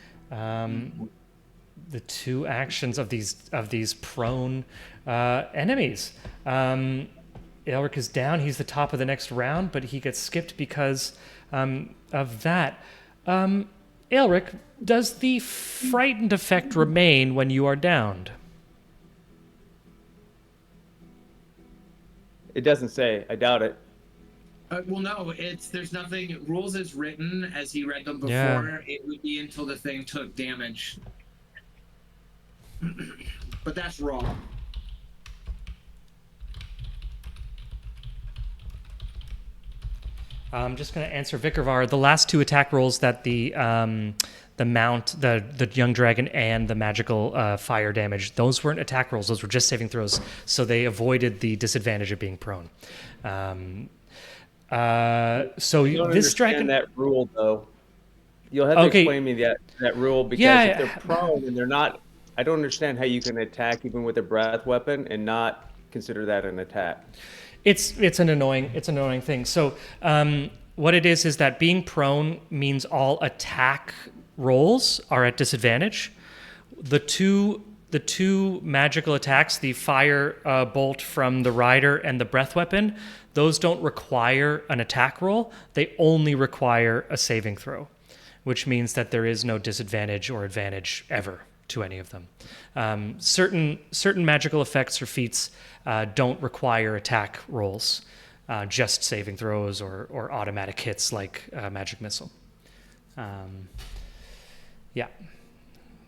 the 2 actions of these prone enemies. Aelric is down. He's the top of the next round, but he gets skipped because of that. Aelric, does the frightened effect remain when you are downed? It doesn't say. I doubt it. Well, no, there's nothing. Rules as written, as he read them before. Yeah. It would be until the thing took damage. But that's wrong. I'm just going to answer Vikarvar. The last two attack rolls that the mount, the young dragon, and the magical fire damage, those weren't attack rolls. Those were just saving throws. So they avoided the disadvantage of being prone. So I don't this understand dragon. that rule though. You'll have to Okay. explain me that rule because Yeah, if they're prone and they're not, I don't understand how you can attack even with a breath weapon and not consider that an attack. It's an annoying thing. So what it is that being prone means all attack rolls are at disadvantage. The two magical attacks, the fire bolt from the rider and the breath weapon, those don't require an attack roll. They only require a saving throw, which means that there is no disadvantage or advantage ever to any of them. Certain magical effects or feats don't require attack rolls, just saving throws or automatic hits like magic missile. Yeah,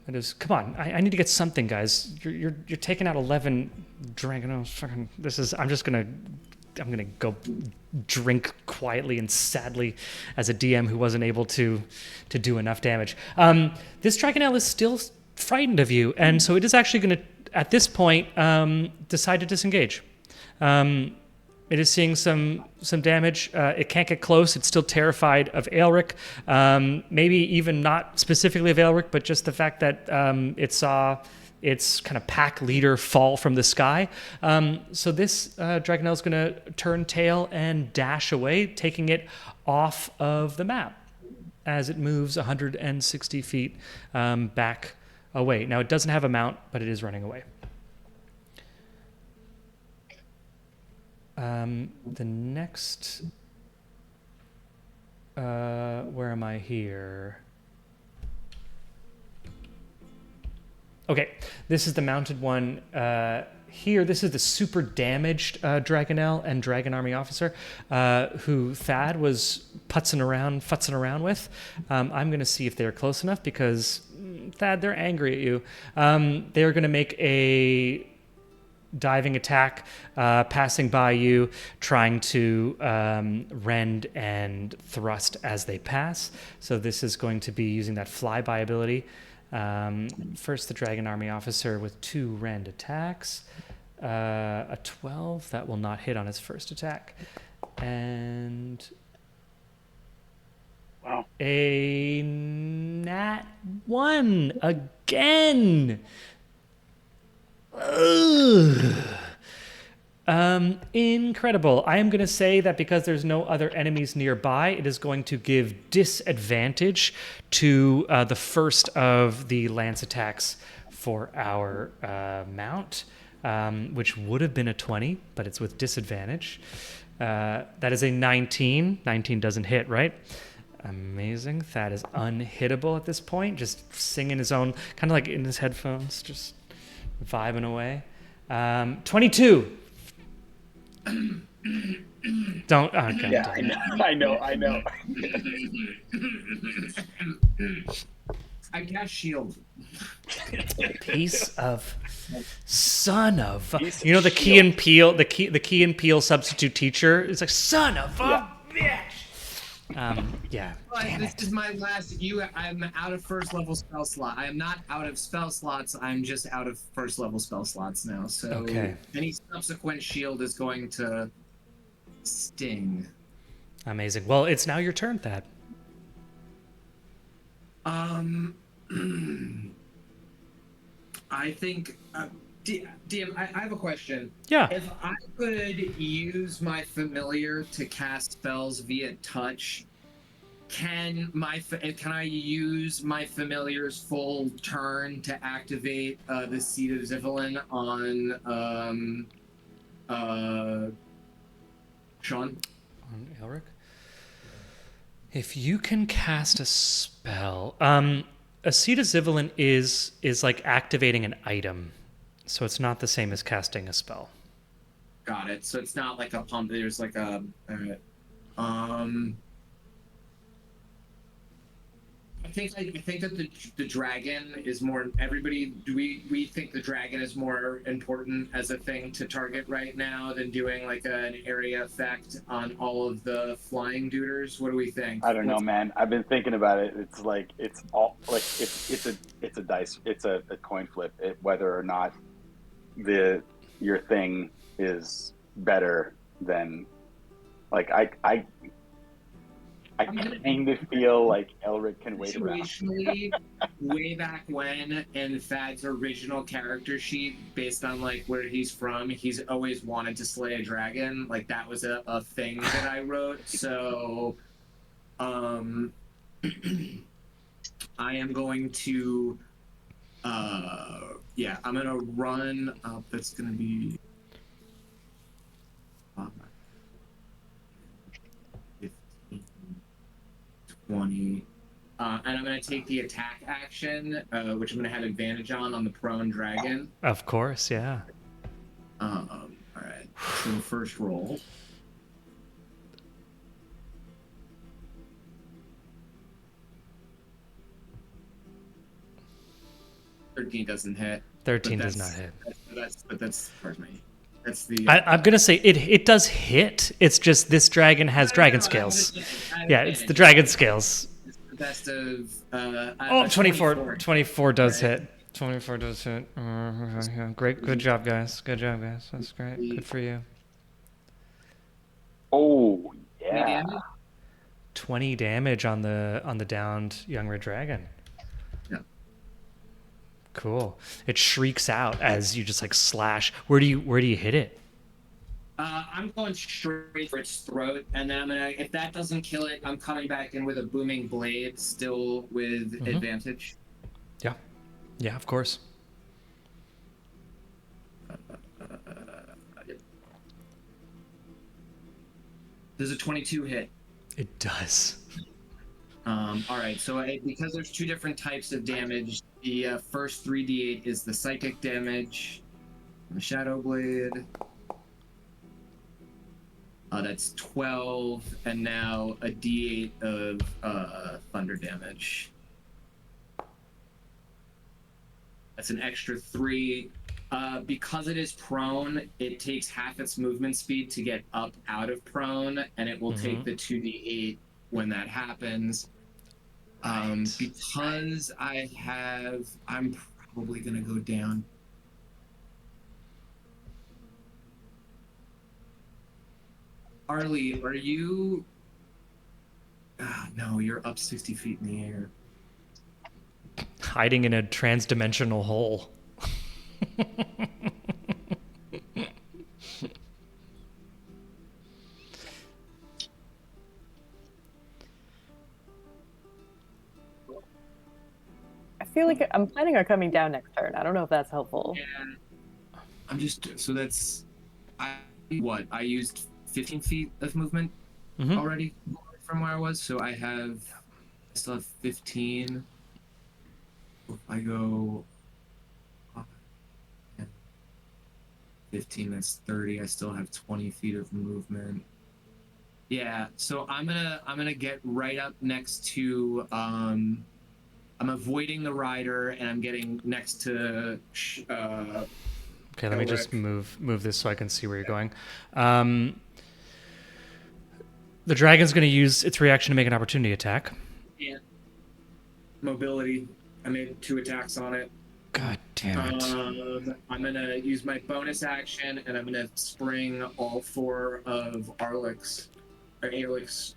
it is. Come on, I need to get something, guys. You're taking out 11 dragon. Oh, fucking! This is. I'm gonna go drink quietly and sadly as a DM who wasn't able to do enough damage. This Dragonelle is still frightened of you, and so it is actually going to, at this point, decide to disengage. It is seeing some damage. It can't get close. It's still terrified of Aelric. Maybe even not specifically of Aelric, but just the fact that it saw its kind of pack leader fall from the sky. So this Dragonelle is going to turn tail and dash away, taking it off of the map as it moves 160 feet back away. Now, it doesn't have a mount, but it is running away. The next... where am I here? Okay, this is the mounted one here. This is the super damaged Dragonelle and Dragon Army officer who Thad was futzing around with. I'm going to see if they're close enough because, Thad, they're angry at you. They're going to make a diving attack, passing by you, trying to rend and thrust as they pass. So this is going to be using that flyby ability. First, the Dragon Army officer with 2 rend attacks. A 12, that will not hit on his first attack. And Wow. a nat 1 again. Ugh. Incredible. I am going to say that because there's no other enemies nearby, it is going to give disadvantage to the first of the lance attacks for our mount, which would have been a 20, but it's with disadvantage. That is a 19. 19 doesn't hit, right? Amazing. Thad is unhittable at this point, just singing his own, kind of like in his headphones, just vibing away. 22. Don't. Okay. Yeah, I know. I cast shield. Piece of son of. Piece of You know the Key shield. and Peele, the Key and Peele substitute teacher. It's like son of a bitch. Yeah. But Damn this it. is my last. I'm out of first level spell slot. I am not out of spell slots. I'm just out of first level spell slots now. So Okay. any subsequent shield is going to sting. Amazing. Well, it's now your turn, Thad. I think. DM, I have a question. Yeah. If I could use my familiar to cast spells via touch, can I use my familiar's full turn to activate the Seed of Zivlin on Sean? On Elric. If you can cast a spell, a Seed of Zivlin is like activating an item, so it's not the same as casting a spell. Got it. So it's not like a pump. There's like a. I think that the dragon is more. Everybody, do we think the dragon is more important as a thing to target right now than doing like an area effect on all of the flying duders? What do we think? I don't know, man. I've been thinking about it. It's like it's all like it's a dice. It's a coin flip. Whether or not your thing is better than like I kind of feel like Elric can wait around. Situationally, way back when, in Thad's original character sheet, based on like where he's from, he's always wanted to slay a dragon. Like that was a thing that I wrote. So, I am going to, yeah, I'm gonna run up. That's gonna be. 20. And I'm going to take the attack action, which I'm going to have advantage on the prone dragon. Of course, yeah. All right. So first roll. $13 doesn't hit. 13 does not hit. That's pardon me. That's the. I'm gonna say it does hit. It's just this dragon has dragon scales. Yeah, it's the dragon scales. It's the best of. 24 does Right. hit. 24 does hit. Yeah, great, good job, guys. Good job, guys. That's great. Good for you. Oh Any yeah. damage? 20 damage on the downed young red dragon. Yeah. Cool. It shrieks out as you just like slash. Where do you hit it? I'm going straight for its throat, and then I'm gonna. If that doesn't kill it, I'm coming back in with a booming blade, still with advantage. Yeah. Yeah, of course. Does a 22 hit? It does. All right, so because there's two different types of damage, the first 3d8 is the psychic damage, the Shadow Blade. That's 12, and now a d8 of thunder damage. That's an extra 3. Because it is prone, it takes half its movement speed to get up out of prone, and it will take the 2d8 when that happens. Because I'm probably gonna go down. Arlie, are you? No, you're up 60 feet in the air. Hiding in a trans-dimensional hole. I feel like I'm planning on coming down next turn. I don't know if that's helpful. Yeah. I'm just so that's I used 15 feet of movement already from where I was, so I still have 15. If I go 15, that's 30. I still have 20 feet of movement. Yeah, so I'm gonna get right up next to I'm avoiding the rider, and I'm getting next to Okay, let me just move this so I can see where you're going. The dragon's going to use its reaction to make an opportunity attack. Yeah. Mobility. I made 2 attacks on it. God damn it. I'm going to use my bonus action, and I'm going to spring all 4 of Arlik's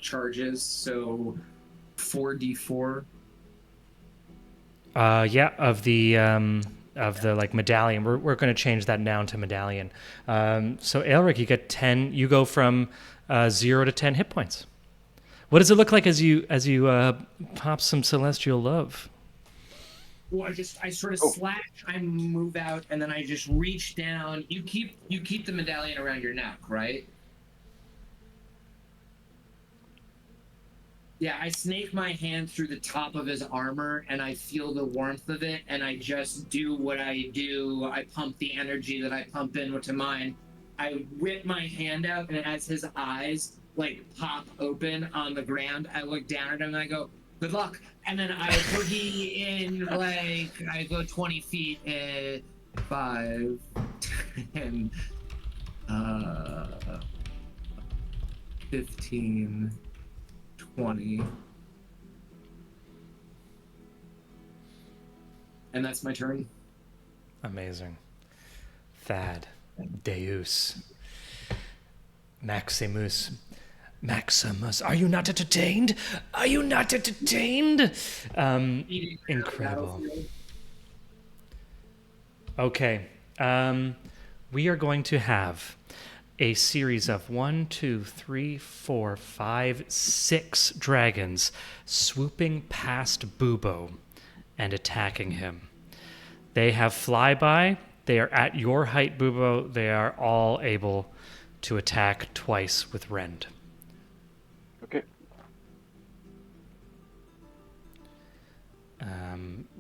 charges, so 4d4. Yeah, of the like medallion. We're going to change that down to medallion. So Aelric, you get 10. You go from 0 to 10 hit points. What does it look like as you pop some celestial love? Well, I sort of slash, I move out, and then I just reach down. You keep the medallion around your neck, right? Yeah, I snake my hand through the top of his armor, and I feel the warmth of it, and I just do what I do. I pump the energy that I pump into mine. I whip my hand out, and as his eyes like pop open on the ground. I look down at him and I go, "Good luck." And then I boogie in, like I go 20 feet, 5, 10, 15, 20. And that's my turn. Amazing. Thad, Deus, Maximus. Maximus, are you not entertained? Are you not entertained? Incredible. Okay. We are going to have a series of 1, 2, 3, 4, 5, 6 dragons swooping past Bubo and attacking him. They have flyby. They are at your height, Bubo. They are all able to attack twice with Rend. Okay.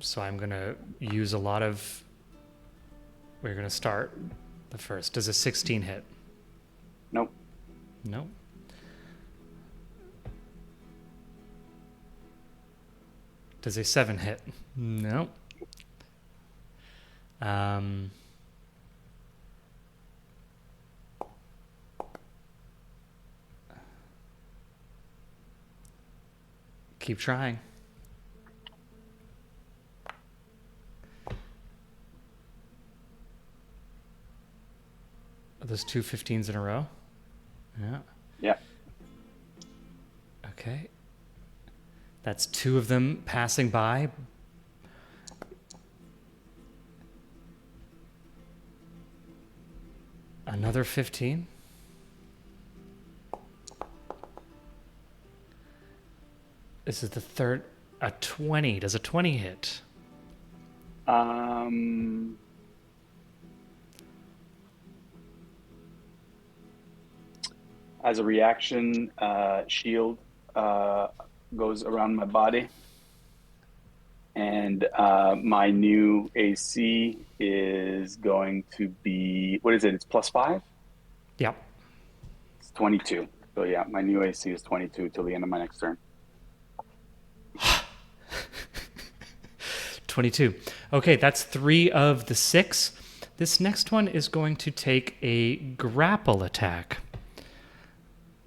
So I'm going to use a lot of... We're going to start the first. Does a 16 hit? Nope. No. Does a 7 hit? No. Keep trying. Are those 2 15s in a row? Yeah. Yeah. Okay. That's 2 of them passing by. Another 15. This is the third. A 20. Does a 20 hit? As a reaction, shield goes around my body, and my new AC is going to be, what is it? It's +5. Yep. It's 22. So yeah, my new AC is 22 till the end of my next turn. 22. Okay, that's 3 of the 6. This next one is going to take a grapple attack.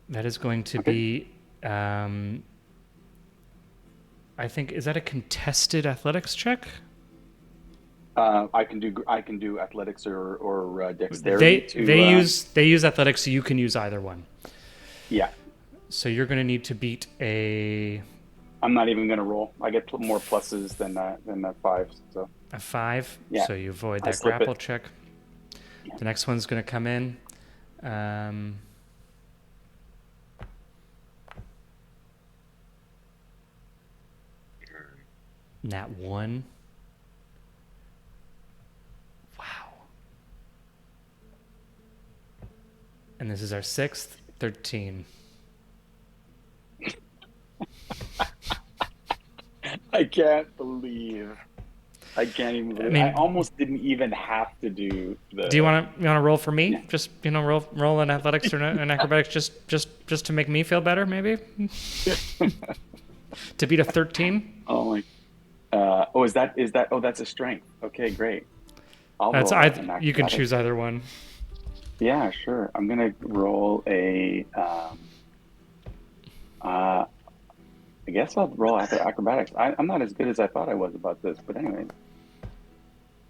That is going to be, I think, is that a contested athletics check? I can do athletics or dexterity. They use athletics, so you can use either one. Yeah. So you're going to need to beat a... I'm not even going to roll. I get more pluses than that 5. So a 5. Yeah. So you avoid I that slip grapple it. check. Yeah. The next one's going to come in. Nat 1. Wow. And this is our 6th. 13. I can't believe. I can't even believe. I almost didn't even have to do the. Do you want to roll for me? Yeah. Just roll in athletics or in acrobatics, just to make me feel better, maybe. To beat a 13. Oh my. Is that? Oh, that's a strength. Okay, great. That's you can choose either one. Yeah, sure. I'm gonna roll a. I guess I'll roll acrobatics. I'm not as good as I thought I was about this, but anyway.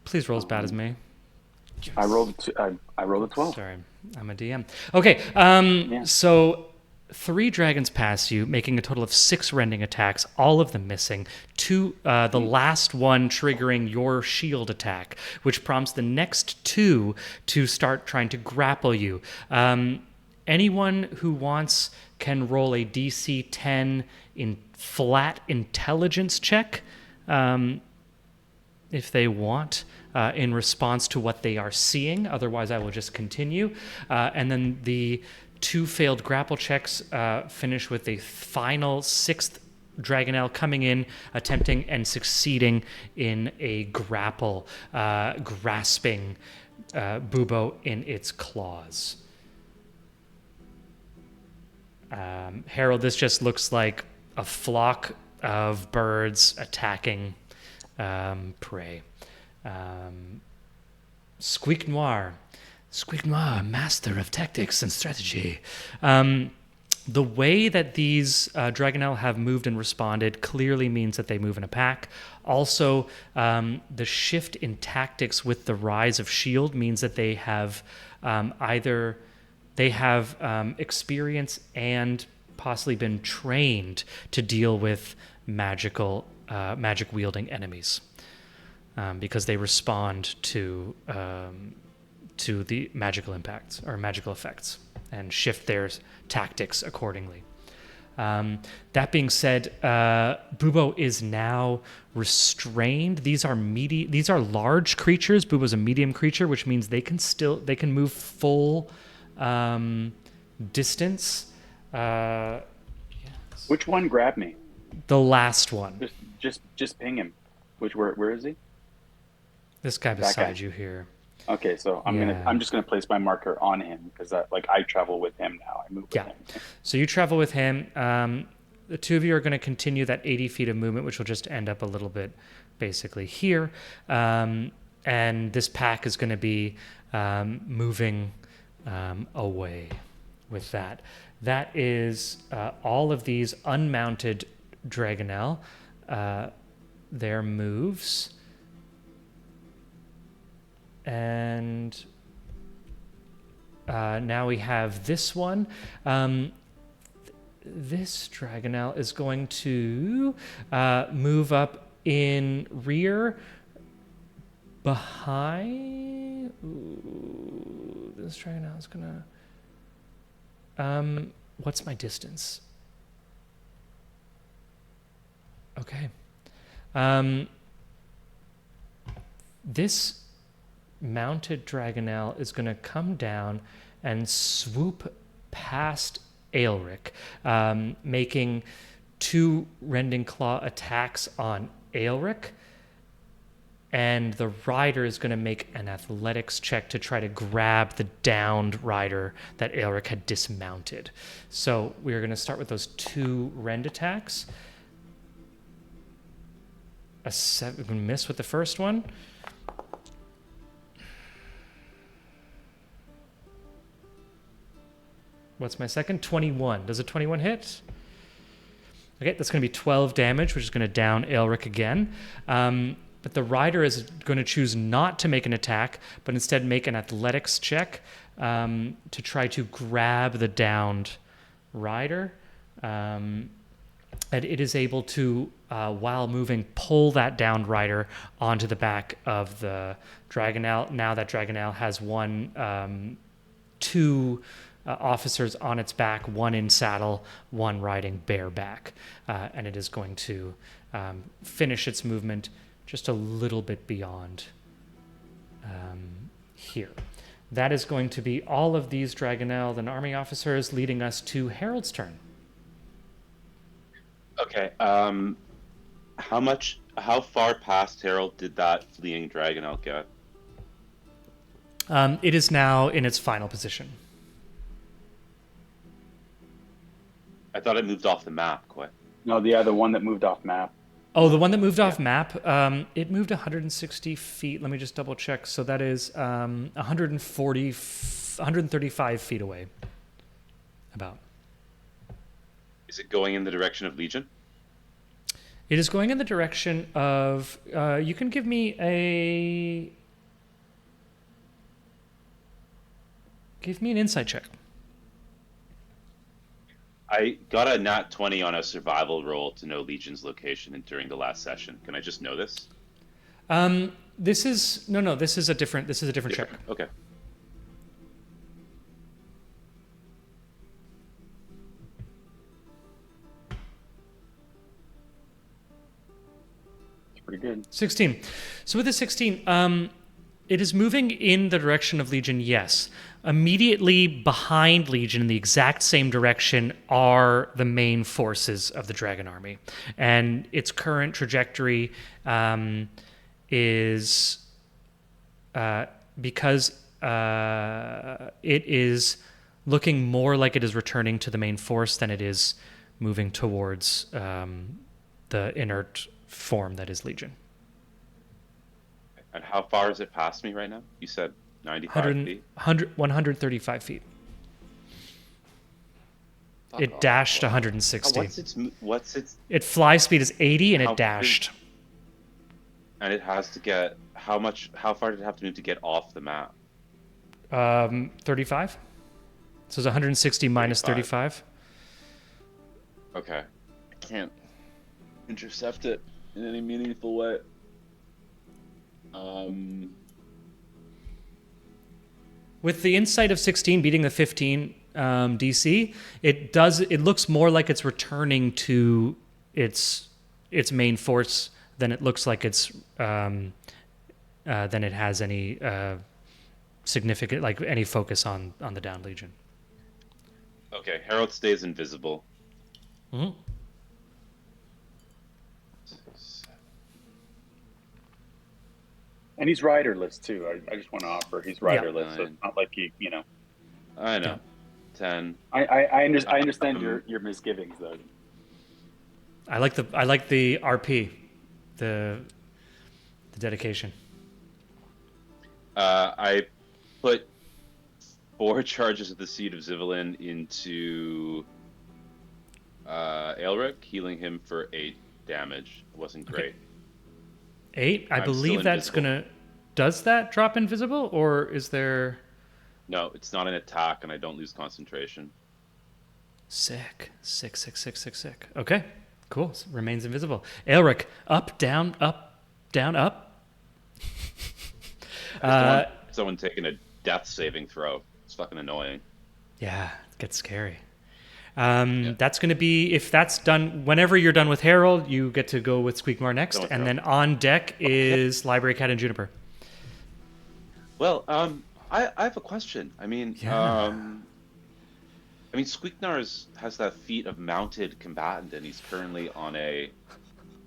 Please roll as bad as me. I rolled a 12. Sorry, I'm a DM. Okay, Yeah. So 3 dragons pass you, making a total of 6 rending attacks, all of them missing. 2, the last one triggering your shield attack, which prompts the next 2 to start trying to grapple you. Anyone who wants can roll a DC 10 in flat intelligence check, if they want, in response to what they are seeing. Otherwise, I will just continue. And then the 2 failed grapple checks finish with a final 6th Dragonelle coming in, attempting and succeeding in a grapple, grasping Bubo in its claws. Harold, this just looks like a flock of birds attacking prey. Squeak Noir, master of tactics and strategy. The way that these Dragonel have moved and responded clearly means that they move in a pack. Also, the shift in tactics with the rise of Shield means that they have experience and possibly been trained to deal with magic wielding enemies, because they respond to the magical impacts or magical effects and shift their tactics accordingly. That being said, Bubo is now restrained. These are large creatures. Bubo's a medium creature, which means they can move full distance. Yes. Which one grabbed me? The last one. Just ping him. Where is he? This guy beside you here. Okay, so I'm just gonna place my marker on him because I travel with him now. I move with him. So you travel with him. The two of you are going to continue that 80 feet of movement, which will just end up a little bit basically here. And this pack is going to be moving away with that. That is all of these unmounted Dragonel, their moves. And now we have this one. This Dragonel is going to move up in rear behind. Ooh, this Dragonel is going to... what's my distance? Okay. This mounted Dragonel is going to come down and swoop past Aelric, making 2 Rending Claw attacks on Aelric, and the rider is going to make an athletics check to try to grab the downed rider that Aelric had dismounted. So we're going to start with those 2 rend attacks. A 7 miss with the first one. What's my second? 21. Does a 21 hit? Okay, that's going to be 12 damage, which is going to down Aelric again. But the rider is going to choose not to make an attack, but instead make an athletics check to try to grab the downed rider. And it is able to, while moving, pull that downed rider onto the back of the Dragonel. Now that Dragonel has 2 officers on its back, 1 in saddle, 1 riding bareback. And it is going to finish its movement just a little bit beyond here. That is going to be all of these Dragonel and army officers, leading us to Harold's turn. Okay. How far past Harold did that fleeing Dragonel get? It is now in its final position. I thought it moved off the map quite. No, the other one that moved off map. Oh, the one that moved off map, it moved 160 feet. Let me just double check. So that is 135 feet away. About. Is it going in the direction of Legion? It is going in the direction of... you can give me an insight check. I got a nat 20 on a survival roll to know Legion's location during the last session. Can I just know this? This is a different check. Okay. It's pretty good. 16. So with the 16, it is moving in the direction of Legion, yes. Immediately behind Legion, in the exact same direction, are the main forces of the Dragon Army. And its current trajectory is, because it is looking more like it is returning to the main force than it is moving towards the inert form that is Legion. And how far is it past me right now? You said 95 feet? 135 feet. Fuck It off. dashed Oh, 160. What's its It fly speed is 80 and How it dashed. and it has to get how far did it have to move to get off the map? 35. So it's 160 minus 35. Okay. I can't intercept it in any meaningful way. With the insight of 16 beating the 15 DC, it looks more like it's returning to its main force than it looks like it's than it has any significant, like any focus on the down Legion. Okay, Harold stays invisible. Mm-hmm. And he's riderless too. I just want to offer he's riderless, so Fine. it's not like you know. I know. Yeah. 10. I understand your misgivings though. I like the RP, the dedication. I put 4 charges of the Seed of Zivelin into Aelric, healing him for 8 damage. It wasn't great. 8. I I'm believe still that's invisible. gonna. Does that drop invisible, or is there? No, it's not an attack, and I don't lose concentration. Sick. Okay, cool. So remains invisible. Aelric, up, down, up, down, up. I just don't want someone taking a death saving throw. It's fucking annoying. Yeah, it gets scary. That's going to be, if that's done, whenever you're done with Harold, you get to go with Squeakmar next, Done with and Harold. then on deck is Library Cat and Juniper. Well, I have a question. I mean, Yeah. Squeaknar has that feat of mounted combatant, and he's currently on a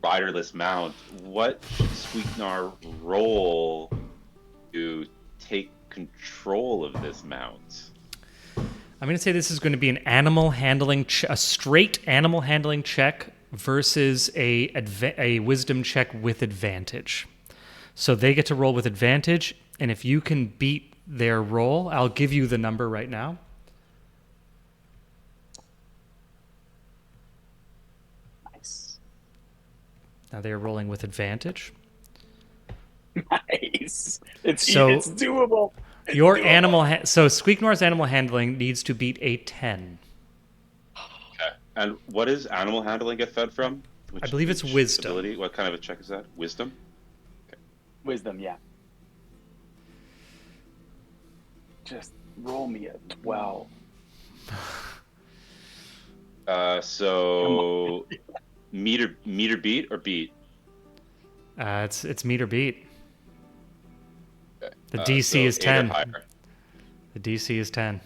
riderless mount. What should Squeaknar roll to take control of this mount? I'm going to say this is going to be an animal handling, a straight animal handling check versus a wisdom check with advantage. So they get to roll with advantage, and if you can beat their roll, I'll give you the number right now. Nice. Now they are rolling with advantage. Nice. It's So- it's doable. It's Your doable. animal, so Squeaknor's animal handling needs to beat a 10. Okay. And what does animal handling get fed from? I believe it's which wisdom. ability? What kind of a check is that? Wisdom? Wisdom, yeah. Just roll me a 12. So meter beat or beat? It's meet or beat. Okay. The DC is 8 or 10. higher. The DC is 10.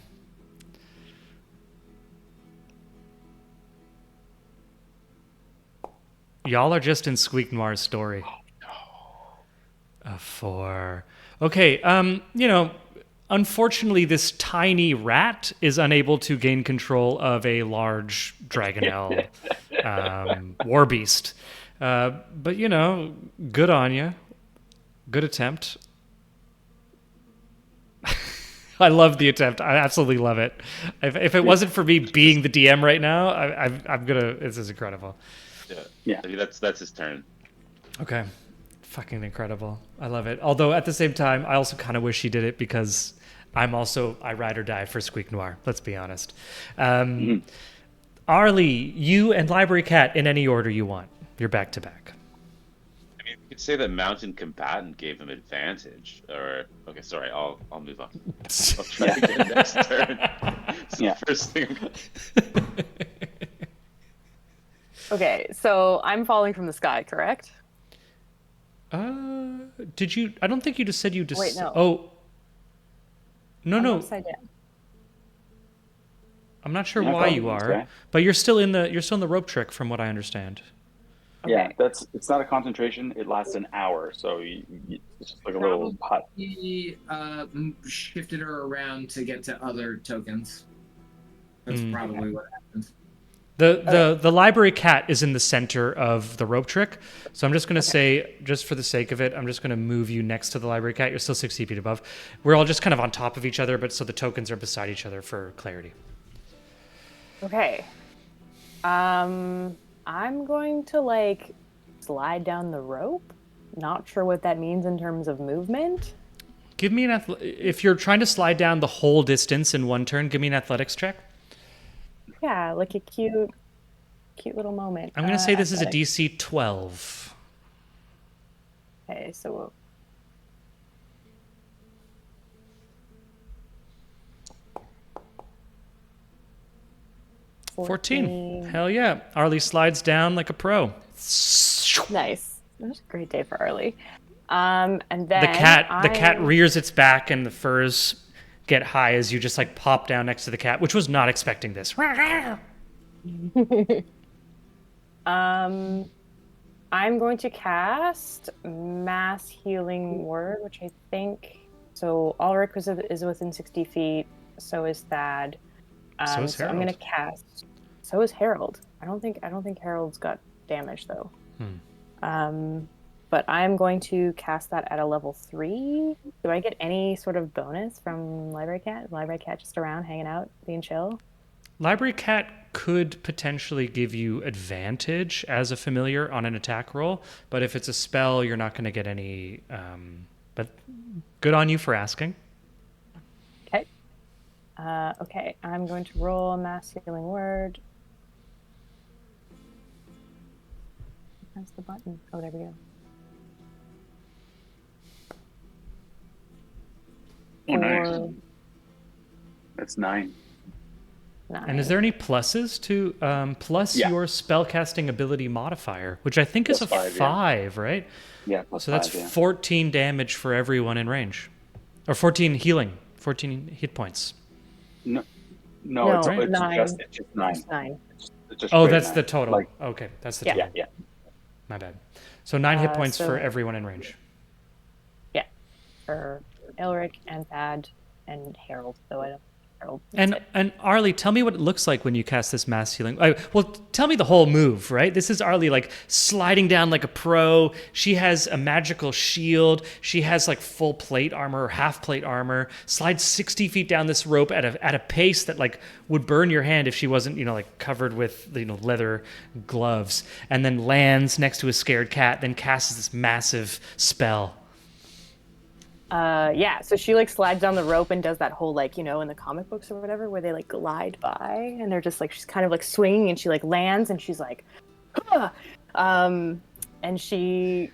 Y'all are just in Squeaknoir's story. A 4. Okay, unfortunately, this tiny rat is unable to gain control of a large Dragonel war beast. But, good on you. Good attempt. I love the attempt. I absolutely love it. If it wasn't for me being the DM right now, I'm gonna. This is incredible. Yeah. That's his turn. Okay, fucking incredible. I love it. Although at the same time, I also kind of wish he did it because I ride or die for Squeak Noir. Let's be honest. Arlie, you and Library Cat in any order you want. You're back to back. I mean, you could say that mounted combatant gave him advantage. Or okay, sorry, I'll move on. I'll try again next turn. So Yeah. First thing. Okay, so I'm falling from the sky, correct? Did you? I don't think you just said you just. Wait, no. Oh. I'm No. upside down. I'm not sure You're not why falling you from the are, sky? but you're still in the rope trick, from what I understand. Yeah, Okay. it's not a concentration. It lasts an hour, so it's just like a little hut. He shifted her around to get to other tokens. That's probably what happened. The library cat is in the center of the rope trick. So I'm just going to say, just for the sake of it, I'm just going to move you next to the library cat. You're still 60 feet above. We're all just kind of on top of each other, but so the tokens are beside each other for clarity. Okay. I'm going to like slide down the rope. Not sure what that means in terms of movement. Give me an if you're trying to slide down the whole distance in one turn, give me an athletics check. Yeah, like a cute little moment. I'm going to say this is a athletics. DC 12. Okay, so 14. Hell yeah. Arlie slides down like a pro. Nice. That was a great day for Arlie. And then The cat rears its back and the furs get high as you just like pop down next to the cat, which was not expecting this. I'm going to cast Mass Healing Word, which I think so. Ulrich is within 60 feet. So is Thad. So is So I'm Harold. going to cast. So is Harold. I don't think Harold's got damage though. But I'm going to cast that at a level 3. Do I get any sort of bonus from Library Cat? Library Cat just around, hanging out, being chill? Library cat could potentially give you advantage as a familiar on an attack roll, but if it's a spell, you're not going to get any. But good on you for asking. Okay. Okay, I'm going to roll a Mass Healing Word. Press the button. Oh, there we go. Oh, nice. Or That's 9. 9. And is there any pluses to plus Yeah. your spellcasting ability modifier, which I think is Plus a 5, 5, right? Yeah, plus So that's 5, yeah. 14 damage for everyone in range, or 14 healing, 14 hit points. No, No, it's 9. just 9. It's 9. It's just Oh, straight that's 9. the total. Like, Okay, that's the Yeah. total. yeah. My bad. So 9 hit points so- for everyone in range. Yeah. For Elric and Thad and Harold, though I don't. Harold. And Arlie, tell me what it looks like when you cast this mass healing. Well, tell me the whole move, right? This is Arlie like sliding down like a pro. She has a magical shield. She has like full plate armor or half plate armor. Slides 60 feet down this rope at a pace that like would burn your hand if she wasn't, like covered with leather gloves. And then lands next to a scared cat. Then casts this massive spell. Yeah, so she like slides down the rope and does that whole like, in the comic books or whatever where they like glide by and they're just like she's kind of like swinging and she like lands and she's like ah! And she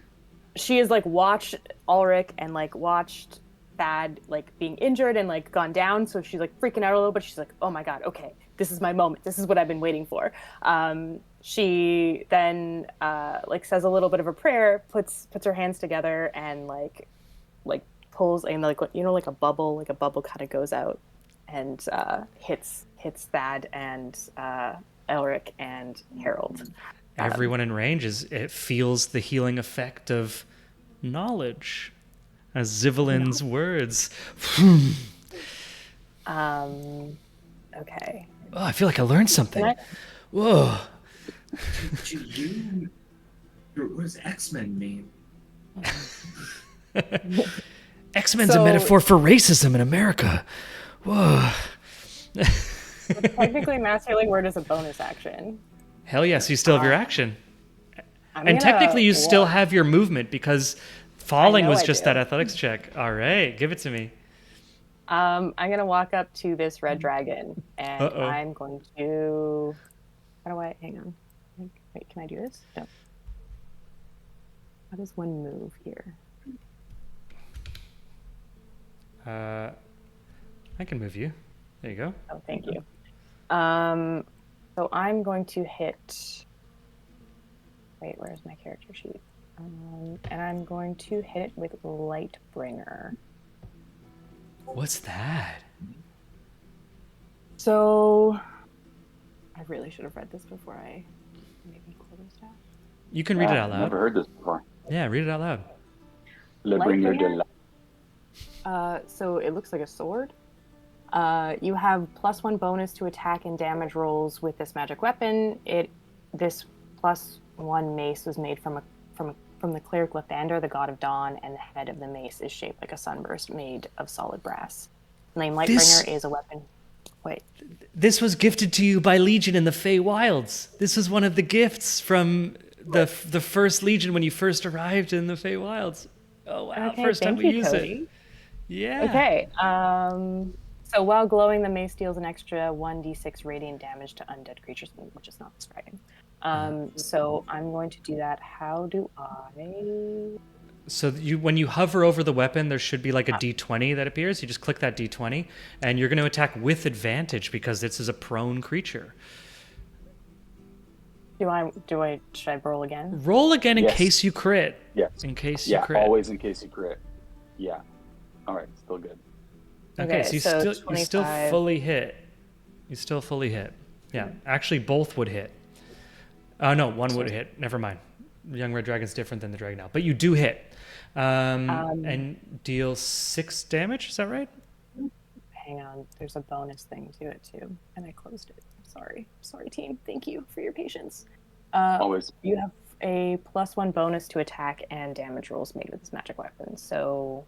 has like watched Ulrich and like watched Thad like being injured and like gone down, so she's like freaking out a little bit. She's like, oh my god, okay, this is my moment, this is what I've been waiting for. She then like says a little bit of a prayer, puts her hands together and like pulls and like like a bubble kind of goes out and hits Thad and Elric and Harold. Everyone in range it feels the healing effect of knowledge, as Zivalin's words. Okay. Oh, I feel like I learned something. Can I- Whoa. What does X-Men mean? X-Men's a So- metaphor for racism in America. Whoa. Technically, Mass Healing Word is a bonus action. Hell yes, you still have your action. I'm And gonna technically you still walk- have your movement because falling know was I just do. that athletics check. All right, give it to me. I'm gonna walk up to this red dragon and Uh-oh. I'm going to. How do I? Hang on. Wait, can I do this? No. How does one move here? I can move you. There you go. Oh, thank you. So I'm going to hit. Wait, where's my character sheet? And I'm going to hit it with Lightbringer. What's that? So I really should have read this before I maybe close this down. You can read it Yeah, out I've loud. never heard this before. Yeah, read it out loud. Le Bringer de Lightbringer? la... So it looks like a sword. You have +1 bonus to attack and damage rolls with this magic weapon. This +1 mace was made from the cleric Lathander, the god of dawn, and the head of the mace is shaped like a sunburst made of solid brass. Name Lightbringer is a weapon. Wait. This was gifted to you by Legion in the Fey Wilds. This was one of the gifts from the first Legion when you first arrived in the Fey Wilds. Oh wow! Okay, first time thank we you, use Cody. it. Yeah. Okay. So while glowing, the mace deals an extra 1d6 radiant damage to undead creatures, which is not this dragon. So I'm going to do that. How do I? So when you hover over the weapon, there should be like a D20 that appears. You just click that D20, and you're going to attack with advantage because this is a prone creature. Should I roll again? Roll again in Yes. case you crit. Yes. In case you Yeah, crit. always in case you crit. Yeah. All right, still good. Okay, Okay, so you so still 25. fully hit. You still fully hit. Yeah, actually both would hit. No, one would hit. Never mind. Young Red Dragon's different than the Dragon now, but you do hit. And deal 6 damage. Is that right? Hang on. There's a bonus thing to it too, and I closed it. Sorry, team. Thank you for your patience. Always. You have a +1 bonus to attack and damage rolls made with this magic weapon. So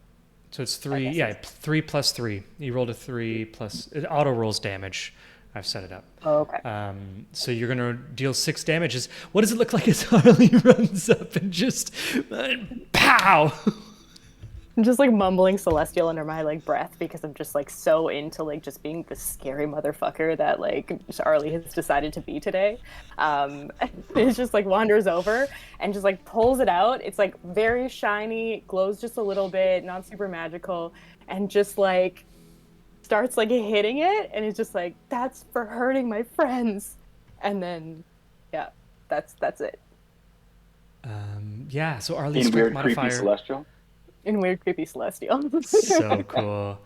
So it's 3. guess Yeah, 3 plus 3. You rolled a 3 plus. It auto rolls damage. I've set it up. okay. So you're gonna deal 6 damages. What does it look like as Harley runs up and just pow? I'm just like mumbling celestial under my like breath because I'm just like so into like just being the scary motherfucker that like Charlie has decided to be today. It just like wanders over and just like pulls it out. It's like very shiny, glows just a little bit, not super magical, and just like starts like hitting it, and it's just like, that's for hurting my friends. And then yeah, that's it. Yeah. So Arlie's In strength weird, creepy modifier. celestial. In weird creepy celestial. So cool.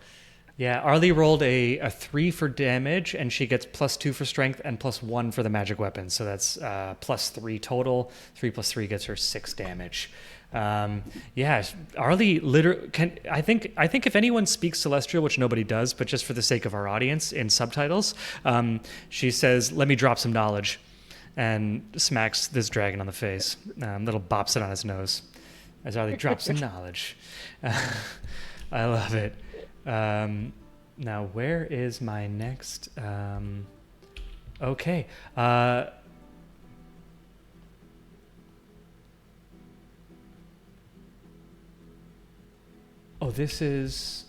Yeah, Arlie rolled a 3 for damage, and she gets +2 for strength and +1 for the magic weapon. So that's +3 total. 3 plus 3 gets her 6 damage. Yeah, Arlie literally can. I think if anyone speaks Celestial, which nobody does, but just for the sake of our audience in subtitles, she says, "Let me drop some knowledge," and smacks this dragon on the face. Little bops it on his nose as Arlie drops some knowledge. I love it. Now, where is my next? Okay. Oh, this is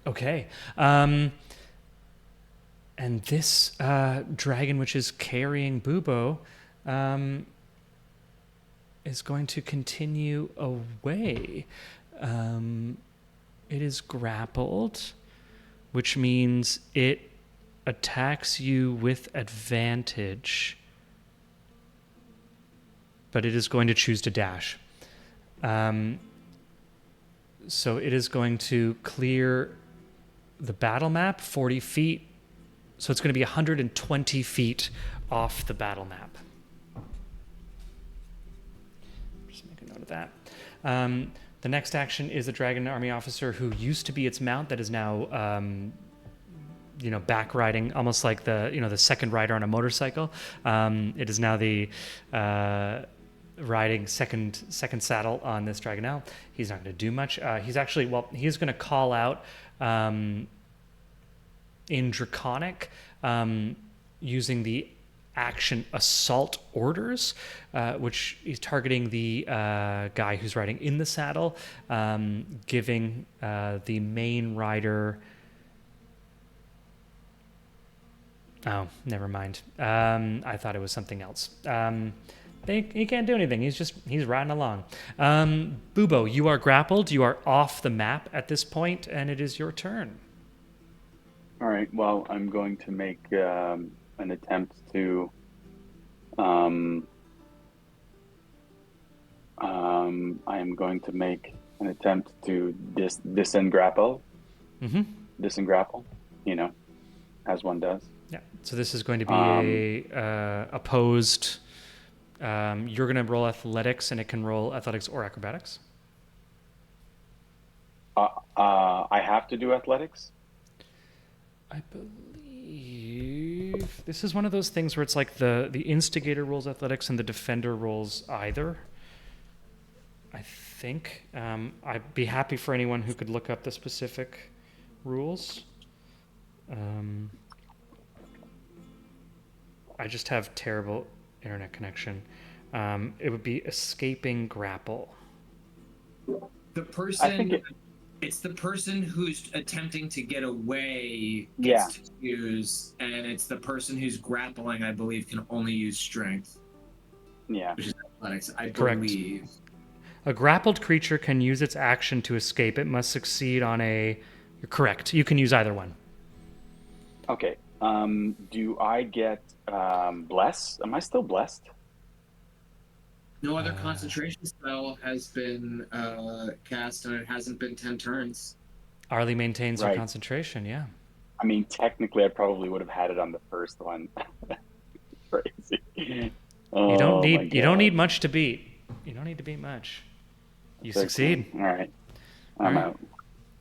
okay. And this dragon, which is carrying Bubo, is going to continue away. It is grappled, which means it attacks you with advantage, but it is going to choose to dash. So it is going to clear the battle map 40 feet. So it's going to be 120 feet off the battle map. Just make a note of that. The next action is the Dragon Army officer who used to be its mount that is now, back riding, almost like the second rider on a motorcycle. It is now the riding second saddle on this Dragonel. He's not going to do much. He's going to call out in Draconic using the action assault orders, which is targeting the guy who's riding in the saddle, giving the main rider. Oh, never mind. I thought it was something else. He can't do anything. He's riding along. Bubo, you are grappled. You are off the map at this point, and it is your turn. All right. Well, I'm going to make an attempt to. I am going to make an attempt to disengrapple. Mm-hmm. Disengrapple, as one does. Yeah. So this is going to be a opposed. You're going to roll athletics, and it can roll athletics or acrobatics. I have to do athletics. I believe this is one of those things where it's like the instigator rolls athletics and the defender rolls either. I think. I'd be happy for anyone who could look up the specific rules. I just have terrible internet connection. It would be escaping grapple. The person. I think it's the person who's attempting to get away Yeah. gets to use, and it's the person who's grappling, I believe, can only use strength, Yeah. which is athletics. I Correct. believe. A grappled creature can use its action to escape. It must succeed on a... You're correct. You can use either one. Okay. Do I get bless? Am I still blessed? No other concentration spell has been cast, and it hasn't been 10 turns. Arlie maintains her Right. concentration, yeah. I mean, technically, I probably would have had it on the first one. Crazy. You Oh, don't my need God. much to beat. You don't need to beat much. You succeed. All right. I'm All right. out.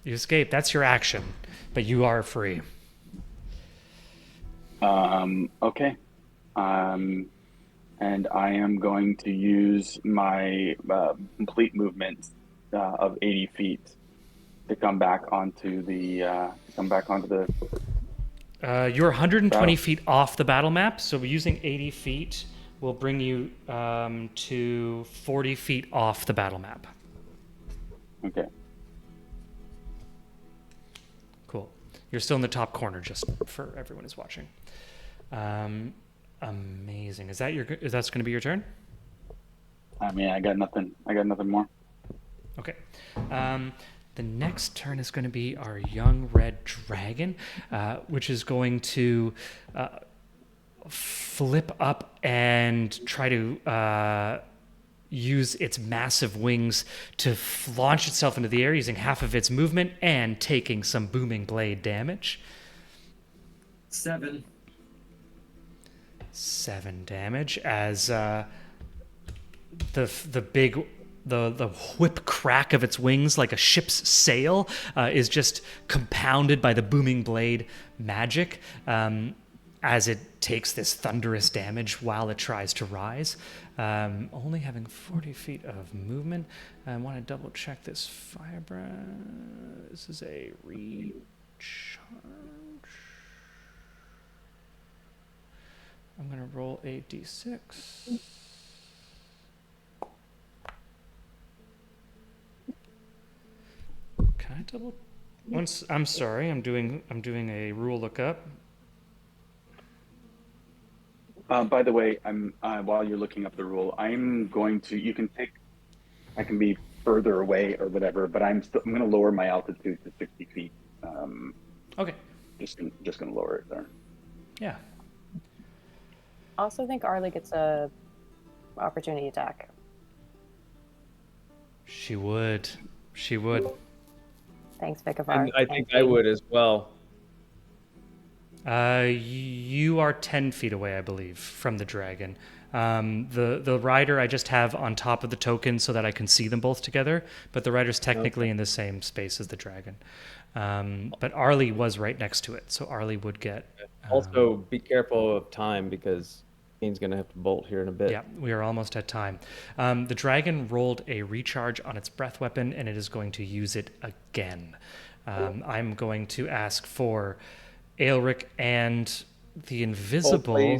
You escape. That's your action, but you are free. Okay. And I am going to use my complete movement of 80 feet to come back onto the You're 120 Battle. feet off the battle map, so using 80 feet will bring you to 40 feet off the battle map. Okay. Cool. You're still in the top corner, just for everyone who's watching. Amazing. Is that's going to be your turn? I mean, I got nothing more. Okay. The next turn is going to be our young red dragon, which is going to flip up and try to use its massive wings to launch itself into the air using half of its movement and taking some booming blade damage. 7. 7 damage as the whip crack of its wings like a ship's sail is just compounded by the booming blade magic as it takes this thunderous damage while it tries to rise. Only having 40 feet of movement. I want to double check this firebrand. This is a recharge. I'm going to roll a d6. Can I double? Once I'm sorry, I'm doing a rule lookup. By the way, I'm while you're looking up the rule, I'm going to. I can be further away or whatever, but I'm going to lower my altitude to 60 feet. Okay. Just going to lower it there. Yeah. Also think Arlie gets a opportunity attack. She would. She would. Thanks, Vicavar. And I think I would as well. You are 10 feet away, I believe, from the dragon. The rider I just have on top of the token so that I can see them both together, but the rider's technically in the same space as the dragon. But Arlie was right next to it, so Arlie would get... Also, be careful of time because Kane's going to have to bolt here in a bit. Yeah, we are almost at time. The dragon rolled a recharge on its breath weapon, and it is going to use it again. I'm going to ask for Aelric and the invisible...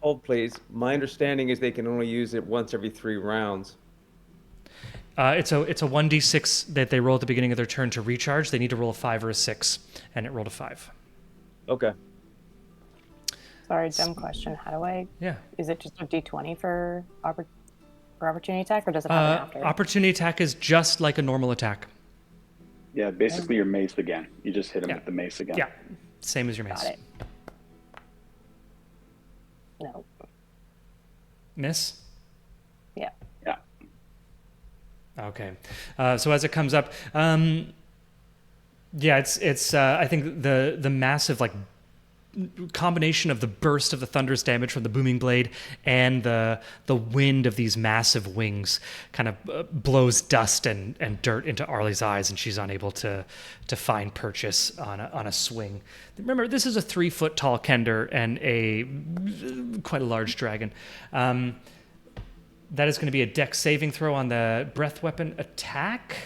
Hold, please. My understanding is they can only use it once every 3 rounds. It's a 1d6 that they roll at the beginning of their turn to recharge. They need to roll a 5 or a 6, and it rolled a 5. Okay. Sorry, dumb question. How do I... Yeah. Is it just a d20 for opportunity attack, or does it happen after? Opportunity attack is just like a normal attack. Yeah, basically your mace again. You just hit him Yeah. with the mace again. Yeah, same as your mace. Got it. No. Miss? Yeah. Yeah. Okay. So as it comes up, yeah, it's I think the massive like combination of the burst of the thunderous damage from the booming blade and the wind of these massive wings kind of blows dust and dirt into Arlie's eyes, and she's unable to find purchase on a swing. Remember, this is a 3-foot tall Kender and quite a large dragon. That is going to be a dex saving throw on the breath weapon attack.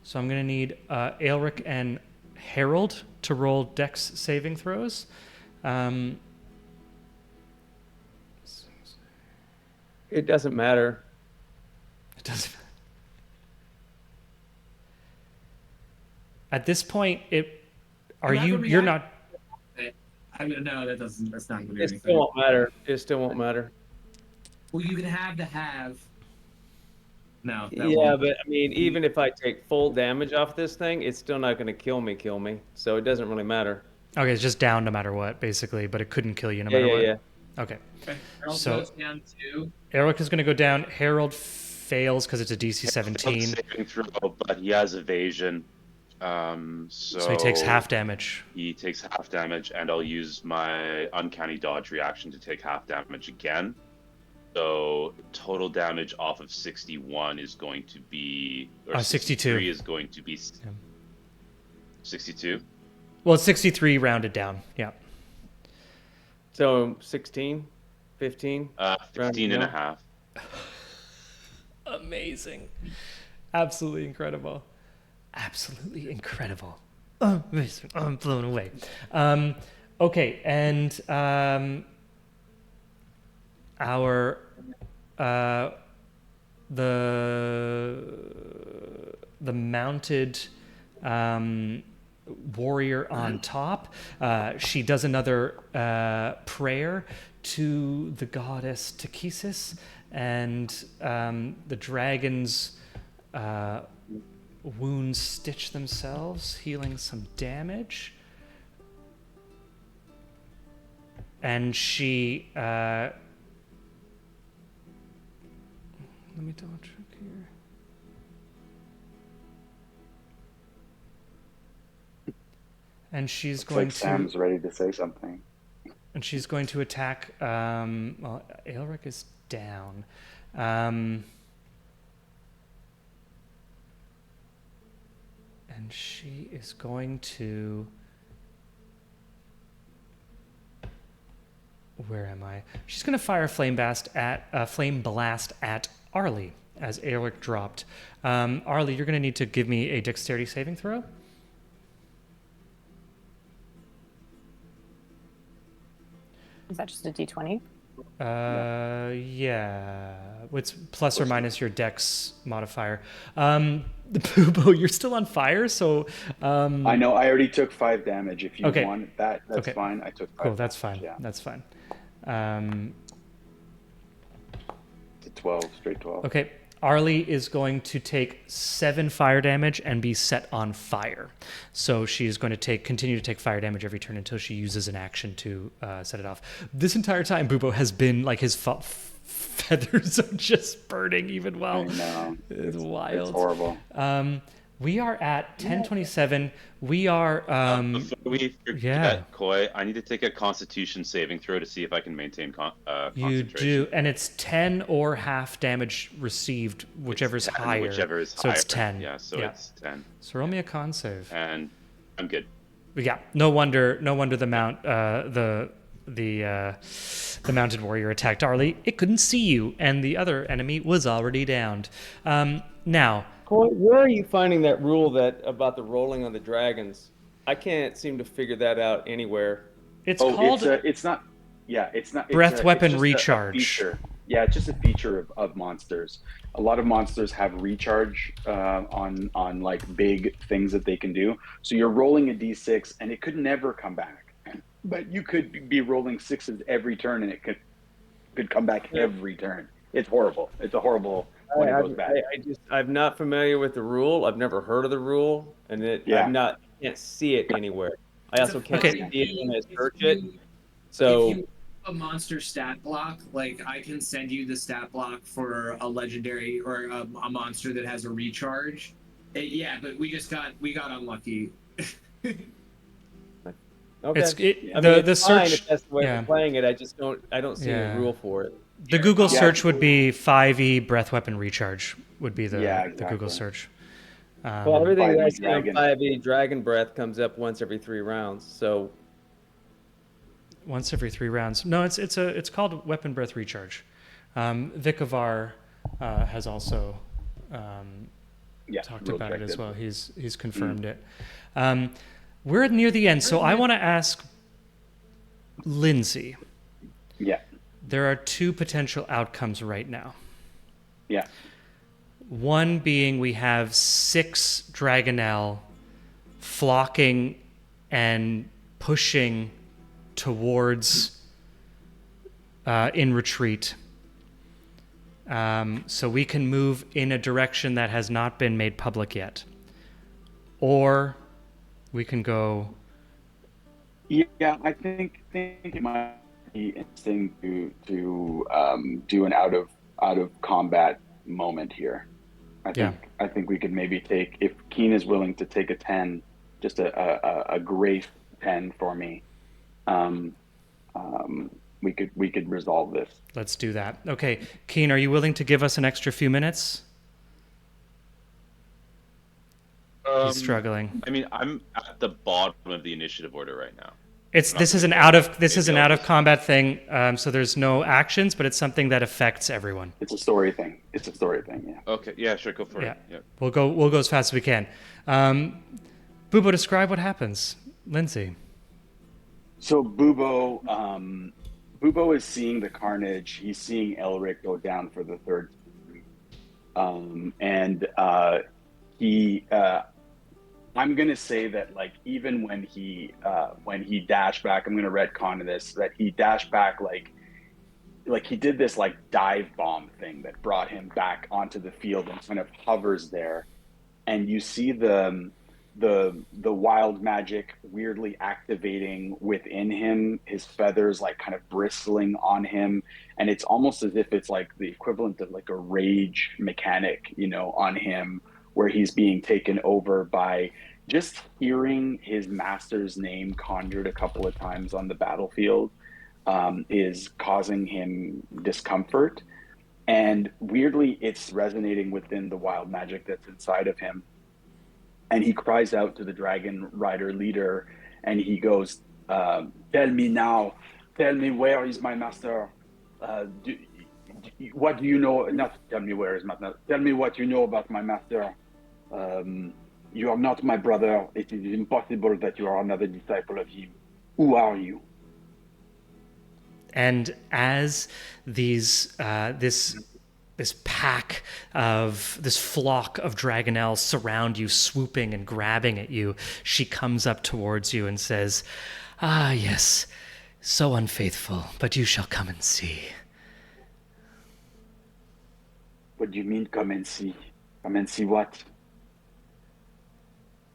So I'm going to need Aelric and Harold to roll dex saving throws. It doesn't matter. It doesn't. At this point, you're not. I mean, no, that's not going to do It anything. still won't matter. It still won't matter. Well, you can have the have. No. that Yeah, won't. but I mean, even if I take full damage off this thing, it's still not going to kill me. So it doesn't really matter. Okay, it's just down no matter what, basically, but it couldn't kill you no Yeah, matter yeah, what. yeah. Okay. Okay, Harold So- goes down to. Aelric is going to go down. Harold fails because it's a DC 17. Saving throw, but he has evasion. So he takes half damage. He takes half damage, and I'll use my uncanny dodge reaction to take half damage again. So total damage off of 61 is going to be, or 62 63 is going to be 62. Well, it's 63 rounded down. Yeah. So 16, 15. 15 and a half. Amazing. Absolutely incredible. Absolutely incredible. Amazing. I'm blown away. Okay, and our the mounted warrior on top, she does another prayer to the goddess Takesis, and the dragon's wounds stitch themselves, healing some damage. And she let me double check here. And she's Looks going like to Sam's ready to say something. and she's going to attack well, Aelric is down. And she is going to... Where am I? She's going to fire flame blast at Arlie as Aelric dropped. Arlie, you're going to need to give me a dexterity saving throw. Is that just a D20? Yeah. It's plus or minus your dex modifier. The Poobo, you're still on fire, so... I know. I already took 5 damage. If you Okay. want that, that's Okay. fine. I took 5. Cool, that's damage, fine. Yeah, That's fine. to 12, straight 12. Okay. Arlie is going to take 7 fire damage and be set on fire. So she's going to continue to take fire damage every turn until she uses an action to set it off. This entire time, Bubo has been like his feathers are just burning even while I know. it's wild. It's horrible. We are at 10:27. We are Before we forget, yeah. Koi, I need to take a Constitution saving throw to see if I can maintain you concentration. do, and it's 10 or half damage received, whichever is 10, higher. Whichever is so higher. it's 10. Yeah, so it's 10. So roll me a con save. And I'm good. But yeah, no wonder the the mounted warrior attacked Arlie. It couldn't see you, and the other enemy was already downed. Now, Where are you finding that rule about the rolling on the dragons? I can't seem to figure that out anywhere. it's called it's not. Yeah, it's not. breath it's weapon just a recharge. feature. Yeah, it's just a feature of monsters. A lot of monsters have recharge on like big things that they can do. So you're rolling a d6, and it could never come back. But you could be rolling 6s every turn, and it could come back every turn. It's horrible. It's a horrible when it goes bad. I'm not familiar with the rule. I've never heard of the rule, and can't see it anywhere. I also can't Okay. see it when I search it. So a monster stat block. Like I can send you the stat block for a legendary or a monster that has a recharge. Yeah, but we got unlucky. Okay. It's I mean, the it's fine search. if that's the way yeah. we're playing it. I just don't see Yeah. any rule for it. The Google Yeah. search would be 5e breath weapon recharge would be the Yeah, the Google exactly. search. Well, everything 5e that I see on dragon. 5e Dragon Breath comes up once every 3 rounds. So Once every 3 rounds. No, it's called weapon breath recharge. Vikavar has also Yeah, talked rule about it checked as well. He's Mm. confirmed it. We're near the end, so I want to ask Lindsay. Yeah, There are 2 potential outcomes right now. yeah. One being we have 6 Dragonel flocking and pushing towards in retreat. So we can move in a direction that has not been made public yet. Or we can go... Yeah, I think it might be interesting to do an out of combat moment here. I think we could maybe take, if Keen is willing to take a 10, just a grace 10 for me. We could resolve this. Let's do that. Okay, Keen, are you willing to give us an extra few minutes? He's struggling. I mean, I'm at the bottom of the initiative order right now. This is an out of combat thing. So there's no actions, but it's something that affects everyone. It's a story thing. Yeah. Okay, yeah, sure, go for Yeah. it. Yeah. We'll go as fast as we can. Bubo, describe what happens. Lindsay. So Bubo is seeing the carnage. He's seeing Elric go down for the 3rd time. I'm gonna say that, like, even when he dashed back, I'm gonna retcon this, that he dashed back like he did this like dive bomb thing that brought him back onto the field and kind of hovers there, and you see the wild magic weirdly activating within him, his feathers like kind of bristling on him, and it's almost as if it's like the equivalent of like a rage mechanic, on him, where he's being taken over by just hearing his master's name conjured a couple of times on the battlefield is causing him discomfort. And weirdly, it's resonating within the wild magic that's inside of him. And he cries out to the Dragon Rider leader, and he goes, tell me now, tell me, where is my master? What do you know? Not tell me where is my master. Tell me what you know about my master. You are not my brother. It is impossible that you are another disciple of him. Who are you? And as these this pack of this flock of Dragonels surround you, swooping and grabbing at you, she comes up towards you and says, "Ah, yes, so unfaithful, but you shall come and see." What do you mean, come and see? Come and see what?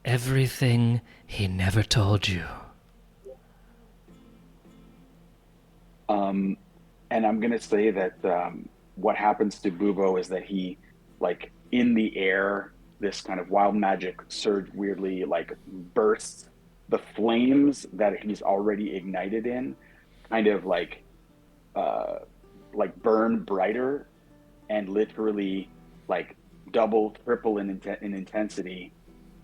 Everything he never told you. And I'm going to say that what happens to Bubo is that he, like, in the air, this kind of wild magic surge weirdly, like, bursts. The flames that he's already ignited in kind of, like burn brighter and literally, like, double, triple in intensity.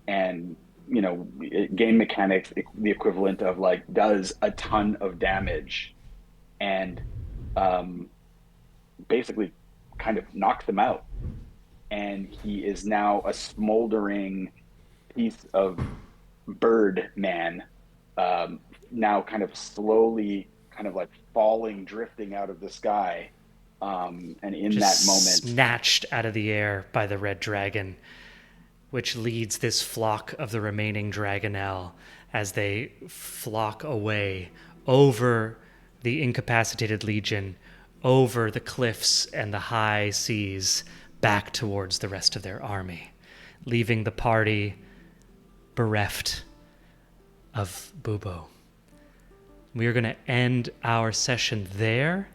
And, game mechanics, the equivalent of, like, does a ton of damage. And basically kind of knocks him out, and he is now a smoldering piece of bird man, now kind of slowly kind of like falling, drifting out of the sky, and in Just that moment snatched out of the air by the red dragon, which leads this flock of the remaining Dragonel as they flock away over the incapacitated legion, over the cliffs and the high seas, back towards the rest of their army, leaving the party bereft of Bubo. we are going to end our session there.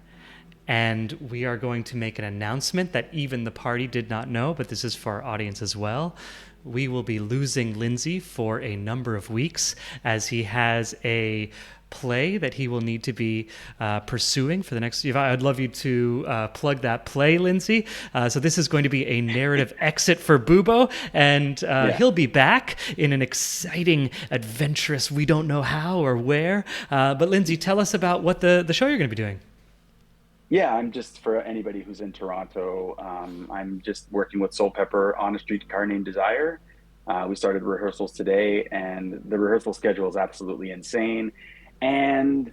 And we are going to make an announcement that even the party did not know, but this is for our audience as well. We will be losing Lindsay for a number of weeks as he has a play that he will need to be pursuing for the next. I'd love you to plug that play, Lindsay. So this is going to be a narrative exit for Bubo, and he'll be back in an exciting, adventurous, we don't know how or where. But Lindsay, tell us about what the show you're going to be doing. Yeah, I'm just, for anybody who's in Toronto, I'm just working with Soul Pepper on a streetcar named Desire. We started rehearsals today, and the rehearsal schedule is absolutely insane. And,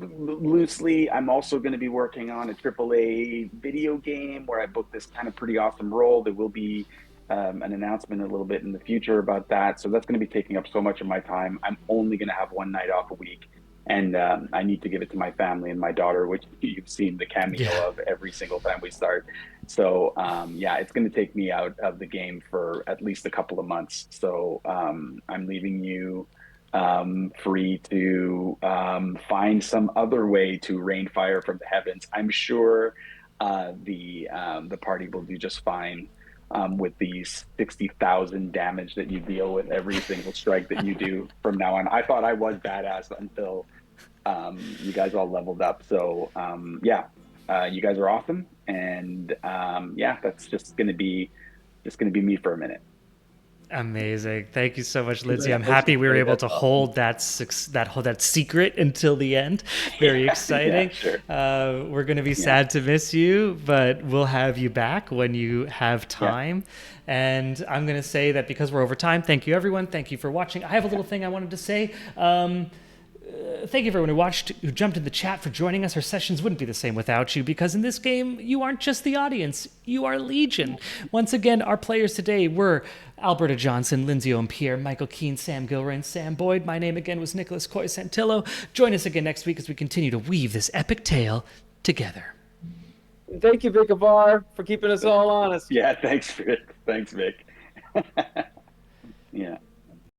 loosely, I'm also going to be working on a AAA video game where I booked this kind of pretty awesome role. There will be an announcement a little bit in the future about that. So that's going to be taking up so much of my time. I'm only going to have one night off a week. And I need to give it to my family and my daughter, which you've seen the cameo of every single time we start. So, it's going to take me out of the game for at least a couple of months. So I'm leaving you free to find some other way to rain fire from the heavens. I'm sure the party will do just fine with these 60,000 damage that you deal with every single strike that you do from now on. I thought I was badass until you guys all leveled up. So you guys are awesome, and that's just gonna be me for a minute. Amazing. Thank you so much, Lindsay. I'm happy we were able to hold that secret until the end. Very exciting. Sure. We're going to be sad to miss you, but we'll have you back when you have time. And I'm going to say that because we're over time, thank you, everyone. Thank you for watching. I have a little thing I wanted to say. Thank you everyone who watched, who jumped in the chat, for joining us. Our sessions wouldn't be the same without you, because in this game, you aren't just the audience, you are Legion. Once again, our players today were Alberta Johnson, Lindsay Owen Pierre, Michael Keane, Sam Gilroy, and Sam Boyd. My name again was Nicholas Coy Santillo. Join us again next week as we continue to weave this epic tale together. Thank you, Vic Avar, for keeping us all honest. Yeah, thanks, Vic. Thanks, Vic. Yeah.